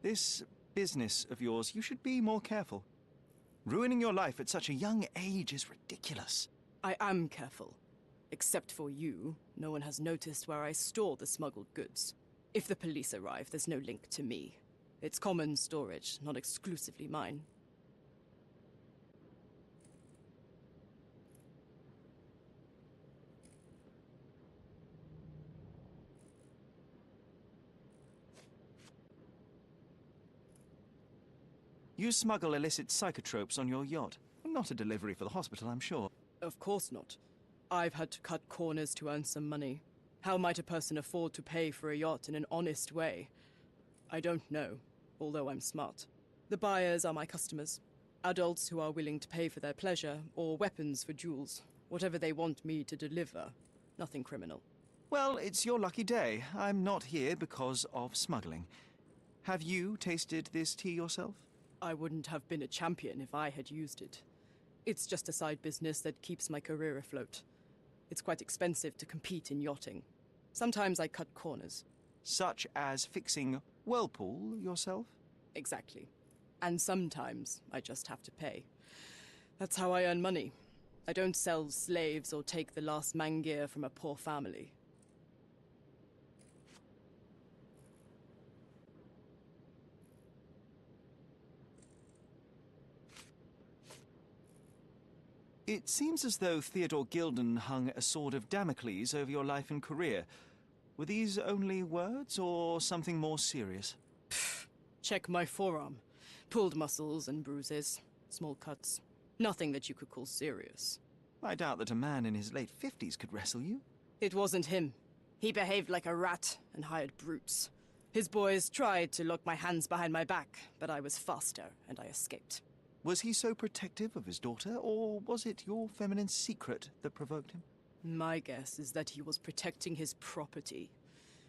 This business of yours, you should be more careful. Ruining your life at such a young age is ridiculous. I am careful. Except for you, no one has noticed where I store the smuggled goods. If the police arrive, there's no link to me. It's common storage, not exclusively mine. You smuggle illicit psychotropes on your yacht. Not a delivery for the hospital, I'm sure. Of course not. I've had to cut corners to earn some money. How might a person afford to pay for a yacht in an honest way? I don't know, although I'm smart. The buyers are my customers. Adults who are willing to pay for their pleasure, or weapons for jewels. Whatever they want me to deliver. Nothing criminal. Well, it's your lucky day. I'm not here because of smuggling. Have you tasted this tea yourself? I wouldn't have been a champion if I had used it. It's just a side business that keeps my career afloat. It's quite expensive to compete in yachting. Sometimes I cut corners. Such as fixing Whirlpool yourself? Exactly. And sometimes I just have to pay. That's how I earn money. I don't sell slaves or take the last mangear from a poor family. It seems as though Theodore Gilden hung a sword of Damocles over your life and career. Were these only words, or something more serious? Check my forearm. Pulled muscles and bruises. Small cuts. Nothing that you could call serious. I doubt that a man in his late 50s could wrestle you. It wasn't him. He behaved like a rat and hired brutes. His boys tried to lock my hands behind my back, but I was faster and I escaped. Was he so protective of his daughter, or was it your feminine secret that provoked him? My guess is that he was protecting his property.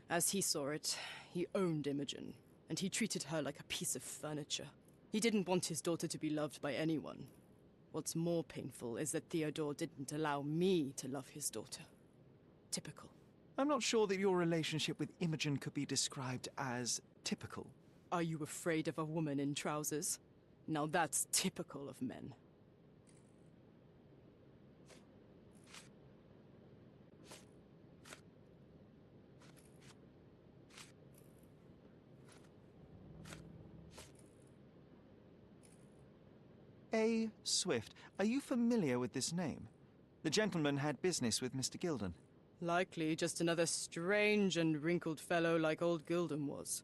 As he saw it, he owned Imogen, and he treated her like a piece of furniture. He didn't want his daughter to be loved by anyone. What's more painful is that Theodore didn't allow me to love his daughter. Typical. I'm not sure that your relationship with Imogen could be described as typical. Are you afraid of a woman in trousers? Now that's typical of men. A. Swift. Are you familiar with this name? The gentleman had business with Mr. Gilden. Likely just another strange and wrinkled fellow like old Gilden was.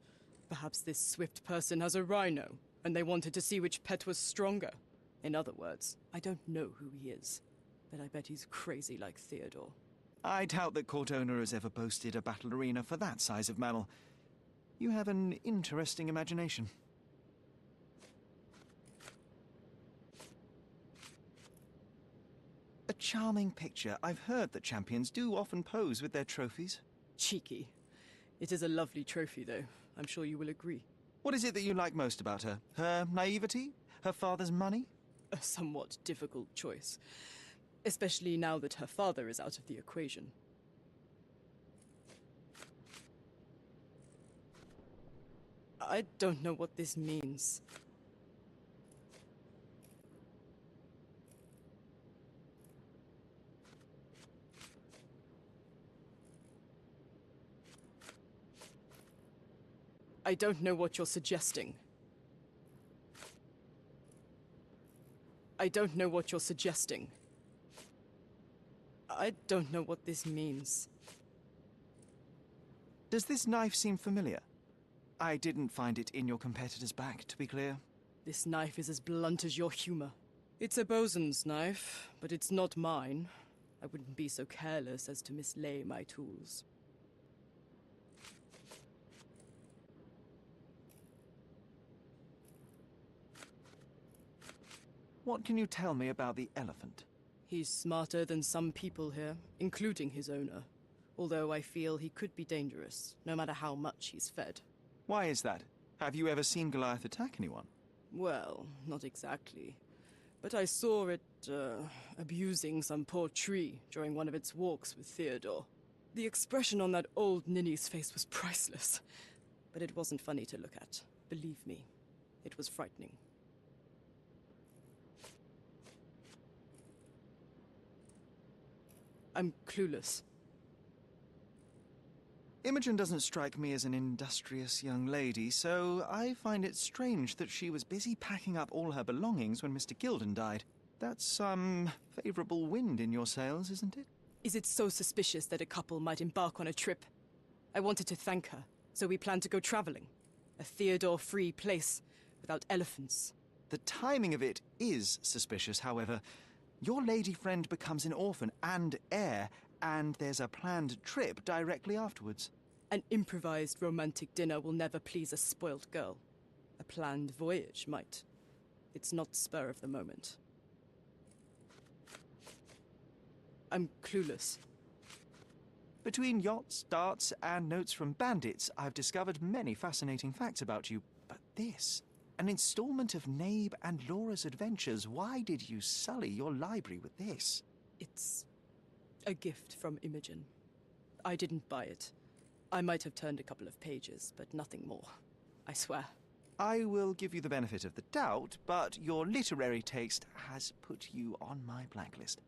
Perhaps this Swift person has a rhino, and they wanted to see which pet was stronger. In other words, I don't know who he is, but I bet he's crazy like Theodore. I doubt that court owner has ever boasted a battle arena for that size of mammal. You have an interesting imagination. A charming picture. I've heard that champions do often pose with their trophies. Cheeky. It is a lovely trophy, though. I'm sure you will agree. What is it that you like most about her? Her naivety? Her father's money? A somewhat difficult choice. Especially now that her father is out of the equation. I don't know what this means. I don't know what you're suggesting. I don't know what you're suggesting. I don't know what this means. Does this knife seem familiar? I didn't find it in your competitor's back, to be clear. This knife is as blunt as your humor. It's a bosun's knife, but it's not mine. I wouldn't be so careless as to mislay my tools. What can you tell me about the elephant? He's smarter than some people here, including his owner. Although I feel he could be dangerous, no matter how much he's fed. Why is that? Have you ever seen Goliath attack anyone? Well, not exactly. But I saw it, abusing some poor tree during one of its walks with Theodore. The expression on that old ninny's face was priceless. But it wasn't funny to look at. Believe me, it was frightening. I'm clueless. Imogen doesn't strike me as an industrious young lady, so I find it strange that she was busy packing up all her belongings when Mr. Gilden died. That's some favorable wind in your sails, isn't it? Is it so suspicious that a couple might embark on a trip? I wanted to thank her, so we planned to go traveling. A Theodore-free place, without elephants. The timing of it is suspicious, however. Your lady friend becomes an orphan and heir, and there's a planned trip directly afterwards. An improvised romantic dinner will never please a spoilt girl. A planned voyage might. It's not spur of the moment. I'm clueless. Between yachts, darts, and notes from bandits, I've discovered many fascinating facts about you. But this, an installment of Nabe and Laura's adventures. Why did you sully your library with this? It's a gift from Imogen. I didn't buy it. I might have turned a couple of pages, but nothing more. I swear. I will give you the benefit of the doubt, but your literary taste has put you on my blacklist.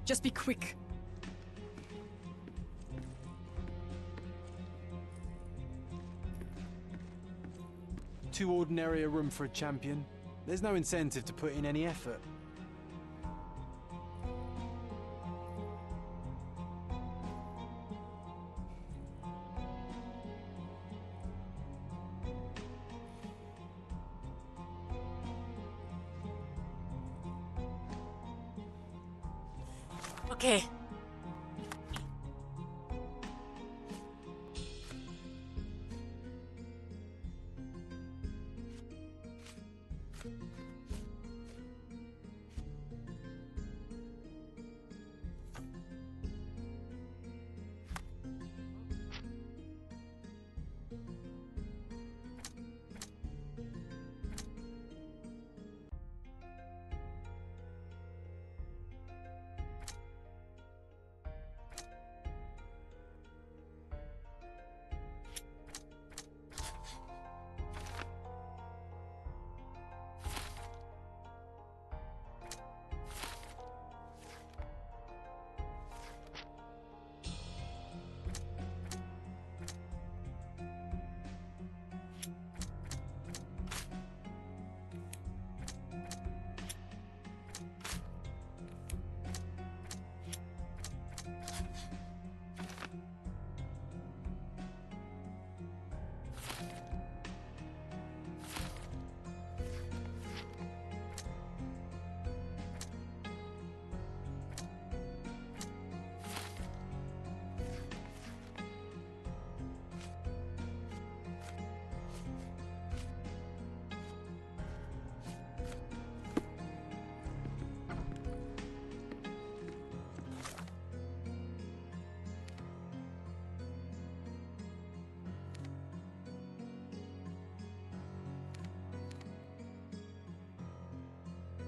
Just be quick. Too ordinary a room for a champion. There's no incentive to put in any effort. Okay.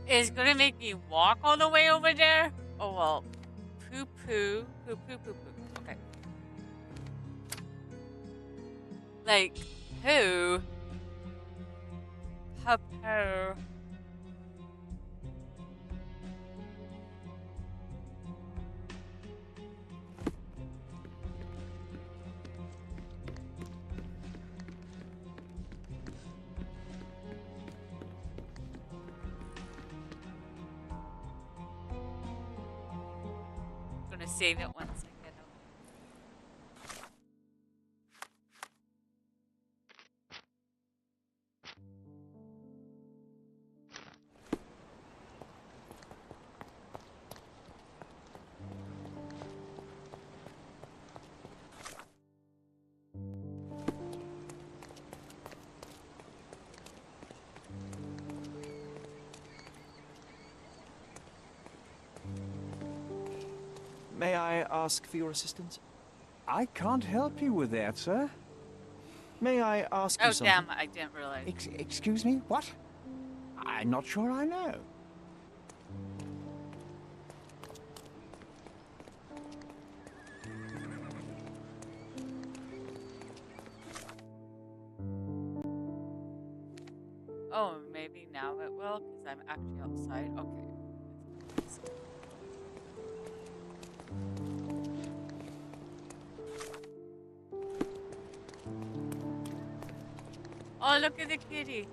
It's gonna make me walk all the way over there? Oh well. Poo poo. Poo poo poo poo. Okay. Like, who? Poo. Save it once I get out. May I ask for your assistance? I can't help you with that, sir. May I ask you something? Oh damn, I didn't realize. Excuse me? What? I'm not sure I know. Oh, maybe now it will, because I'm actually outside. Okay. Oh, look at the kitty.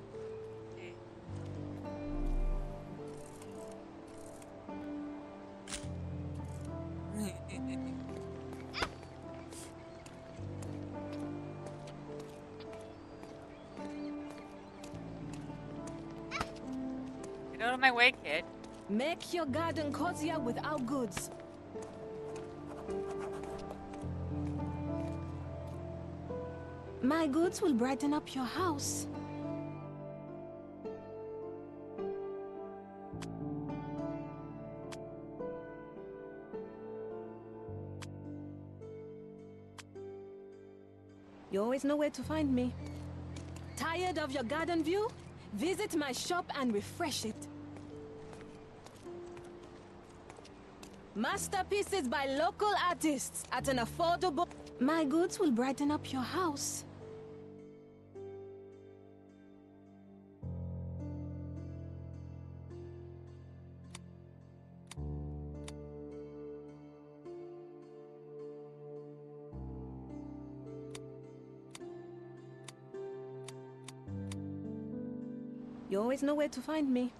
Get out of my way, kid. Make your garden cozier with our goods. My goods will brighten up your house. You always know where to find me. Tired of your garden view? Visit my shop and refresh it. Masterpieces by local artists at an affordable... My goods will brighten up your house. You always know where to find me.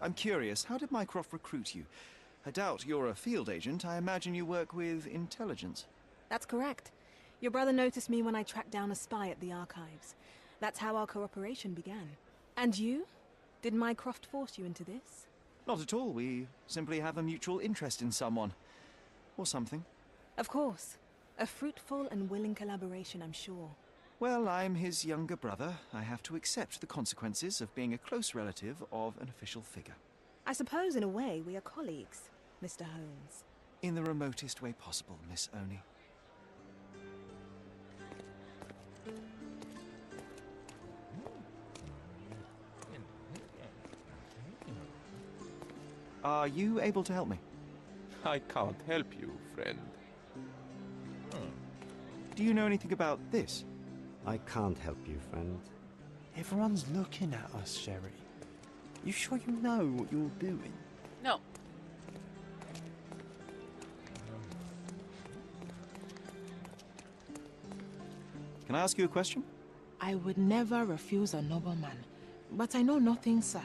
I'm curious, how did Mycroft recruit you? I doubt you're a field agent. I imagine you work with intelligence. That's correct. Your brother noticed me when I tracked down a spy at the archives. That's how our cooperation began. And you? Did Mycroft force you into this? Not at all. We simply have a mutual interest in someone. Or something. Of course. A fruitful and willing collaboration, I'm sure. Well, I'm his younger brother. I have to accept the consequences of being a close relative of an official figure. I suppose, in a way, we are colleagues, Mr. Holmes. In the remotest way possible, Miss Oni. Are you able to help me? I can't help you, friend. Do you know anything about this? I can't help you, friend. Everyone's looking at us, Sherry. You sure you know what you're doing? No. Can I ask you a question? I would never refuse a nobleman, but I know nothing, sir.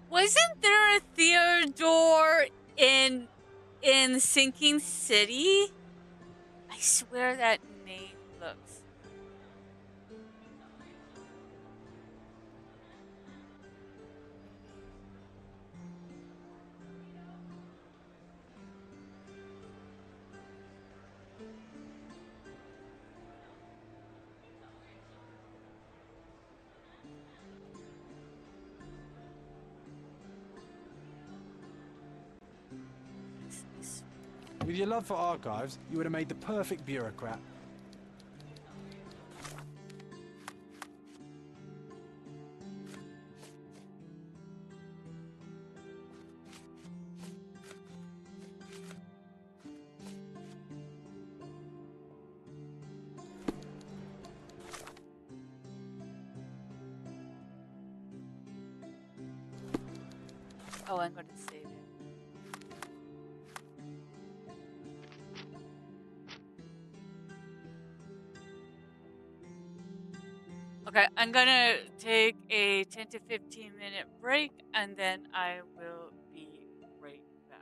Wasn't there a Theodore in Sinking City? I swear that name looks. With your love for archives, you would have made the perfect bureaucrat. Oh, I'm going to save it. Okay, I'm gonna take a 10 to 15 minute break and then I will be right back.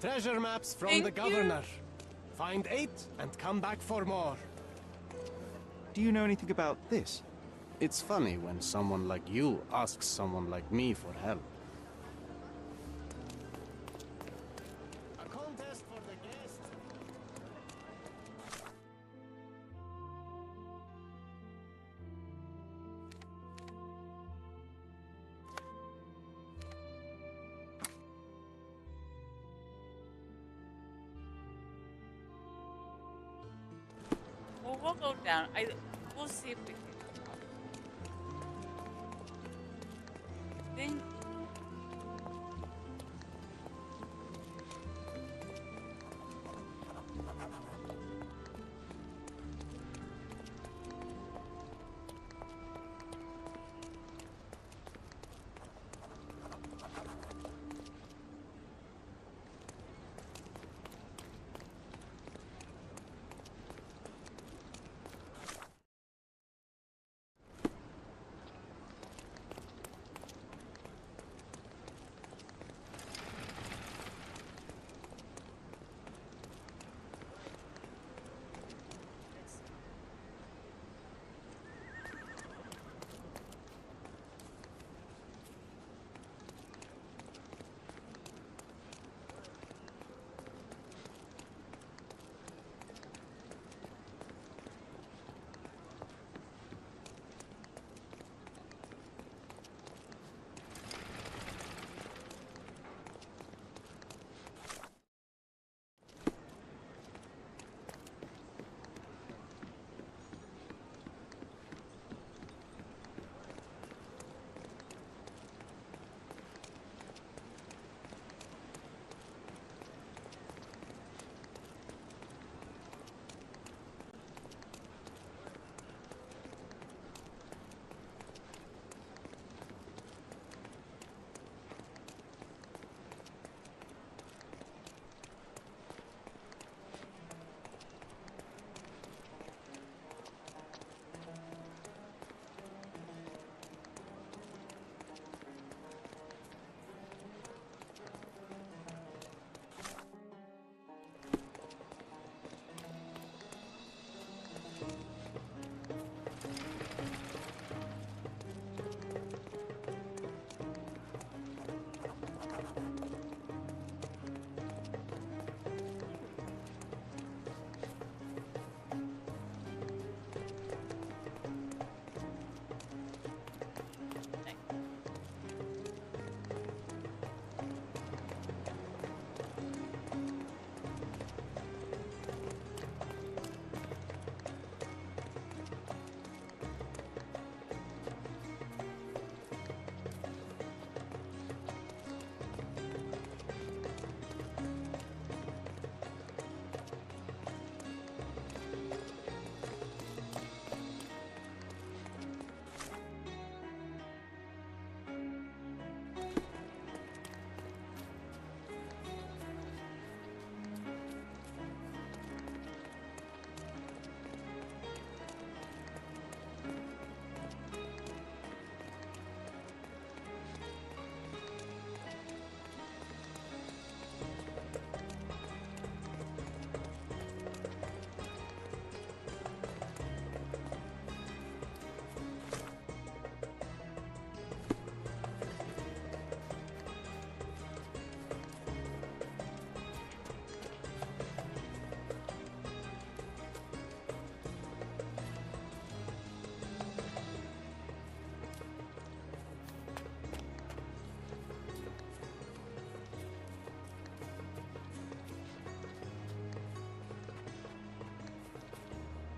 Treasure maps from Thank the you. governor. Find 8 and come back for more. Do you know anything about this? It's funny when someone like you asks someone like me for help. A contest for the guest. Well, we'll go down. We'll see if we can. Then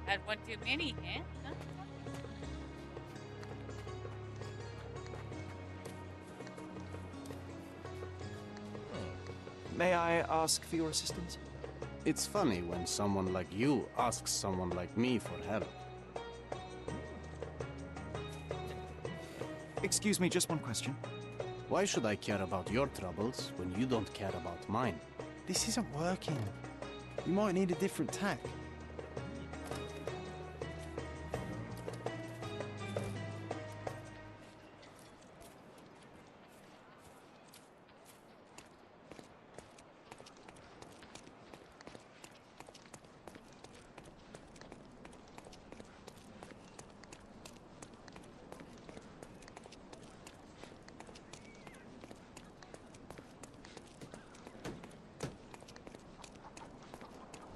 Had one too many, eh? Huh? May I ask for your assistance? It's funny when someone like you asks someone like me for help. Excuse me, just one question. Why should I care about your troubles when you don't care about mine? This isn't working. You might need a different tack.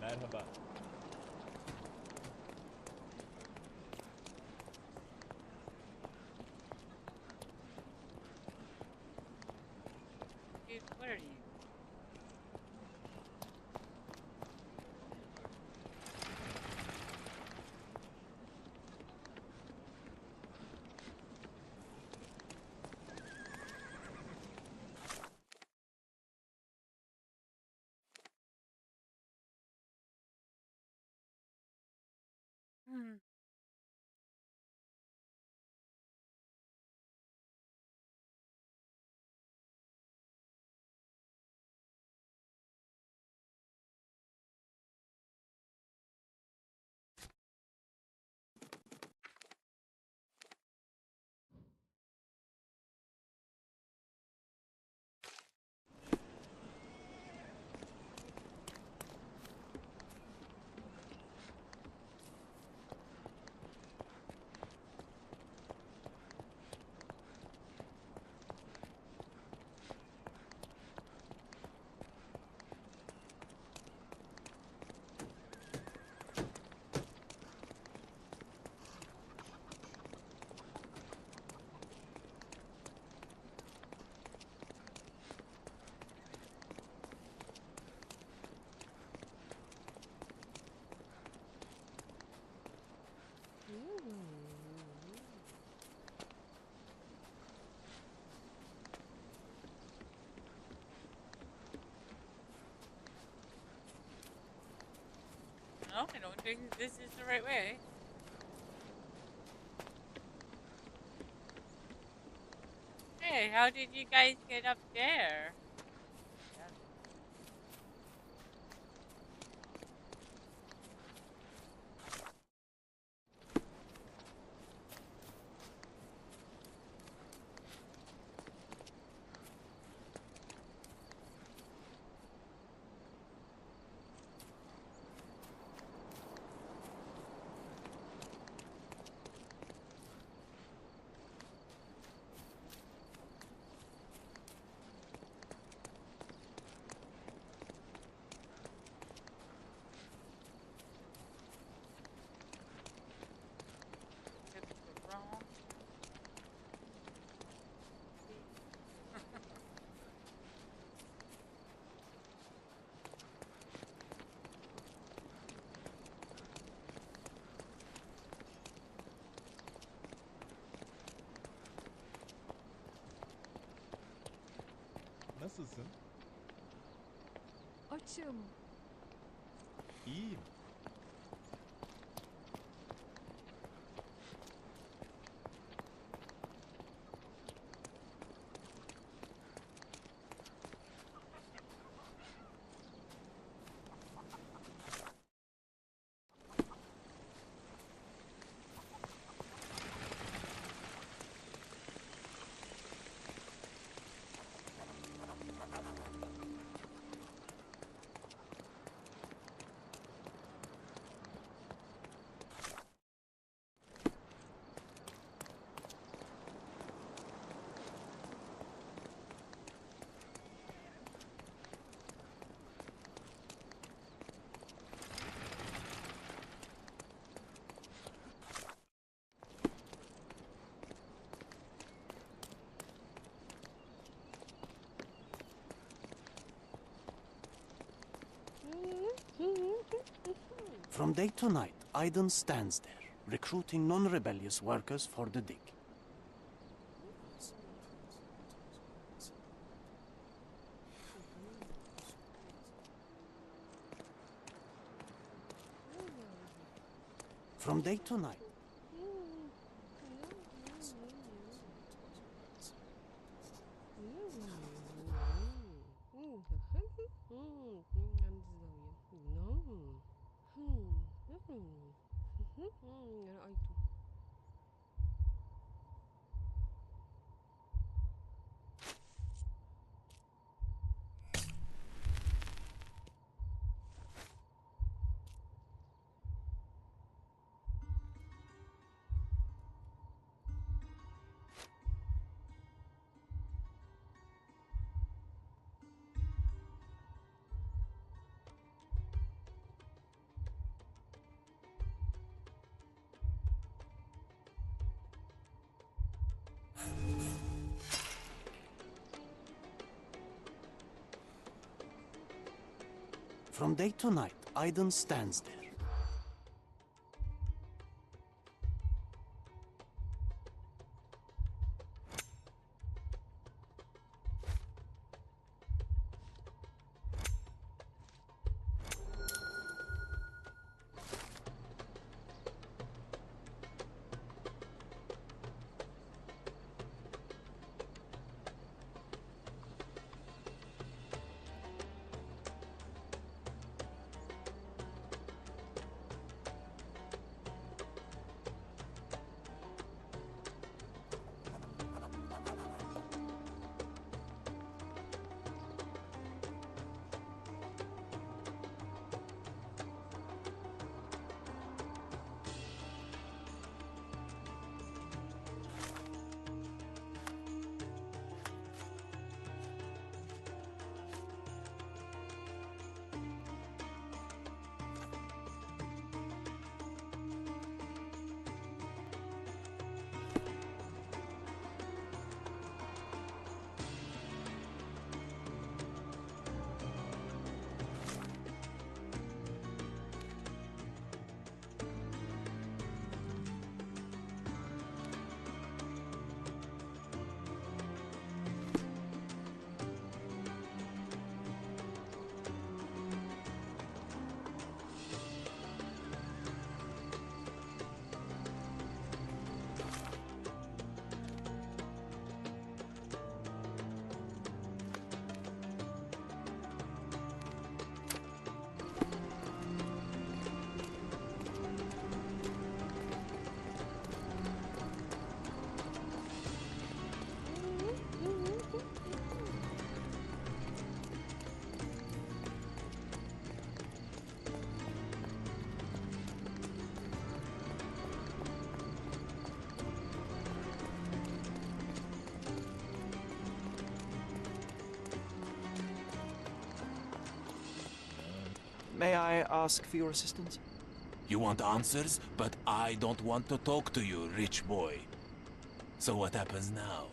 Merhaba. Dude, what are you? Hmm. No, I don't think this is the right way. Hey, how did you guys get up there? Nasılsın? Açım. İyiyim. From day to night, Aiden stands there, recruiting non-rebellious workers for the dig. From day to night. From day to night, Aiden stands there. May I ask for your assistance? You want answers, but I don't want to talk to you, rich boy. So what happens now?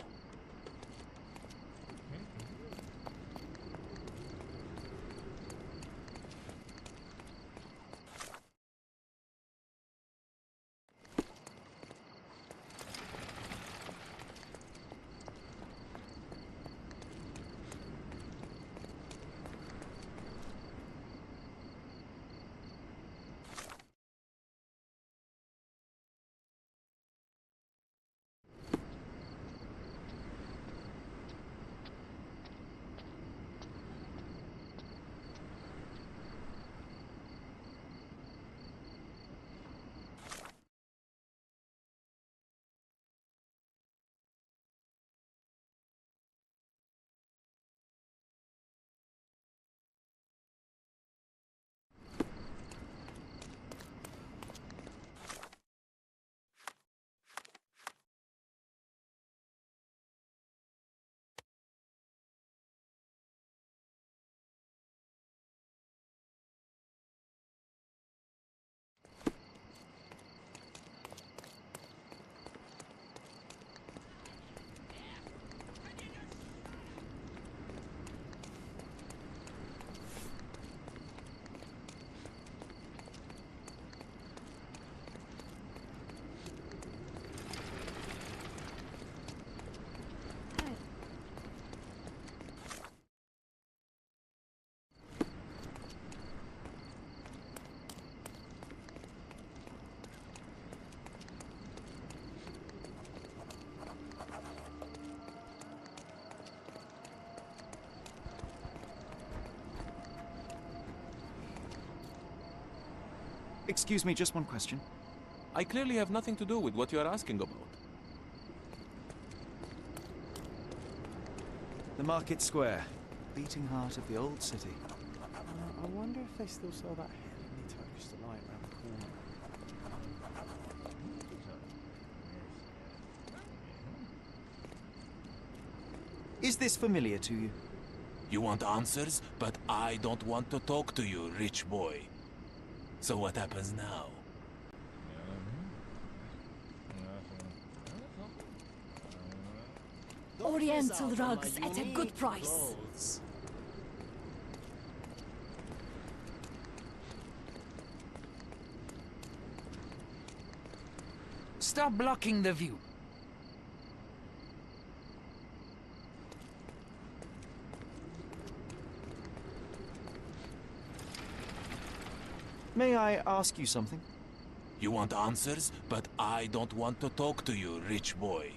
Excuse me, just one question. I clearly have nothing to do with what you are asking about. The Market Square, beating heart of the old city. I wonder if they still sell that heavenly Turkish delight around the corner. Is this familiar to you? You want answers, but I don't want to talk to you, rich boy. So what happens now? Oriental rugs at a good price. Stop blocking the view. May I ask you something? You want answers, but I don't want to talk to you, rich boy.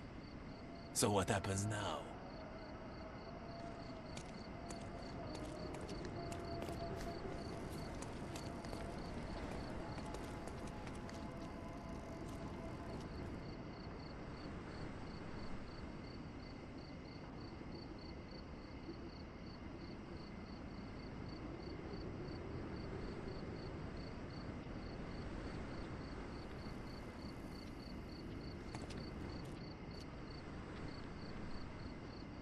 So what happens now?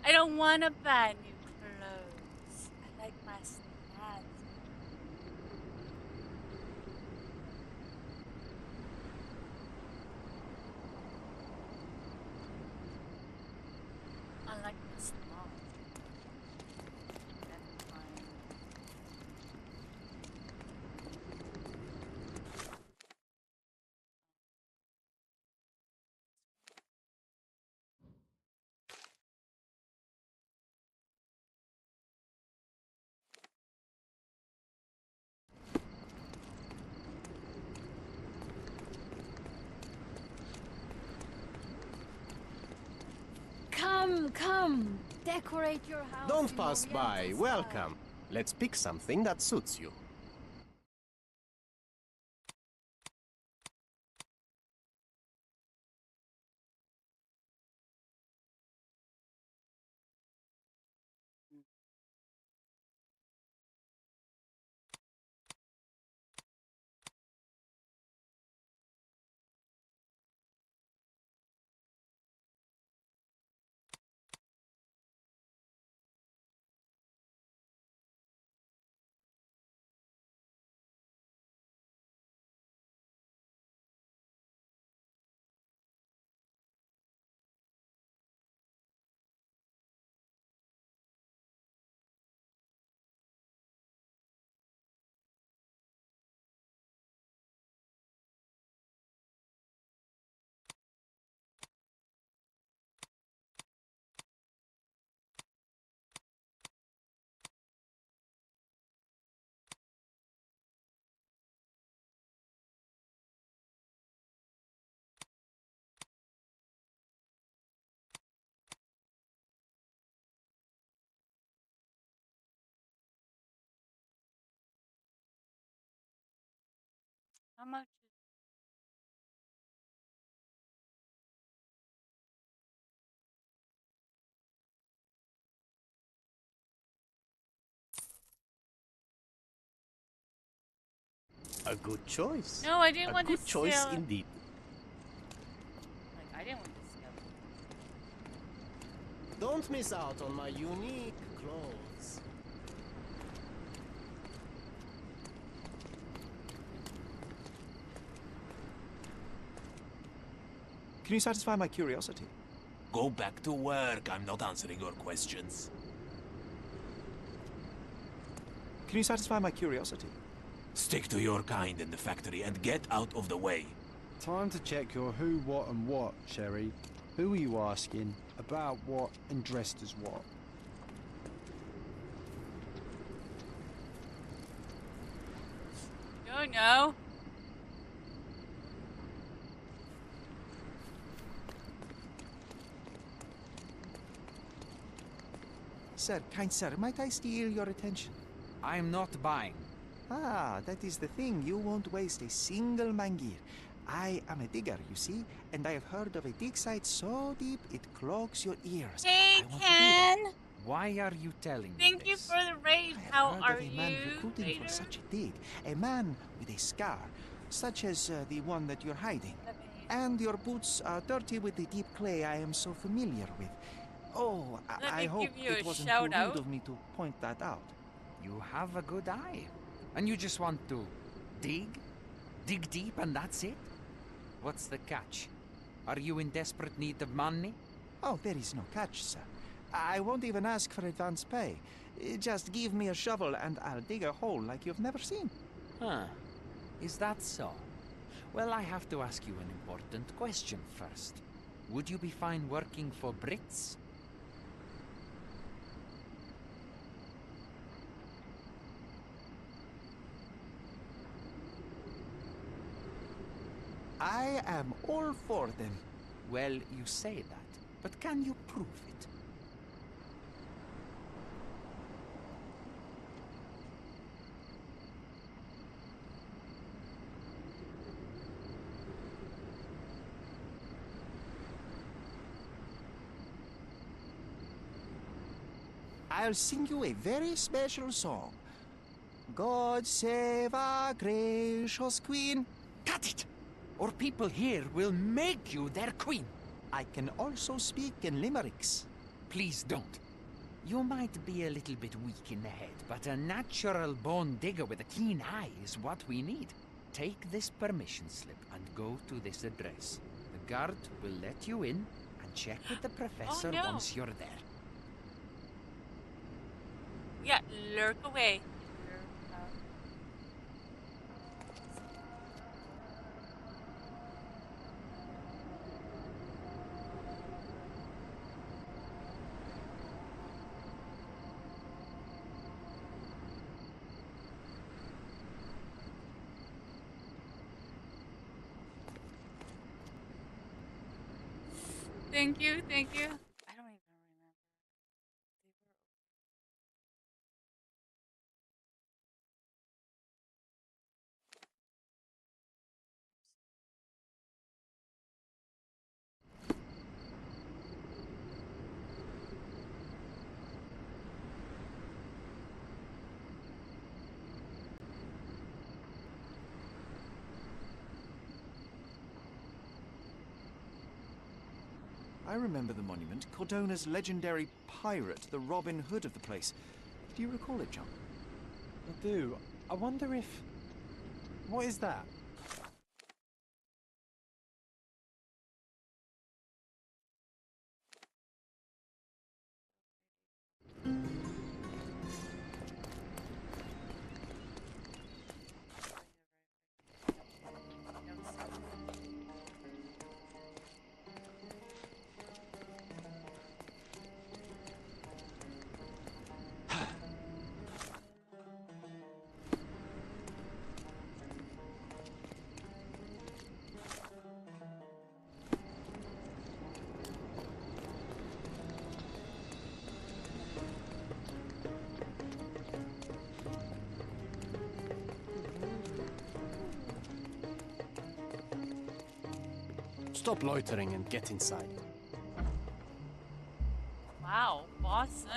I don't want to buy new clothes. I like my stuff. I like my stuff. That's fine. Come, come. Decorate your house. Don't in pass by. Oriental style. Welcome. Let's pick something that suits you. How much? A good choice. No, I didn't a want to good choice steal- indeed. Like, I didn't want to steal. Don't miss out on my unique clothes. Can you satisfy my curiosity? Go back to work. I'm not answering your questions. Can you satisfy my curiosity? Stick to your kind in the factory and get out of the way. Time to check your who, what, and what, Sherry. Who are you asking? About what, and dressed as what? Don't know. Sir, kind sir, might I steal your attention? I'm not buying. Ah, that is the thing. You won't waste a single mangir. I am a digger, you see, and I have heard of a dig site so deep it clogs your ears. Hey, I want to be Ken. there. Why are you telling me Thank you this? for the raid. How Heard are of a man you, recruiting Raider? for such a dig. A man with a scar, such as the one that you're hiding. And your boots are dirty with the deep clay I am so familiar with. Oh, Let I me hope give you it a wasn't too shout rude out. of me to point that out. You have a good eye. And you just want to dig? Dig deep and that's it? What's the catch? Are you in desperate need of money? Oh, there is no catch, sir. I won't even ask for advance pay. Just give me a shovel and I'll dig a hole like you've never seen. Huh. Is that so? Well, I have to ask you an important question first. Would you be fine working for Brits? I am all for them. Well, you say that, but can you prove it? I'll sing you a very special song. God save our gracious queen. Cut it! Or people here will make you their queen. I can also speak in limericks. Please don't. You might be a little bit weak in the head, but a natural born digger with a keen eye is what we need. Take this permission slip and go to this address. The guard will let you in and check with the professor no. once you're there. Yeah, lurk away. Thank you, thank you. I don't even remember. I remember the monument, Cordona's legendary pirate, the Robin Hood of the place. Do you recall it, John? I do. I wonder if... What is that? Stop loitering and get inside. Wow, bossing.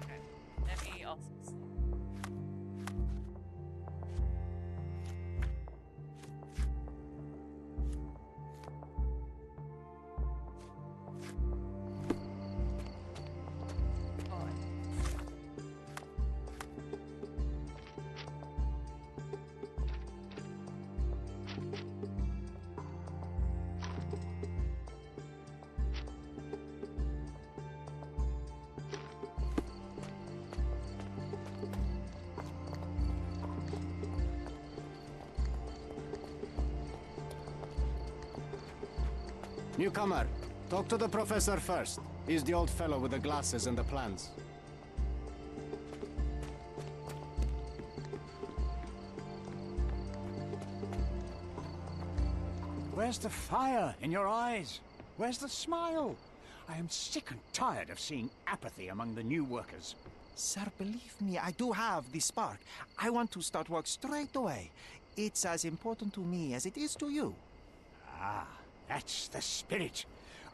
Okay, let me also see. Newcomer, Talk to the professor first. He's the old fellow with the glasses and the plans. Where's the fire in your eyes? Where's the smile? I am sick and tired of seeing apathy among the new workers. Sir, believe me, I do have the spark. I want to start work straight away. It's as important to me as it is to you. Ah, that's the spirit.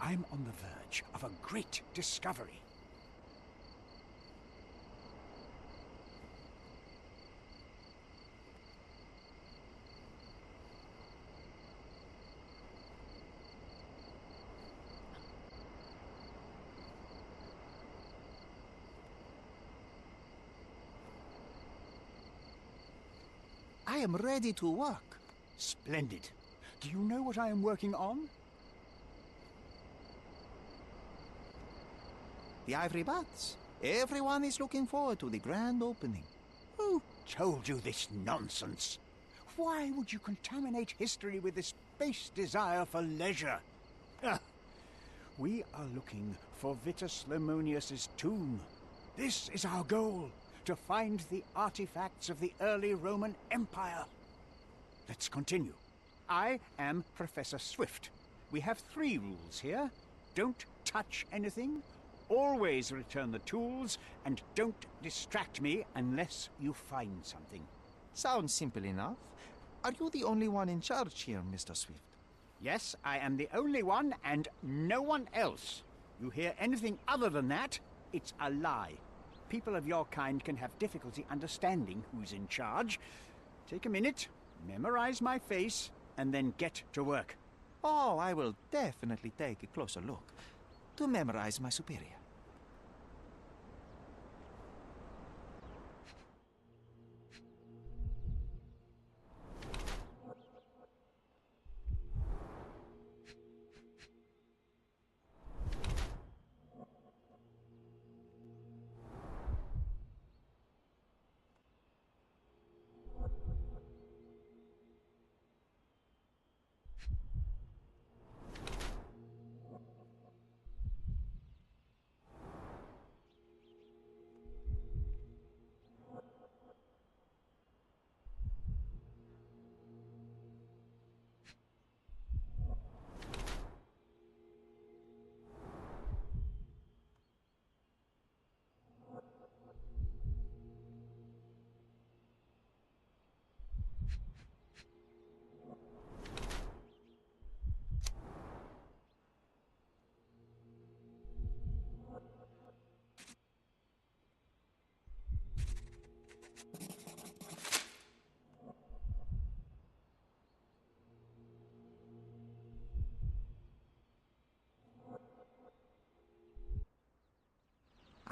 I'm on the verge of a great discovery. I am ready to work. Splendid. Do you know what I am working on? The ivory bats. Everyone is looking forward to the grand opening. Who told you this nonsense? Why would you contaminate history with this base desire for leisure? Ah, we are looking for Vitus Lemonius's tomb. This is our goal, to find the artifacts of the early Roman Empire. Let's continue. I am Professor Swift. We have 3 rules here. Don't touch anything, always return the tools, and don't distract me unless you find something. Sounds simple enough. Are you the only one in charge here, Mr. Swift? Yes, I am the only one and no one else. You hear anything other than that, it's a lie. People of your kind can have difficulty understanding who's in charge. Take a minute, memorize my face, and then get to work. Oh, I will definitely take a closer look to memorize my superior.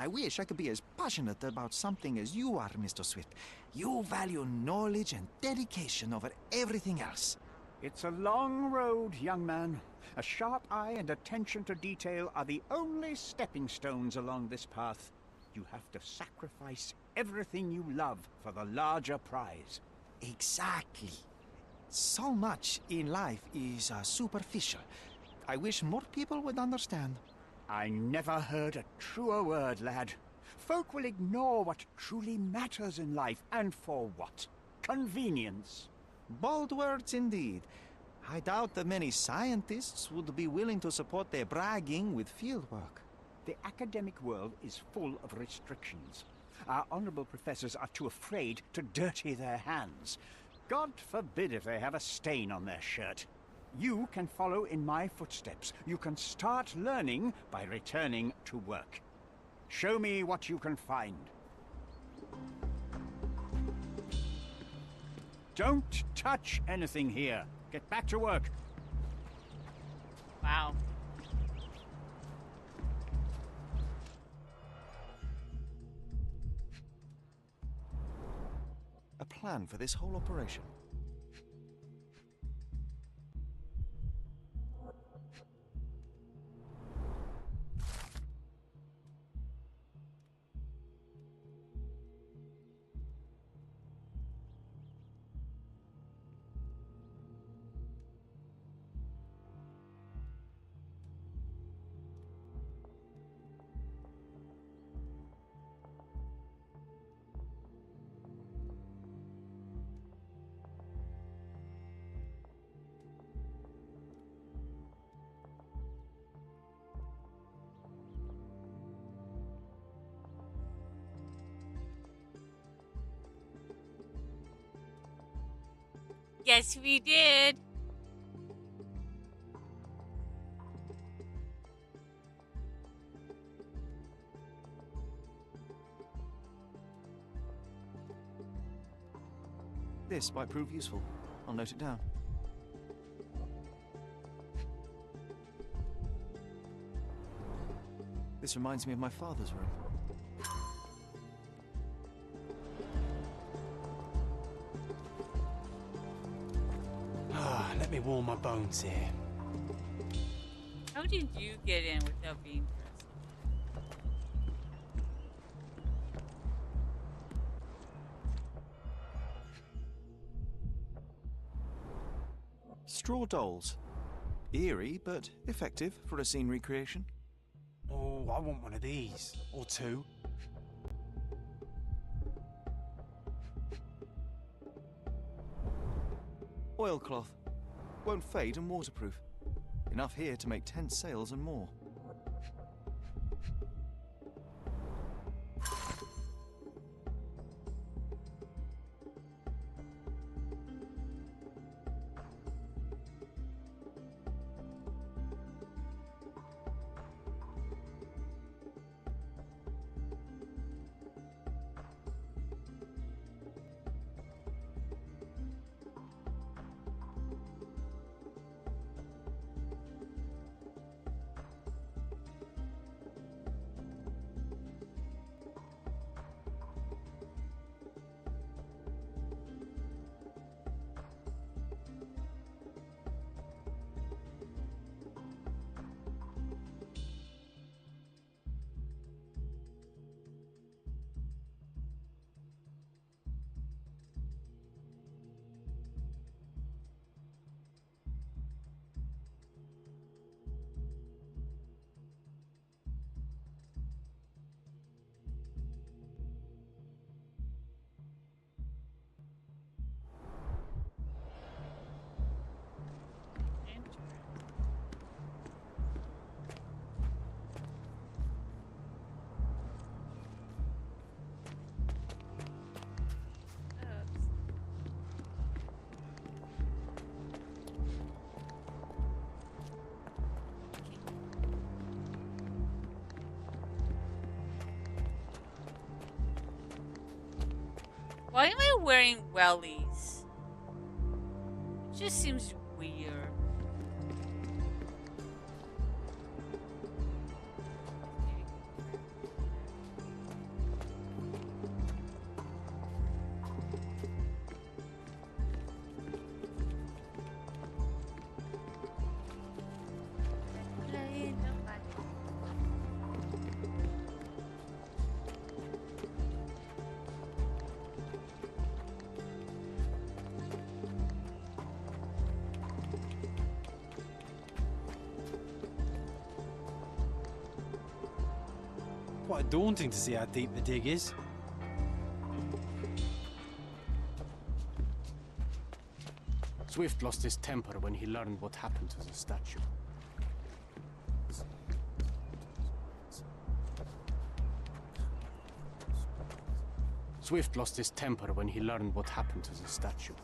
I wish I could be as passionate about something as you are, Mr. Swift. You value knowledge and dedication over everything else. It's a long road, young man. A sharp eye and attention to detail are the only stepping stones along this path. You have to sacrifice everything you love for the larger prize. Exactly. So much in life is superficial. I wish more people would understand. I never heard a truer word, lad. Folk will ignore what truly matters in life, and for what? Convenience. Bold words indeed. I doubt that many scientists would be willing to support their bragging with fieldwork. The academic world is full of restrictions. Our honorable professors are too afraid to dirty their hands. God forbid if they have a stain on their shirt. You can follow in my footsteps. You can start learning by returning to work. Show me what you can find. Don't touch anything here. Get back to work. Wow. A plan for this whole operation. Yes, we did. This might prove useful. I'll note it down. This reminds me of my father's room. Ah, let me warm my bones here. How did you get in without being dressed? Straw dolls. Eerie, but effective for a scene recreation. Oh, I want one of these. Or two. Oilcloth. Won't fade and waterproof. Enough here to make 10 sails and more. Why am I wearing wellies? It just seems weird. Quite daunting to see how deep the dig is. Swift lost his temper when he learned what happened to the statue. Swift lost his temper when he learned what happened to the statue.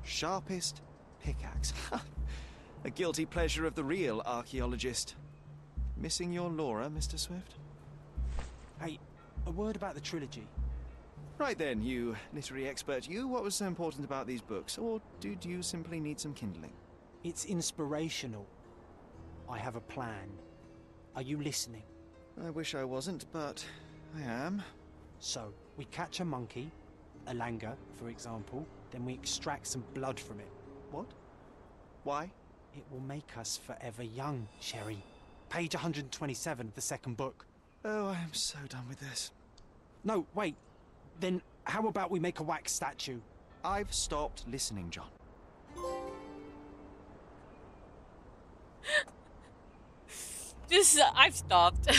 Sharpest pickaxe. A guilty pleasure of the real archaeologist. Missing your Laura, Mr. Swift? Hey, a word about the trilogy. Right then, you literary expert. What was so important about these books? Or did you simply need some kindling? It's inspirational. I have a plan. Are you listening? I wish I wasn't, but I am. So, we catch a monkey, a langur, for example, then we extract some blood from it. What? Why? It will make us forever young, Sherry. Page 127 of the second book. Oh, I am so done with this. No, wait. Then how about we make a wax statue? I've stopped listening, John. I've stopped.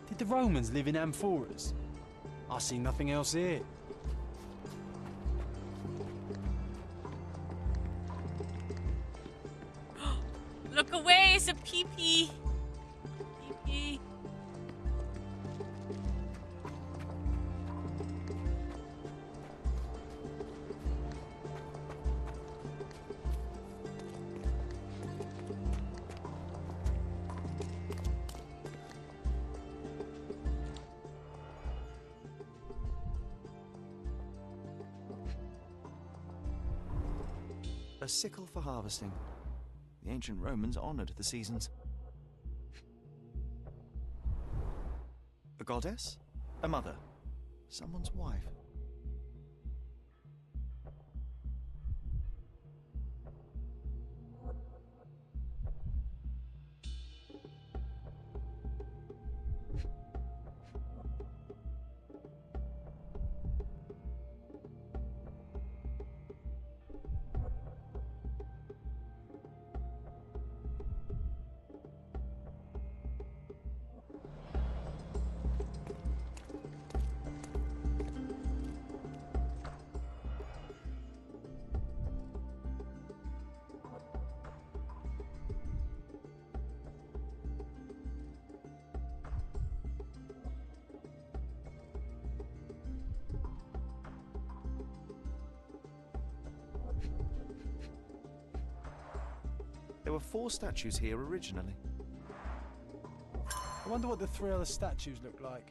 Did the Romans live in amphoras? I see nothing else here. Look away, it's a pee-pee. Pee-pee. A sickle for harvesting. The ancient Romans honored the seasons. A goddess? A mother? Someone's wife? There were 4 statues here originally. I wonder what the 3 other statues look like.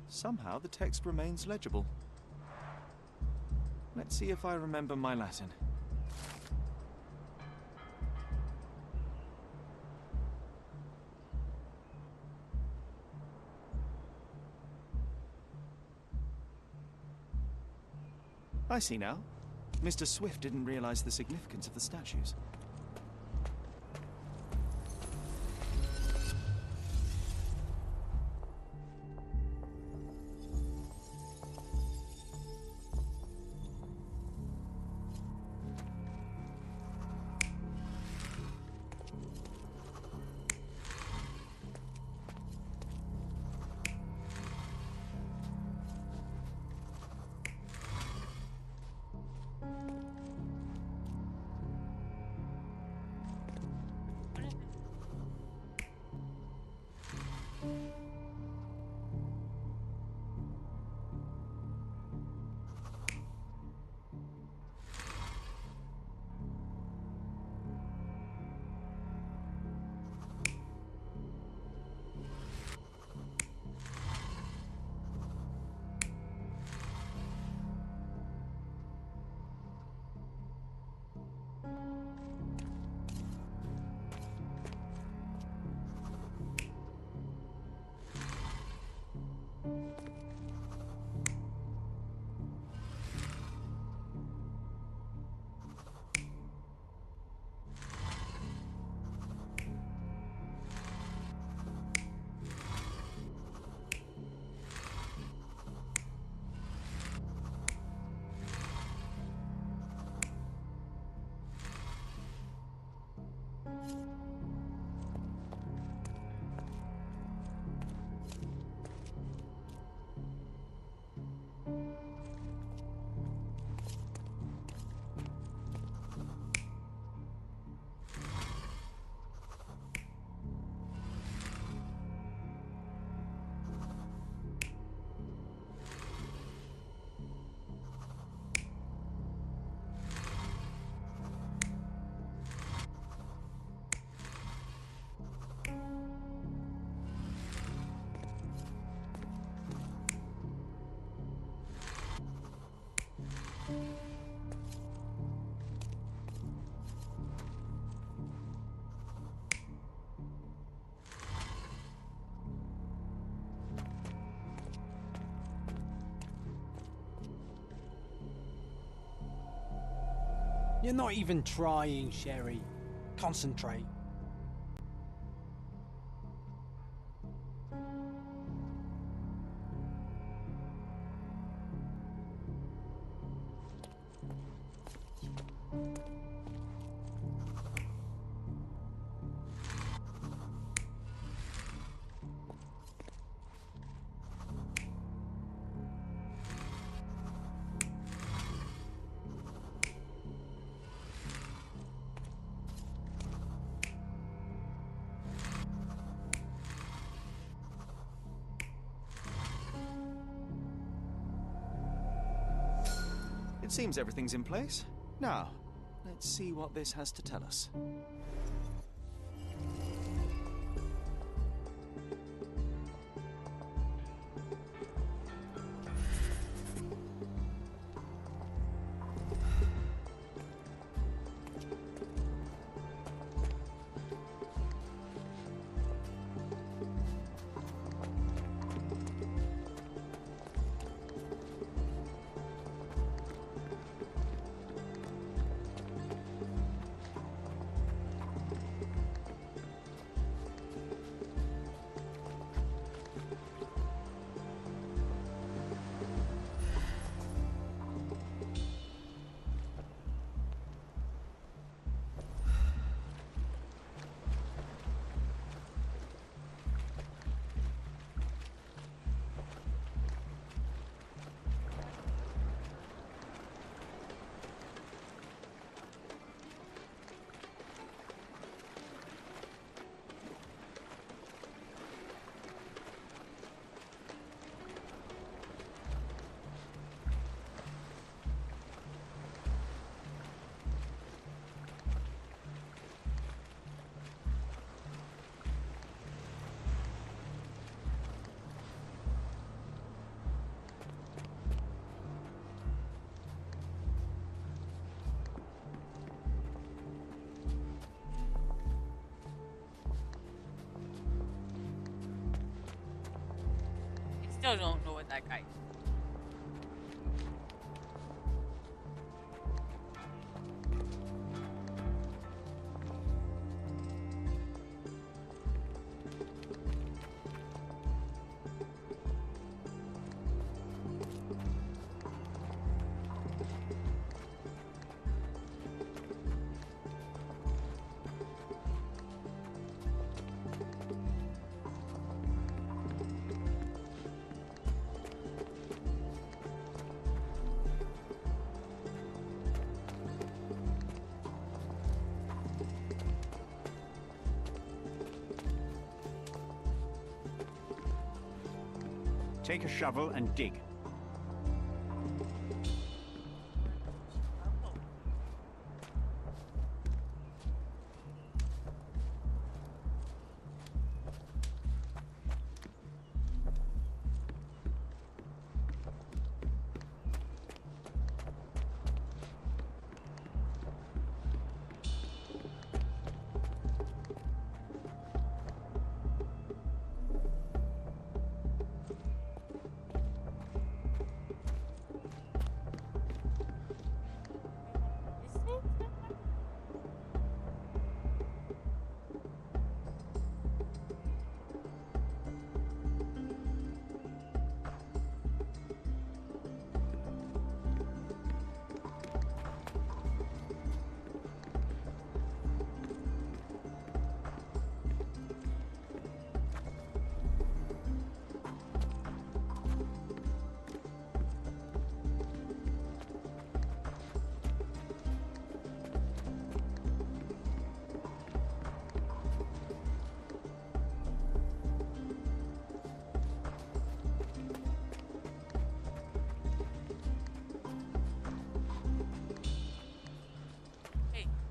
Somehow the text remains legible. Let's see if I remember my Latin. I see now. Mr. Swift didn't realize the significance of the statues. You're not even trying, Sherry. Concentrate. It seems everything's in place. Now, let's see what this has to tell us. Still don't know what that guy is. Take a shovel and dig.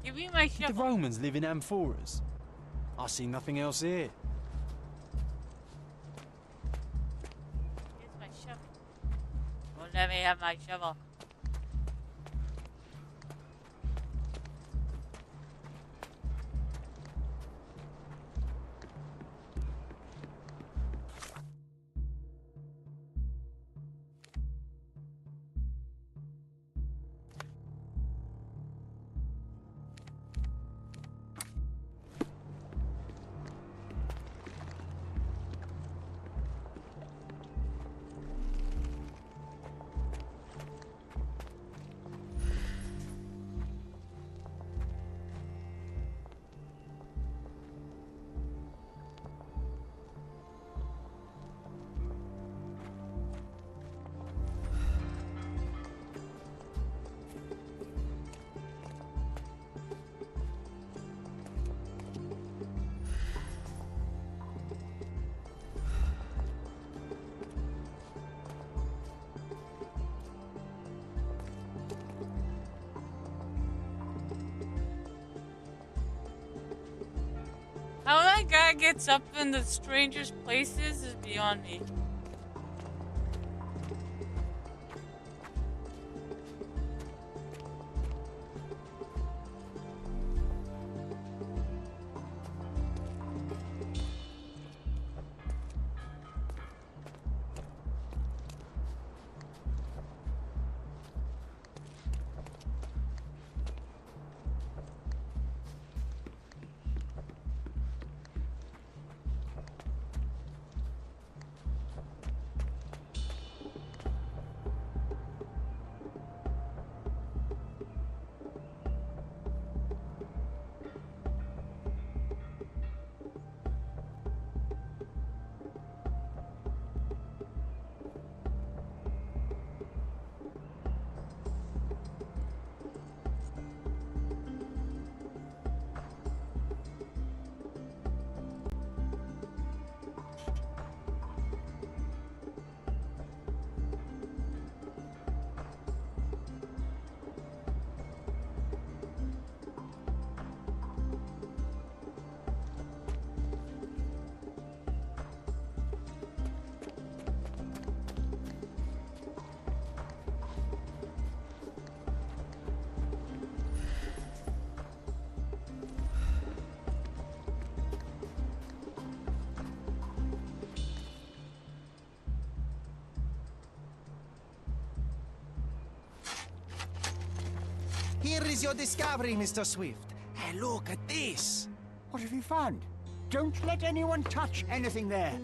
Give me my Did shovel. the Romans live in amphoras? I see nothing else here. Here's my shovel. Won't let me have my shovel. guy gets up in the strangest places is beyond me. Here is your discovery, Mr. Swift. Hey, look at this. What have you found? Don't let anyone touch anything there.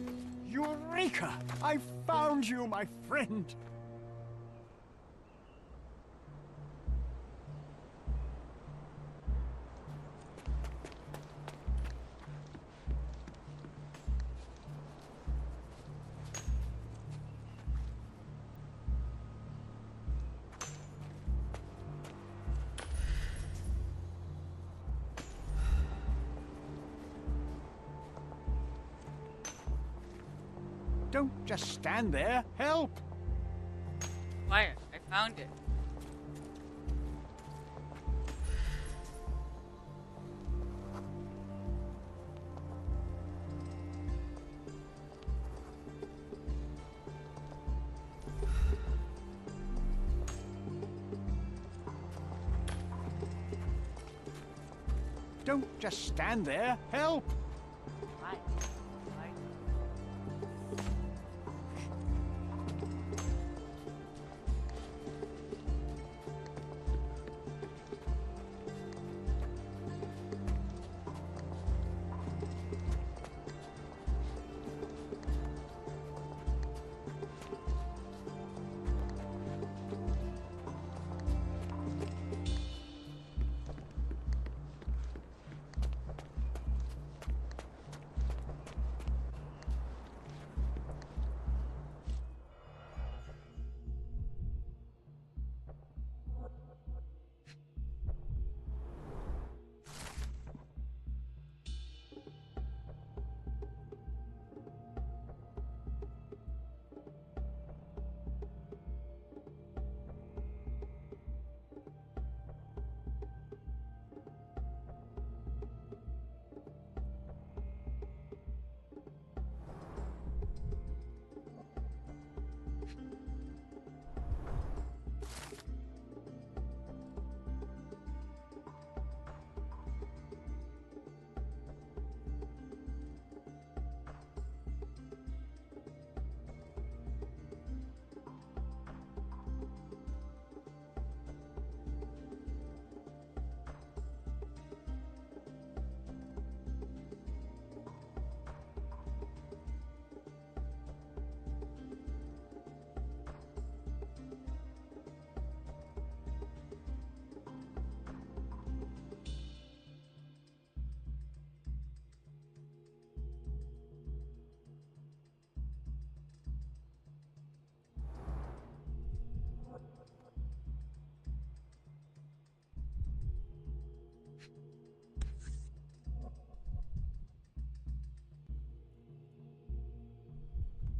Eureka! I found you, my friend. Don't just stand there. Help! Fire. I found it. Don't just stand there. Help! Fire.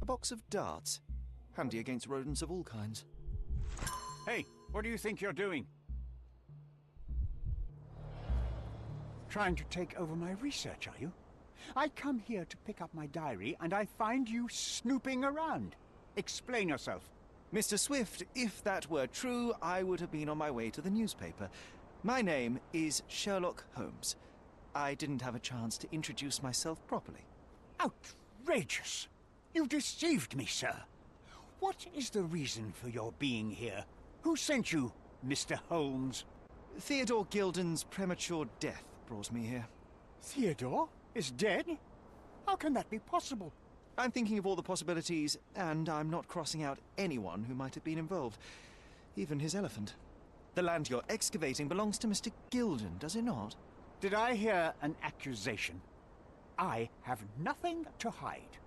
A box of darts. Handy against rodents of all kinds. Hey, what do you think you're doing? Trying to take over my research, are you? I come here to pick up my diary, and I find you snooping around. Explain yourself. Mr. Swift, if that were true, I would have been on my way to the newspaper. My name is Sherlock Holmes. I didn't have a chance to introduce myself properly. Outrageous! You deceived me, sir. What is the reason for your being here? Who sent you, Mr. Holmes? Theodore Gilden's premature death brought me here. Theodore is dead? How can that be possible? I'm thinking of all the possibilities, and I'm not crossing out anyone who might have been involved. Even his elephant. The land you're excavating belongs to Mr. Gilden, does it not? Did I hear an accusation? I have nothing to hide.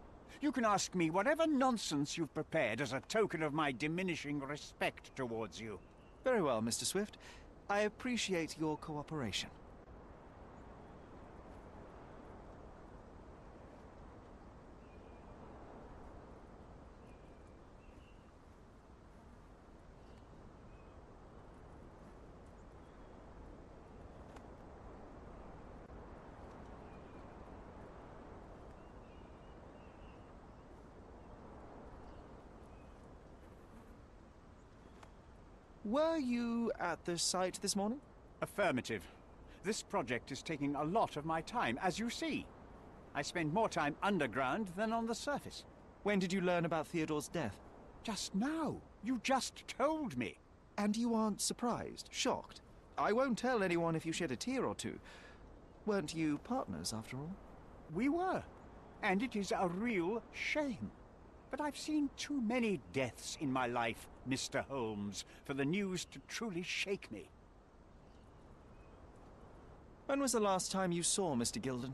You can ask me whatever nonsense you've prepared as a token of my diminishing respect towards you. Very well, Mr. Swift. I appreciate your cooperation. Were you at the site this morning? Affirmative. This project is taking a lot of my time, as you see. I spend more time underground than on the surface. When did you learn about Theodore's death? Just now. You just told me. And you aren't surprised, shocked? I won't tell anyone if you shed a tear or two. Weren't you partners, after all? We were. And it is a real shame. But I've seen too many deaths in my life, Mr. Holmes, for the news to truly shake me. When was the last time you saw Mr. Gilden?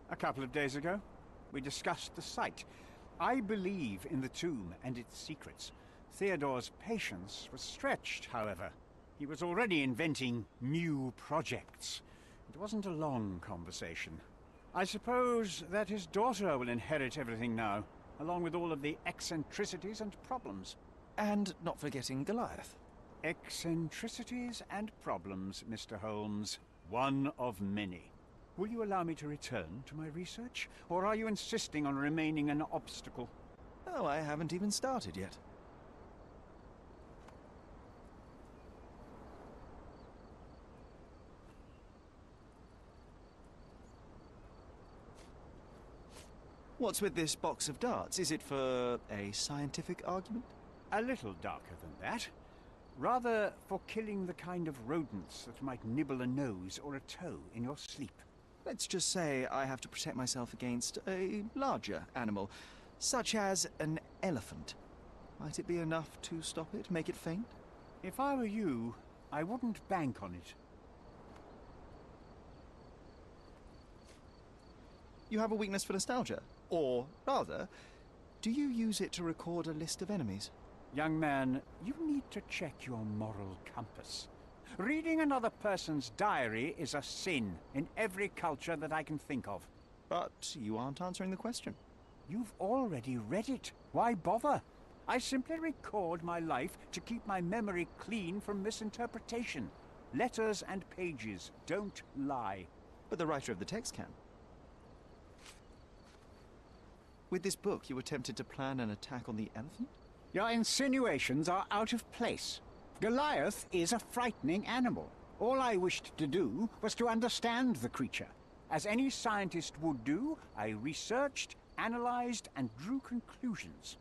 A couple of days ago. We discussed the site. I believe in the tomb and its secrets. Theodore's patience was stretched, however. He was already inventing new projects. It wasn't a long conversation. I suppose that his daughter will inherit everything now, along with all of the eccentricities and problems. And not forgetting Goliath. Eccentricities and problems, Mr. Holmes. One of many. Will you allow me to return to my research, or are you insisting on remaining an obstacle? Oh, I haven't even started yet. What's with this box of darts? Is it for a scientific argument? A little darker than that. Rather for killing the kind of rodents that might nibble a nose or a toe in your sleep. Let's just say I have to protect myself against a larger animal, such as an elephant. Might it be enough to stop it, make it faint? If I were you, I wouldn't bank on it. You have a weakness for nostalgia? Or, rather, do you use it to record a list of enemies? Young man, you need to check your moral compass. Reading another person's diary is a sin in every culture that I can think of. But you aren't answering the question. You've already read it. Why bother? I simply record my life to keep my memory clean from misinterpretation. Letters and pages don't lie. But the writer of the text can. With this book, you attempted to plan an attack on the elephant? Your insinuations are out of place. Goliath is a frightening animal. All I wished to do was to understand the creature. As any scientist would do, I researched, analyzed, and drew conclusions.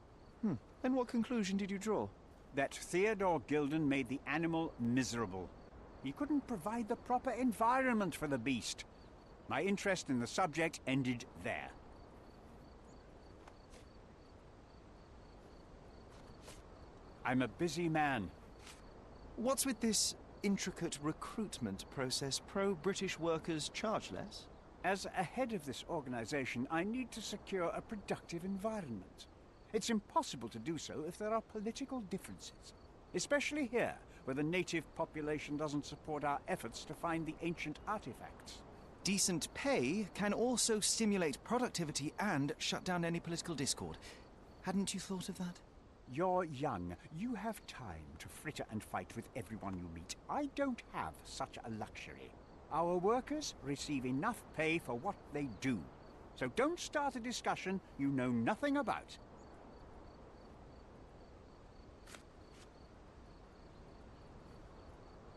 And what conclusion did you draw? That Theodore Gilden made the animal miserable. He couldn't provide the proper environment for the beast. My interest in the subject ended there. I'm a busy man. What's with this intricate recruitment process? Pro-British workers charge less? As a head of this organization, I need to secure a productive environment. It's impossible to do so if there are political differences, especially here, where the native population doesn't support our efforts to find the ancient artifacts. Decent pay can also stimulate productivity and shut down any political discord. Hadn't you thought of that? You're young. You have time to fritter and fight with everyone you meet. I don't have such a luxury. Our workers receive enough pay for what they do. So don't start a discussion you know nothing about.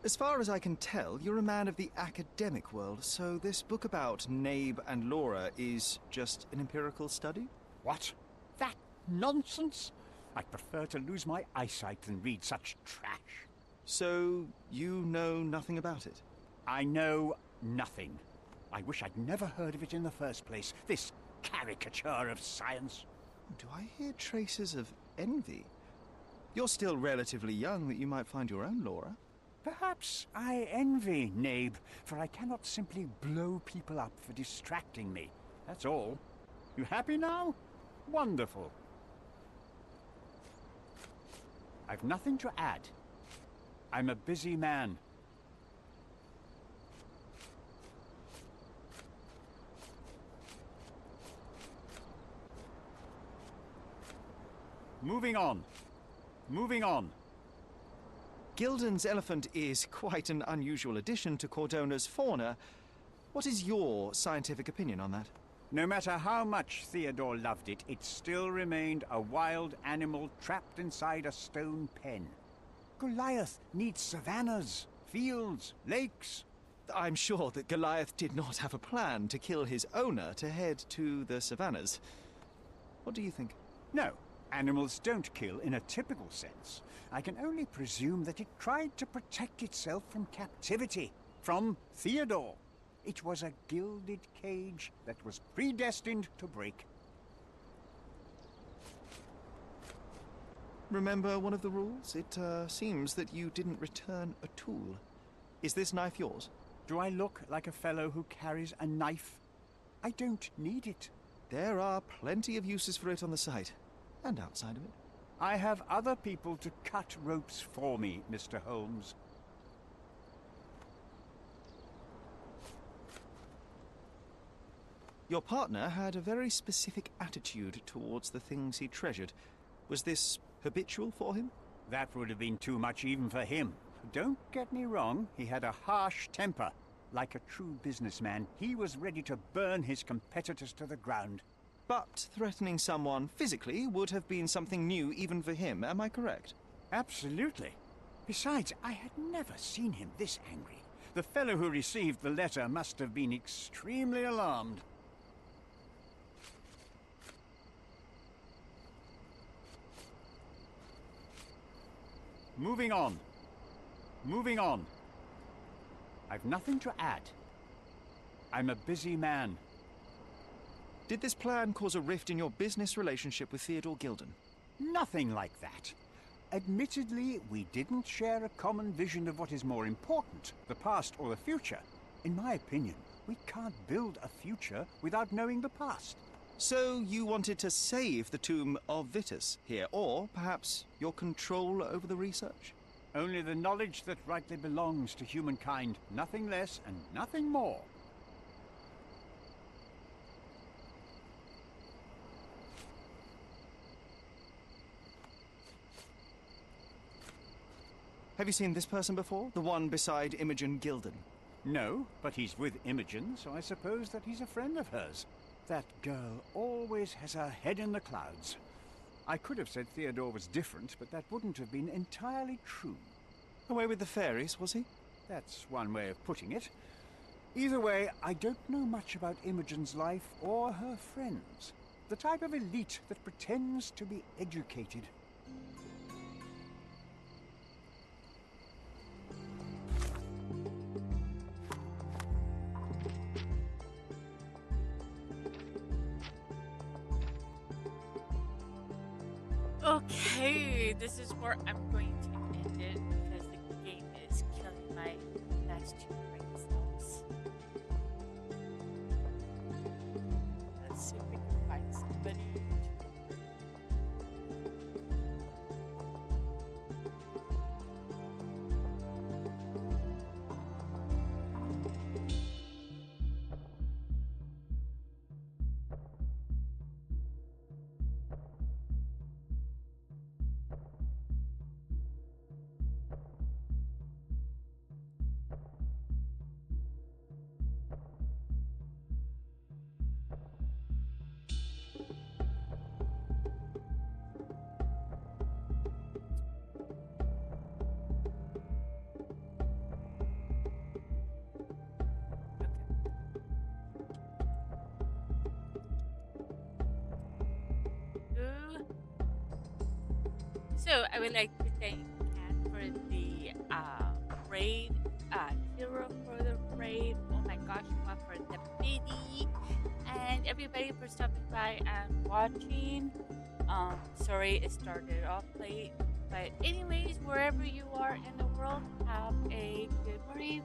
As far as I can tell, you're a man of the academic world, so this book about Nabe and Laura is just an empirical study? What? That nonsense? I'd prefer to lose my eyesight than read such trash. So, you know nothing about it? I know nothing. I wish I'd never heard of it in the first place, this caricature of science. Do I hear traces of envy? You're still relatively young that you might find your own Laura. Perhaps I envy Nabe, for I cannot simply blow people up for distracting me. That's all. You happy now? Wonderful. I've nothing to add. I'm a busy man. Moving on. Moving on. Gilden's elephant is quite an unusual addition to Cordona's fauna. What is your scientific opinion on that? No matter how much Theodore loved it, it still remained a wild animal trapped inside a stone pen. Goliath needs savannas, fields, lakes. I'm sure that Goliath did not have a plan to kill his owner to head to the savannas. What do you think? No, animals don't kill in a typical sense. I can only presume that it tried to protect itself from captivity, from Theodore. It was a gilded cage that was predestined to break. Remember one of the rules? It seems that you didn't return a tool. Is this knife yours? Do I look like a fellow who carries a knife? I don't need it. There are plenty of uses for it on the site, and outside of it. I have other people to cut ropes for me, Mr. Holmes. Your partner had a very specific attitude towards the things he treasured. Was this habitual for him? That would have been too much even for him. Don't get me wrong, he had a harsh temper. Like a true businessman, he was ready to burn his competitors to the ground. But threatening someone physically would have been something new even for him, am I correct? Absolutely. Besides, I had never seen him this angry. The fellow who received the letter must have been extremely alarmed. Moving on. Moving on. I've nothing to add. I'm a busy man. Did this plan cause a rift in your business relationship with Theodore Gilden? Nothing like that. Admittedly, we didn't share a common vision of what is more important, the past or the future. In my opinion, we can't build a future without knowing the past. So you wanted to save the tomb of Vitus here, or perhaps your control over the research? Only the knowledge that rightly belongs to humankind, nothing less and nothing more. Have you seen this person before? The one beside Imogen Gilden? No, but he's with Imogen, so I suppose that he's a friend of hers. That girl always has her head in the clouds. I could have said Theodore was different, but that wouldn't have been entirely true. Away with the fairies, was he? That's one way of putting it. Either way, I don't know much about Imogen's life or her friends. The type of elite that pretends to be educated. Okay, this is where I'm going to end it because the game is killing my last two brain cells. Let's see if we can find somebody. So I would like to thank Kat for the raid, Hero for the raid. Oh my gosh, one for the biddy, and everybody for stopping by and watching. Sorry it started off late, but anyways, wherever you are in the world, have a good morning,